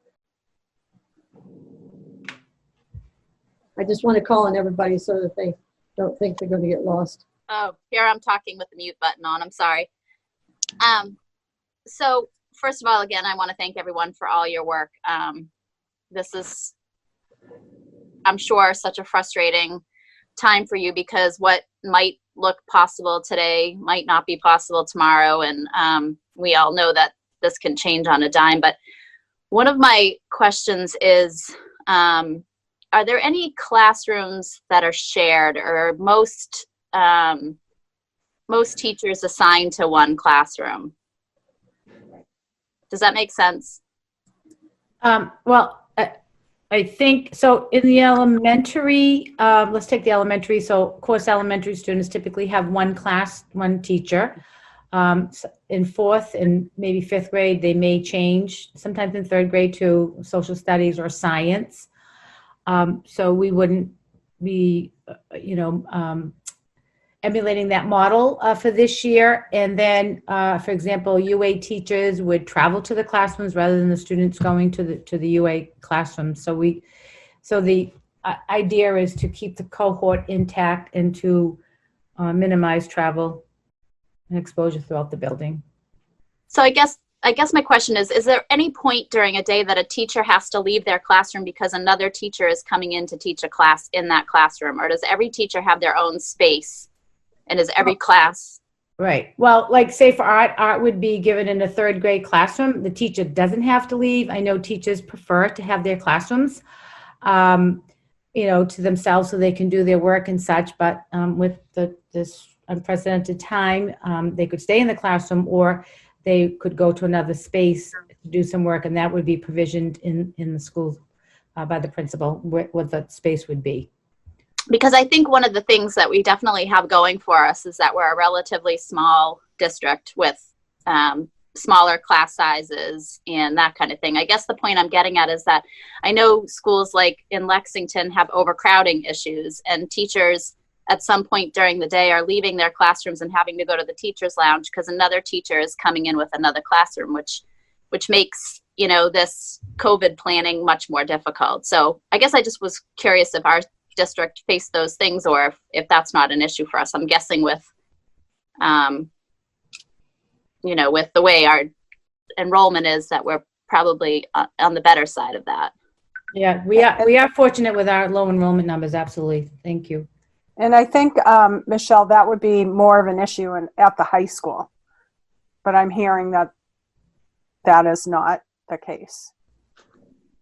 I just want to call on everybody so that they don't think they're going to get lost. Oh, here I'm talking with the mute button on. I'm sorry. So first of all, again, I want to thank everyone for all your work. This is, I'm sure, such a frustrating time for you because what might look possible today might not be possible tomorrow. And we all know that this can change on a dime. But one of my questions is, are there any classrooms that are shared, or most teachers assigned to one classroom? Does that make sense? Well, I think, so in the elementary, let's take the elementary. So of course, elementary students typically have one class, one teacher. In fourth and maybe fifth grade, they may change, sometimes in third grade to social studies or science. So we wouldn't be, emulating that model for this year. And then, for example, UA teachers would travel to the classrooms rather than the students going to the UA classrooms. So the idea is to keep the cohort intact and to minimize travel and exposure throughout the building. So I guess my question is there any point during a day that a teacher has to leave their classroom because another teacher is coming in to teach a class in that classroom? Or does every teacher have their own space? And is every class? Right. Well, like say for art would be given in a third grade classroom. The teacher doesn't have to leave. I know teachers prefer to have their classrooms, to themselves so they can do their work and such. But with this unprecedented time, they could stay in the classroom or they could go to another space to do some work, and that would be provisioned in the school by the principal what the space would be. because I think one of the things that we definitely have going for us is that we're a relatively small district with smaller class sizes and that kind of thing. I guess the point I'm getting at is that I know schools like in Lexington have overcrowding issues, and teachers at some point during the day are leaving their classrooms and having to go to the teacher's lounge because another teacher is coming in with another classroom, which makes, you know, this COVID planning much more difficult. So I guess I just was curious if our district faced those things or if that's not an issue for us. I'm guessing with, you know, with the way our enrollment is, that we're probably on the better side of that. Yeah, we are fortunate with our low enrollment numbers. Absolutely. Thank you. And I think, Michelle, that would be more of an issue at the high school. But I'm hearing that that is not the case.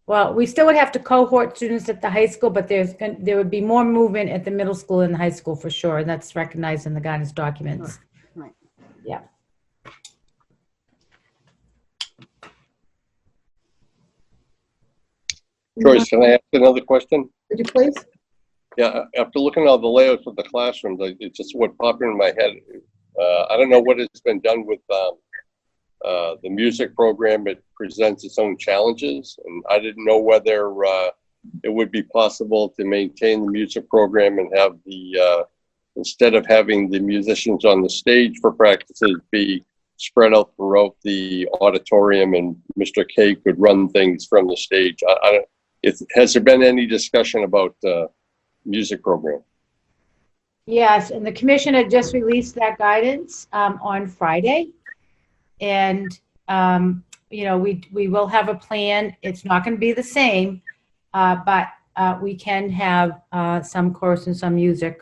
Well, we still would have to cohort students at the high school, but there would be more movement at the middle school and the high school for sure. And that's recognized in the guidance documents. Right. Yeah. Joyce, can I ask another question? Would you please? Yeah, after looking at all the layouts of the classrooms, it's just what popped in my head. I don't know what has been done with the music program. It presents its own challenges, and I didn't know whether it would be possible to maintain the music program and have instead of having the musicians on the stage for practices, be spread out throughout the auditorium, and Mr. K could run things from the stage. Has there been any discussion about music program? Yes, and the commission had just released that guidance on Friday. And, you know, we will have a plan. It's not going to be the same, but we can have some chorus and some music.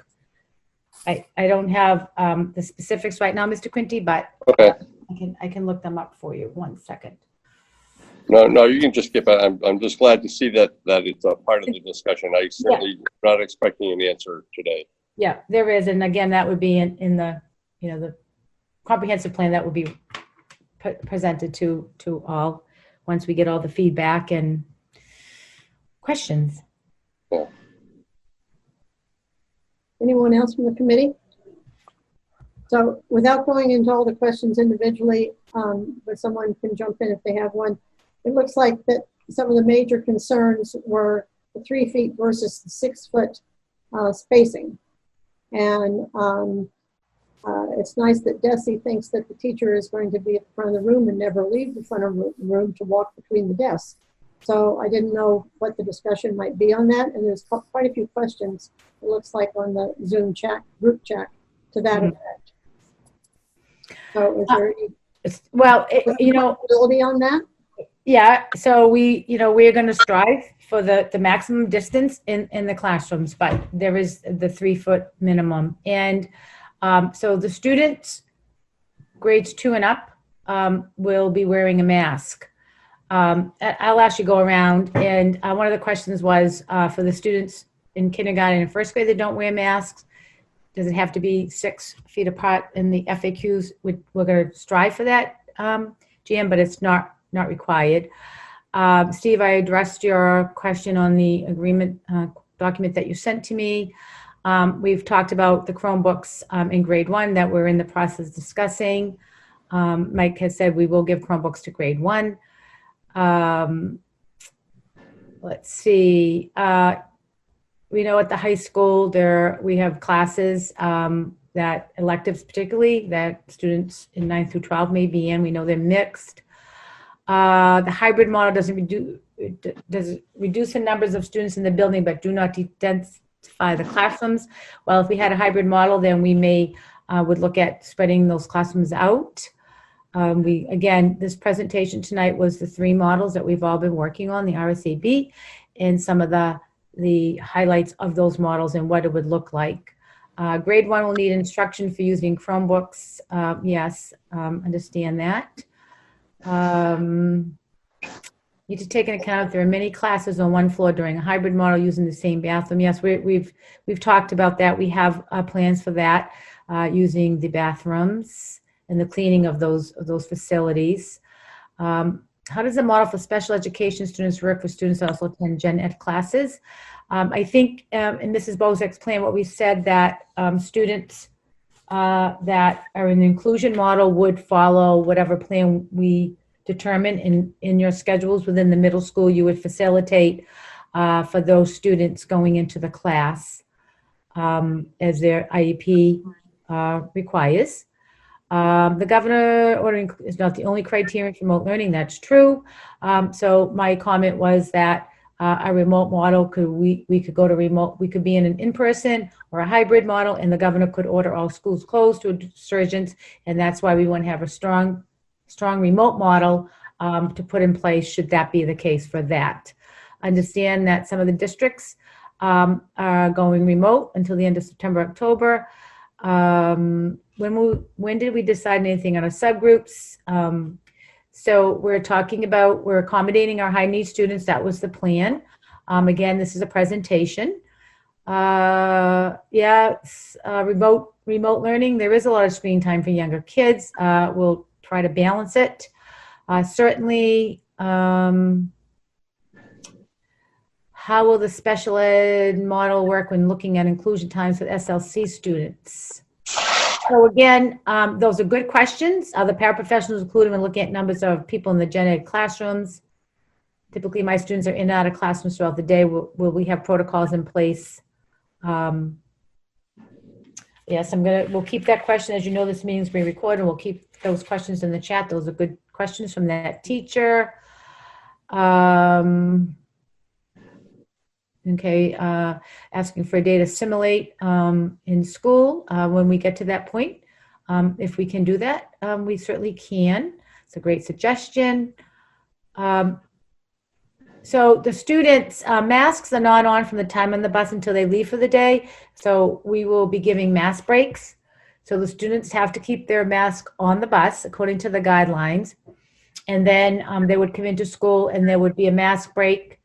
I don't have the specifics right now, Mr. Quinty, but okay. I can look them up for you. 1 second. No, you can just skip it. I'm just glad to see that it's a part of the discussion. I certainly not expecting an answer today. Yeah, there is. And again, that would be in the, you know, the comprehensive plan that would be presented to all once we get all the feedback and questions. Yeah. Anyone else from the committee? So without going into all the questions individually, but someone can jump in if they have one. It looks like that some of the major concerns were the 3 feet versus the 6 foot spacing. And it's nice that Desi thinks that the teacher is going to be at the front of the room and never leave the front of the room to walk between the desks. So I didn't know what the discussion might be on that. And there's quite a few questions, it looks like, on the Zoom chat, group chat to that effect. So is there any you know, ability on that? Yeah, so we're going to strive for the maximum distance in the classrooms, but there is the 3 foot minimum. And so the students grades 2 and up will be wearing a mask. I'll actually go around, and one of the questions was for the students in kindergarten and first grade that don't wear masks, does it have to be 6 feet apart? In the FAQs, we're going to strive for that, Jan, but it's not required. Steve, I addressed your question on the agreement document that you sent to me. We've talked about the Chromebooks in grade 1 that we're in the process of discussing. Mike has said we will give Chromebooks to grade 1. Let's see. We know at the high school we have classes that electives particularly that students in 9th through 12 may be in. We know they're mixed. The hybrid model does reduce the numbers of students in the building, but do not densify the classrooms. Well, if we had a hybrid model, then we would look at spreading those classrooms out. Again, this presentation tonight was the 3 models that we've all been working on, the RSAB, and some of the highlights of those models and what it would look like. Grade 1 will need instruction for using Chromebooks. Yes, understand that. Need to take into account there are many classes on one floor during a hybrid model using the same bathroom. Yes, we've talked about that. We have plans for that, using the bathrooms and the cleaning of those facilities. How does the model for special education students work for students that also attend gen ed classes? I think in Mrs. Bozak's plan, what we said that students that are in the inclusion model would follow whatever plan we determine in your schedules within the middle school. You would facilitate for those students going into the class as their IEP requires. The governor ordering is not the only criterion for remote learning. That's true. So my comment was that a remote model we could go to remote. We could be in an in-person or a hybrid model, and the governor could order all schools closed to resurgence, and that's why we want to have a strong remote model to put in place should that be the case for that. Understand that some of the districts are going remote until the end of September, October. When did we decide anything on our subgroups? So we're accommodating our high need students. That was the plan. Again, this is a presentation. Remote learning. There is a lot of screen time for younger kids. We'll try to balance it. Certainly, how will the special ed model work when looking at inclusion times with SLC students? So again, those are good questions. Are the paraprofessionals included when looking at numbers of people in the gen ed classrooms? Typically, my students are in and out of classrooms throughout the day. Will we have protocols in place? Yes, we'll keep that question. As you know, this meeting is being recorded, and we'll keep those questions in the chat. Those are good questions from that teacher. Okay, asking for data assimilate in school when we get to that point. If we can do that, we certainly can. It's a great suggestion. So the students, masks are not on from the time on the bus until they leave for the day. So we will be giving mask breaks. So the students have to keep their mask on the bus according to the guidelines. And then they would come into school and there would be a mask break.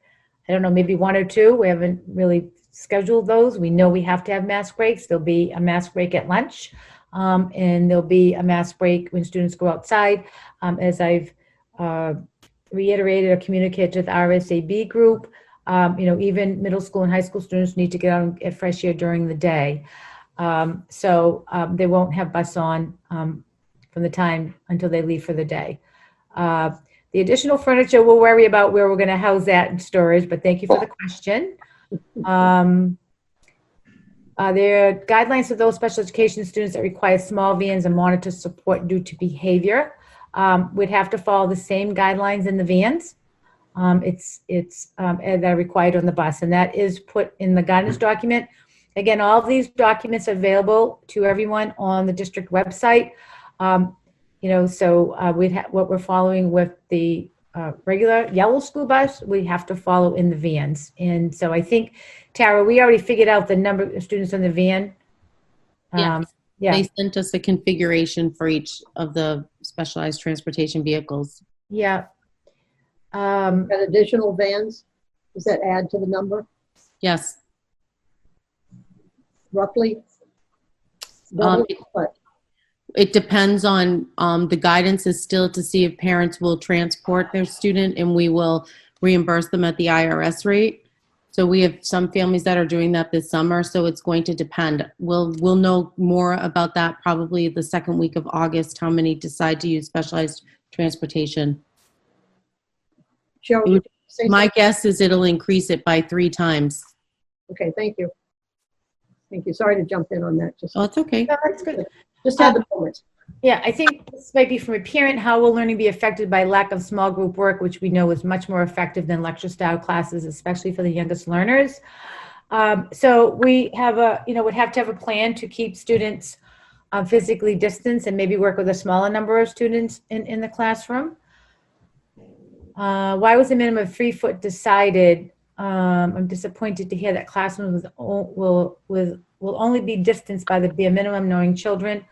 I don't know, maybe one or two. We haven't really scheduled those. We know we have to have mask breaks. There'll be a mask break at lunch, and there'll be a mask break when students go outside. As I've reiterated or communicated to the RSAB group, even middle school and high school students need to get out and get fresh air during the day. So they won't have bus on from the time until they leave for the day. The additional furniture, we'll worry about where we're going to house that in storage, but thank you for the question. There are guidelines for those special education students that require small vans and monitor support due to behavior. We'd have to follow the same guidelines in the vans. That are required on the bus, and that is put in the guidance document. Again, all of these documents are available to everyone on the district website. What we're following with the regular yellow school bus, we have to follow in the vans. And so I think, Tara, we already figured out the number of students in the van. Yeah. Yeah. They sent us a configuration for each of the specialized transportation vehicles. Yeah. Got additional vans? Does that add to the number, Yes. roughly? It depends on, the guidance is still to see if parents will transport their student, and we will reimburse them at the IRS rate. So we have some families that are doing that this summer, so it's going to depend. We'll know more about that probably the second week of August, how many decide to use specialized transportation. Cheryl, It would- say My something? guess is it'll increase it by 3 times. Okay, thank you. Thank you. Sorry to jump in on that. Oh, it's okay. No, that's good. Just had the moment. Yeah, I think this might be from a parent. How will learning be affected by lack of small group work, which we know is much more effective than lecture style classes, especially for the youngest learners? So we have would have to have a plan to keep students physically distanced and maybe work with a smaller number of students in the classroom. Why was the minimum of 3 foot decided? I'm disappointed to hear that classrooms will only be distanced by the bare minimum, knowing children,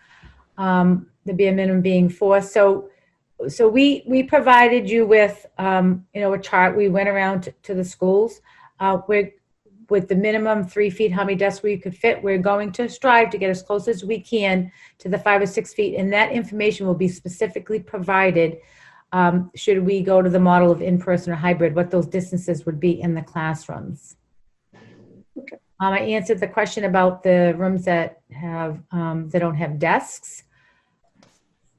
the bare minimum being 4. So we provided you with, a chart. We went around to the schools with the minimum 3 feet, how many desks we could fit. We're going to strive to get as close as we can to the 5 or 6 feet. And that information will be specifically provided should we go to the model of in-person or hybrid, what those distances would be in the classrooms. I answered the question about the rooms that have, that don't have desks.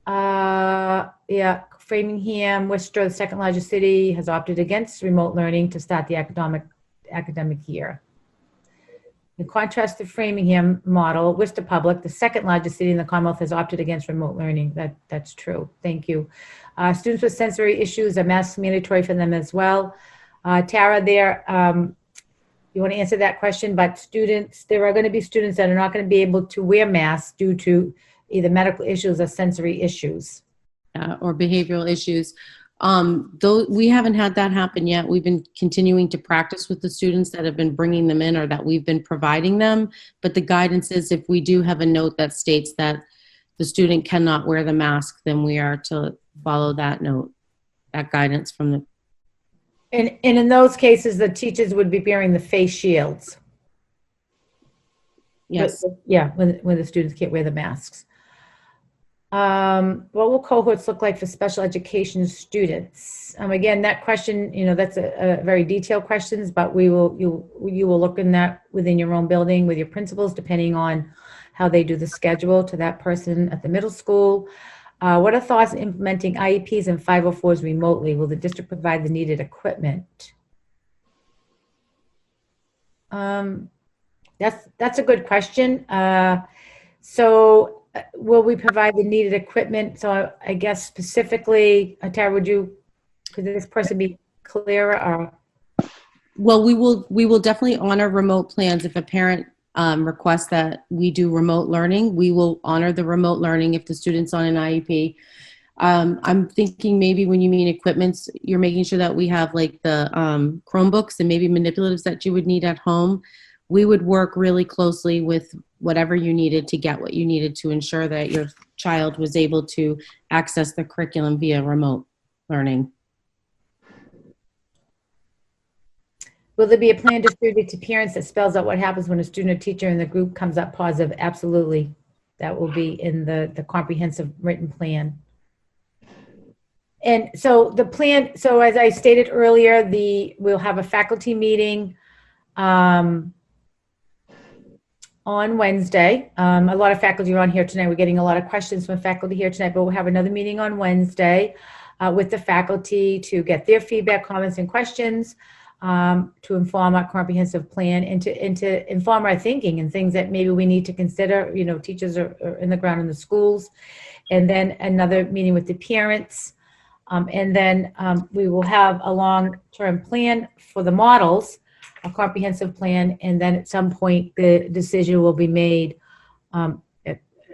Yeah, Framingham, Worcester, the second largest city, has opted against remote learning to start the academic year. In contrast to Framingham model, Worcester Public, the second largest city in the Commonwealth, has opted against remote learning. That's true. Thank you. Students with sensory issues, are masks mandatory for them as well. Tara, you want to answer that question? But students, there are going to be students that are not going to be able to wear masks due to either medical issues or sensory issues. Or behavioral issues. Though we haven't had that happen yet. We've been continuing to practice with the students that have been bringing them in or that we've been providing them. But the guidance is if we do have a note that states that the student cannot wear the mask, then we are to follow that note, that guidance from the. And in those cases, the teachers would be wearing the face shields. Yes. Yeah, when the students can't wear the masks. What will cohorts look like for special education students? Again, that question, that's a very detailed questions, but you will look in that within your own building with your principals, depending on how they do the schedule to that person at the middle school. What are thoughts on implementing IEPs and 504s remotely? Will the district provide the needed equipment? That's a good question. Will we provide the needed equipment? So I guess specifically, Tara, could this person be clearer? Or? Well, we will definitely honor remote plans. If a parent requests that we do remote learning, we will honor the remote learning if the student's on an IEP. I'm thinking maybe when you mean equipments, you're making sure that we have like the Chromebooks and maybe manipulatives that you would need at home. We would work really closely with whatever you needed to get what you needed to ensure that your child was able to access the curriculum via remote learning. Will there be a plan distributed to parents that spells out what happens when a student or teacher in the group comes up positive? Absolutely. That will be in the comprehensive written plan. And so the plan, so as I stated earlier, we'll have a faculty meeting on Wednesday. A lot of faculty are on here tonight. We're getting a lot of questions from faculty here tonight, but we'll have another meeting on Wednesday with the faculty to get their feedback, comments, and questions to inform our comprehensive plan and to inform our thinking and things that maybe we need to consider. Teachers are in the ground in the schools. And then another meeting with the parents. And then we will have a long-term plan for the models, a comprehensive plan, and then at some point the decision will be made. I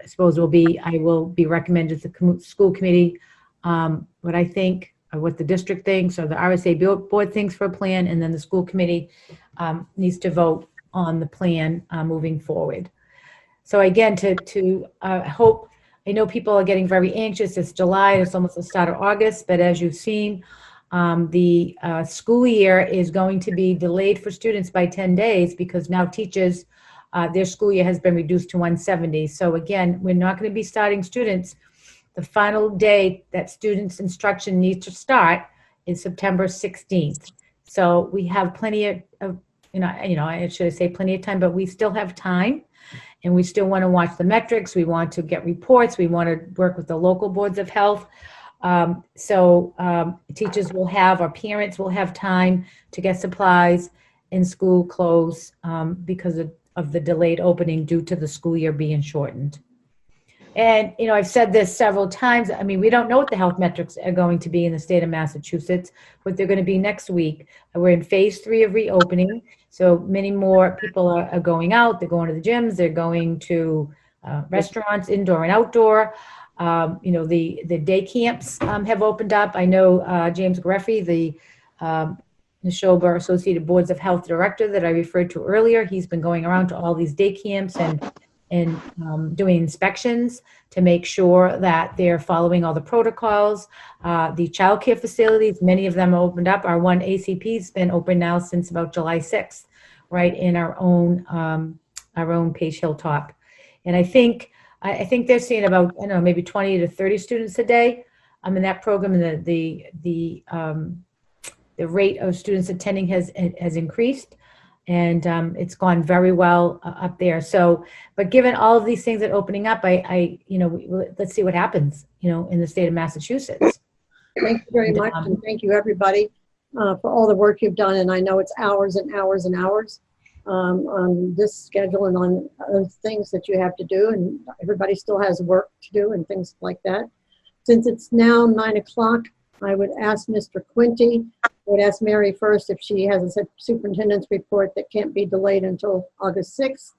suppose I will be recommended to the school committee what I think, or what the district thinks, or the RSA board thinks for a plan, and then the school committee needs to vote on the plan moving forward. So again, to hope, I know people are getting very anxious. It's July, it's almost the start of August, but as you've seen, the school year is going to be delayed for students by 10 days because now teachers, their school year has been reduced to 170. So again, we're not going to be starting students. The final day that students' instruction needs to start is September 16th. So we have plenty of I should say plenty of time, but we still have time. And we still want to watch the metrics. We want to get reports. We want to work with the local boards of health. Teachers will have, or parents will have time to get supplies in school clothes because of the delayed opening due to the school year being shortened. And, I've said this several times. I mean, we don't know what the health metrics are going to be in the state of Massachusetts, what they're going to be next week. We're in phase 3 of reopening. So many more people are going out. They're going to the gyms. They're going to restaurants, indoor and outdoor. The day camps have opened up. I know James Greffy, the Neshoba Associated Boards of Health Director that I referred to earlier, he's been going around to all these day camps and doing inspections to make sure that they're following all the protocols. The childcare facilities, many of them are opened up. Our one ACP's been open now since about July 6th, right in our own Page Hilltop. And I think they're seeing about, maybe 20 to 30 students a day in that program, and the rate of students attending has increased. and it's gone very well up there. So, but given all of these things that are opening up, let's see what happens, in the state of Massachusetts. Thank you very much, and thank you, everybody, for all the work you've done. And I know it's hours and hours and hours on this schedule and on other things that you have to do, and everybody still has work to do and things like that. Since it's now 9 o'clock, I would ask Mr. Quinty, I would ask Mary first if she has a superintendent's report that can't be delayed until August 6th.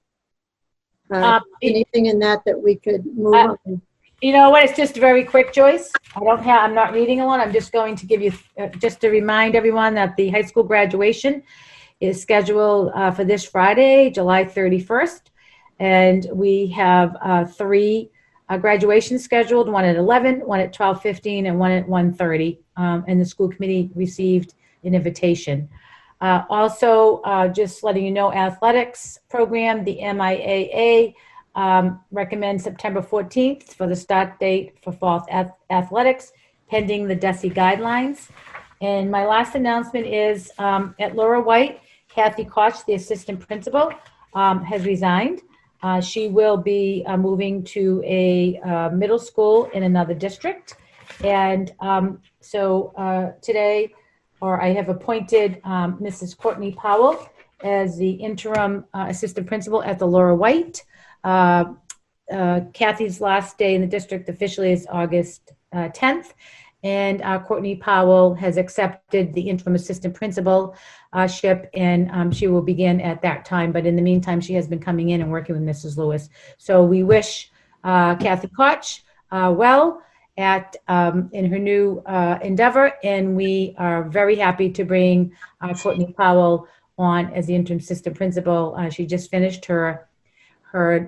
Anything in that we could move on? You know what? It's just very quick, Joyce. I'm not reading a lot. I'm just going to give you, just to remind everyone that the high school graduation is scheduled for this Friday, July 31st. And we have 3 graduations scheduled, one at 11, one at 12:15, and one at 1:30. And the school committee received an invitation. Also, just letting you know, athletics program, the MIAA, recommends September 14th for the start date for fall athletics, pending the DESE guidelines. And my last announcement is at Laura White, Kathy Koch, the assistant principal, has resigned. She will be moving to a middle school in another district. And so today, I have appointed Mrs. Courtney Powell as the interim assistant principal at the Laura White. Kathy's last day in the district officially is August 10th, and Courtney Powell has accepted the interim assistant principalship, and she will begin at that time. But in the meantime, she has been coming in and working with Mrs. Lewis. So we wish Kathy Koch well in her new endeavor, and we are very happy to bring Courtney Powell on as the interim assistant principal. She just finished her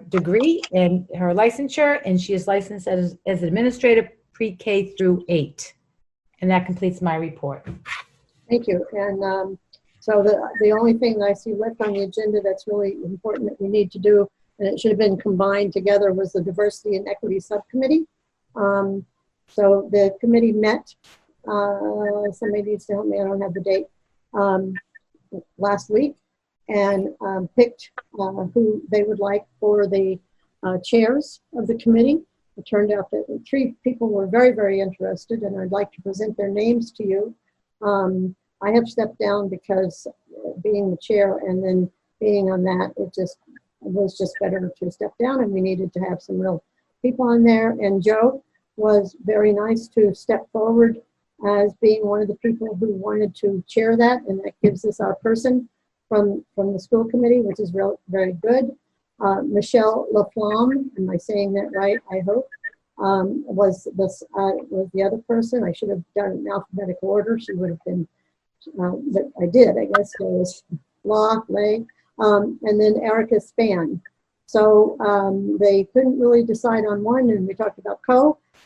degree and her licensure, and she is licensed as administrator pre-K through 8. And that completes my report. Thank you. And so the only thing that I see left on the agenda that's really important that we need to do, and it should have been combined together, was the diversity and equity subcommittee. So the committee met, somebody needs to help me, I don't have the date, last week, and picked who they would like for the chairs of the committee. It turned out that 3 people were very, very interested, and I'd like to present their names to you. I have stepped down because being the chair and then being on that, it was just better to step down, and we needed to have some real people on there. And Joe was very nice to step forward as being one of the people who wanted to chair that, and that gives us our person from the school committee, which is very good. Michelle Laflamme, am I saying that right? I hope, was the other person. I should have done it in alphabetical order. She would have been, but I did, I guess. There was Law, Lay, and then Erica Span. So they couldn't really decide on one, and we talked about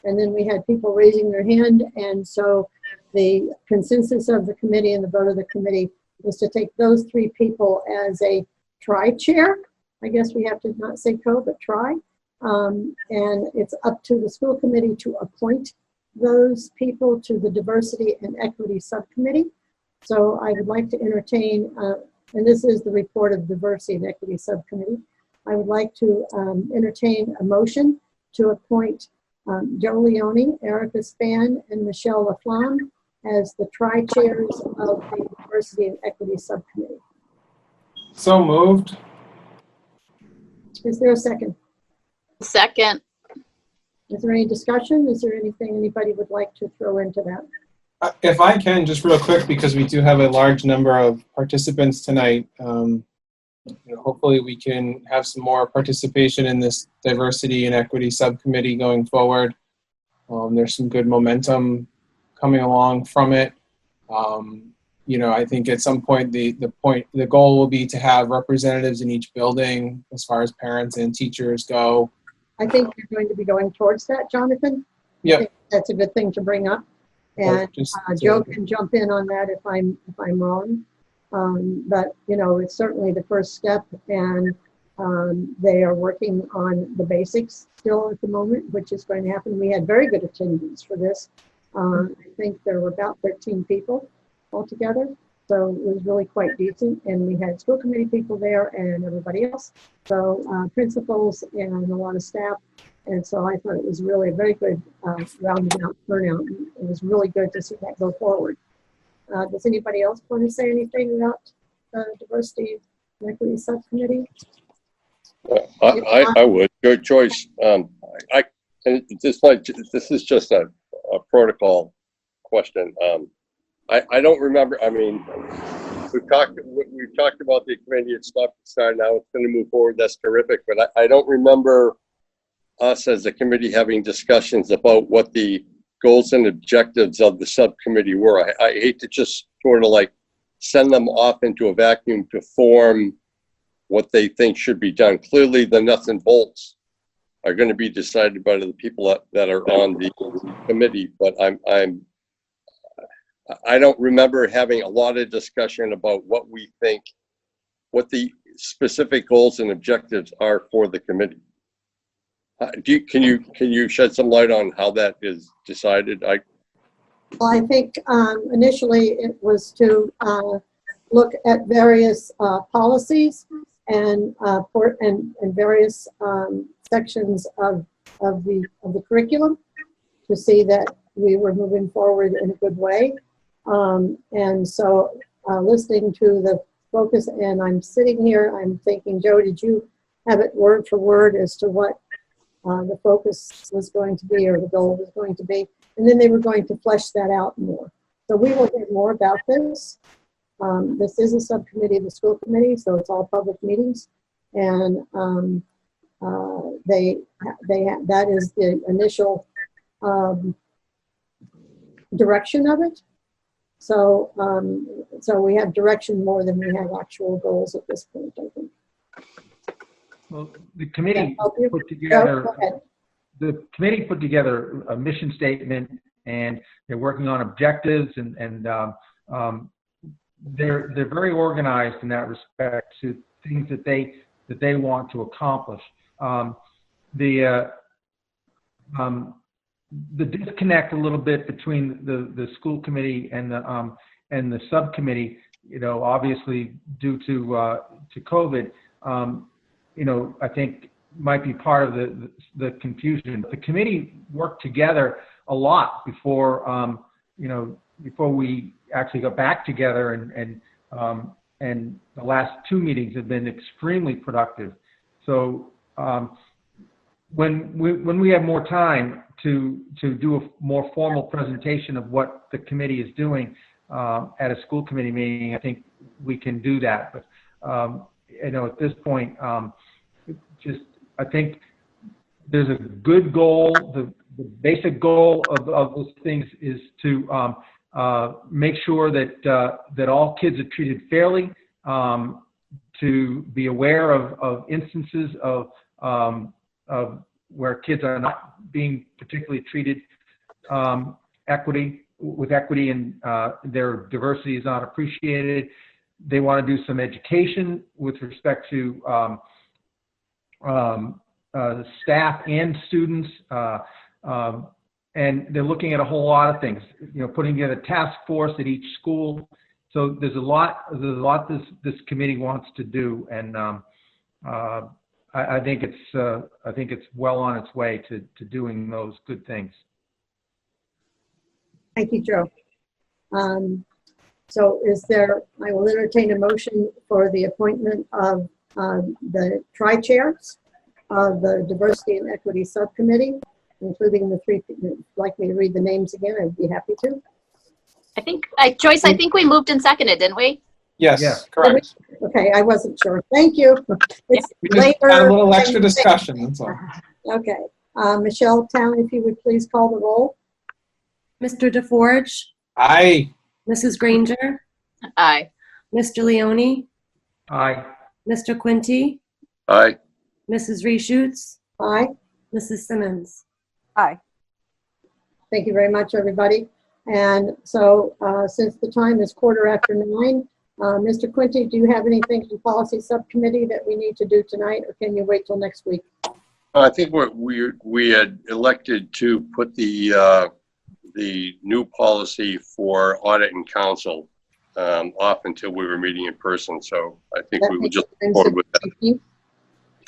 and then we had people raising their hand, and so the consensus of the committee and the vote of the committee was to take those 3 people as a tri-chair. I guess we have to not say but try. And it's up to the school committee to appoint those people to the diversity and equity subcommittee. So I would like to entertain, and this is the report of the diversity and equity subcommittee. I would like to entertain a motion to appoint Joe Leone, Erica Span, and Michelle Laflamme as the tri-chairs of the diversity and equity subcommittee. So moved. Is there a second? Second. Is there any discussion? Is there anything anybody would like to throw into that? If I can, just real quick, because we do have a large number of participants tonight, hopefully we can have some more participation in this diversity and equity subcommittee going forward. There's some good momentum coming along from it. I think at some point the goal will be to have representatives in each building as far as parents and teachers go. I think you're going to be going towards that, Jonathan. Yeah, that's a good thing to bring up. And Joe can jump in on that if I'm wrong. But it's certainly the first step, and they are working on the basics still at the moment, which is going to happen. We had very good attendance for this. I think there were about 13 people altogether. So it was really quite decent, and we had school committee people there and everybody else. So principals and a lot of staff. And so I thought it was really a very good rounded out turnout. It was really good to see that go forward. Does anybody else want to say anything about the diversity and equity subcommittee? I would. Good choice. And this is just a protocol question. I don't remember. I mean, we've talked about the committee and stuff. So now it's going to move forward. That's terrific. But I don't remember us as a committee having discussions about what the goals and objectives of the subcommittee were. I hate to just sort of like send them off into a vacuum to form what they think should be done. Clearly, the nuts and bolts are going to be decided by the people that are on the committee. But I don't remember having a lot of discussion about what we think, what the specific goals and objectives are for the committee. Can you shed some light on how that is decided? Well, I think initially it was to look at various policies and various sections of the curriculum to see that we were moving forward in a good way. And so listening to the focus, and I'm sitting here, I'm thinking, Joe, did you have it word for word as to what the focus was going to be or the goal was going to be? And then they were going to flesh that out more. So we will hear more about this. This is a subcommittee of the school committee, so it's all public meetings. And that is the initial direction of it. So, so we have direction more than we have actual goals at this point, I think. Well, the committee put together a mission statement, and they're working on objectives, and they're very organized in that respect to things that they want to accomplish. The disconnect a little bit between the school committee and the subcommittee, you know, obviously due to COVID, you know, I think might be part of the confusion. The committee worked together a lot before, you know, before we actually got back together, and the last two meetings have been extremely productive. So when we have more time to do a more formal presentation of what the committee is doing at a school committee meeting, I think we can do that. But you know, at this point, I think there's a good goal. The basic goal of those things is to make sure that all kids are treated fairly, to be aware of instances of where kids are not being particularly treated with equity, and their diversity is not appreciated. They want to do some education with respect to staff and students, and they're looking at a whole lot of things. You know, putting together a task force at each school. So there's a lot this committee wants to do, and I think it's well on its way to doing those good things. Thank you, Joe. So I will entertain a motion for the appointment of the tri-chairs of the Diversity and Equity Subcommittee, including the three. If you'd like me to read the names again, I'd be happy to. I think, Joyce, I think we moved and seconded, didn't we? Yes, correct. Okay, I wasn't sure. Thank you. It's We just later. had a little extra discussion, that's all. Okay. Michelle Town, if you would please call the roll. Mr. DeForge? Aye. Mrs. Granger? Aye. Mr. Leone? Aye. Mr. Quinty? Aye. Mrs. Reshoots? Aye. Mrs. Simmons? Aye. Thank you very much, everybody. And so since the time is 9:15, Mr. Quinty, do you have anything in policy subcommittee that we need to do tonight, or can you wait till next week? I think we had elected to put the new policy for audit and counsel off until we were meeting in person. So I think That we would makes just sense. move forward with that. Thank you.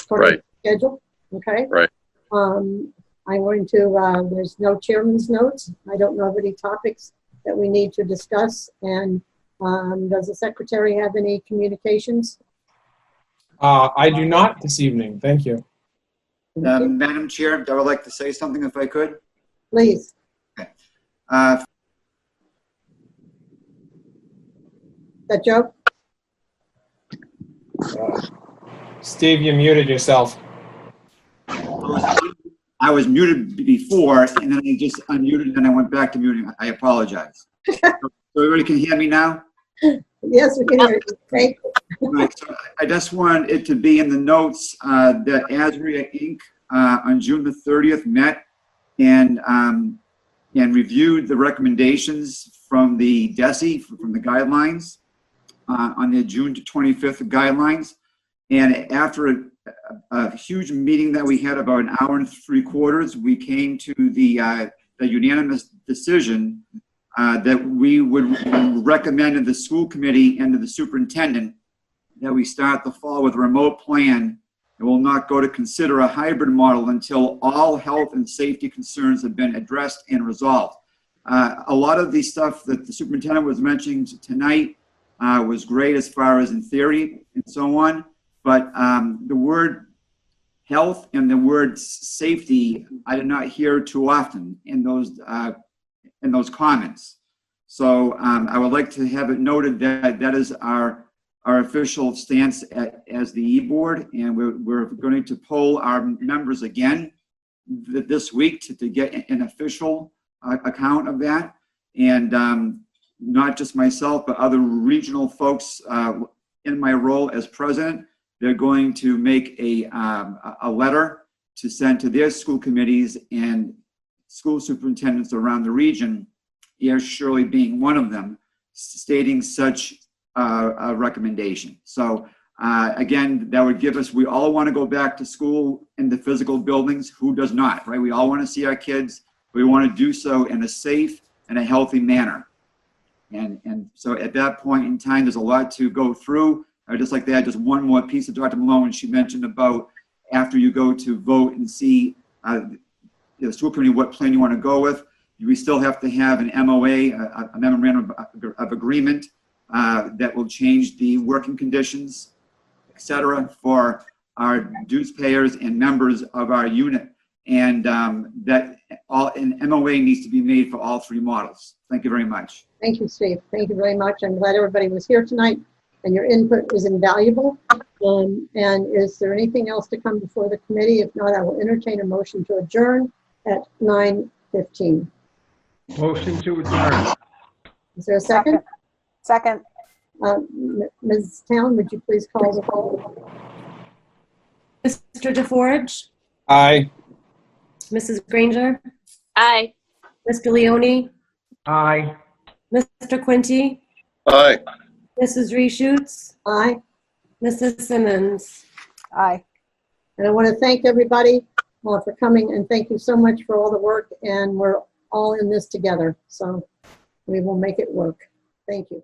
According Right. to schedule, okay? Right. I'm going to, there's no chairman's notes. I don't know of any topics that we need to discuss. And does the secretary have any communications? I do not this evening. Thank you. Madam Chair, I would like to say something if I could. Please. Okay. That Joe? Steve, you muted yourself. I was muted before, and then I just unmuted, and then I went back to muting. I apologize. So everybody can hear me now? Yes, we can hear you. Thank you. Right, so I just wanted it to be in the notes that ASRIA Inc. On June the 30th met and reviewed the recommendations from the DESE, from the guidelines, on the June 25th guidelines. And after a huge meeting that we had about an hour and 3/4, we came to the unanimous decision that we would recommend to the school committee and to the superintendent that we start the fall with a remote plan and will not go to consider a hybrid model until all health and safety concerns have been addressed and resolved. A lot of the stuff that the superintendent was mentioning tonight was great as far as in theory and so on, but the word health and the word safety I did not hear too often in those comments. So I would like to have it noted that that is our official stance as the E-Board, and we're going to poll our members again this week to get an official account of that. And not just myself, but other regional folks in my role as president, they're going to make a letter to send to their school committees and school superintendents around the region, Shirley being one of them, stating such a recommendation. So again, that would give us, we all want to go back to school in the physical buildings. Who does not, right? We all want to see our kids. We want to do so in a safe and a healthy manner. And so at that point in time, there's a lot to go through. I'd just like to add just one more piece of Dr. Malone. She mentioned about after you go to vote and see the school committee what plan you want to go with. We still have to have an MOA, a memorandum of agreement that will change the working conditions, et cetera, for our dues payers and members of our unit. And that all an MOA needs to be made for all three models. Thank you very much. Thank you, Steve. Thank you very much. I'm glad everybody was here tonight and your input is invaluable. And is there anything else to come before the committee? If not, I will entertain a motion to adjourn at 9:15. Motion to adjourn. Is there a second? Second. Ms. Town, would you please call the roll? Mr. DeForge? Aye. Mrs. Granger? Aye. Mr. Leone? Aye. Mr. Quinty? Aye. Mrs. Reshoots? Aye. Mrs. Simmons? Aye. And I want to thank everybody for coming, and thank you so much for all the work, and we're all in this together. So we will make it work. Thank you.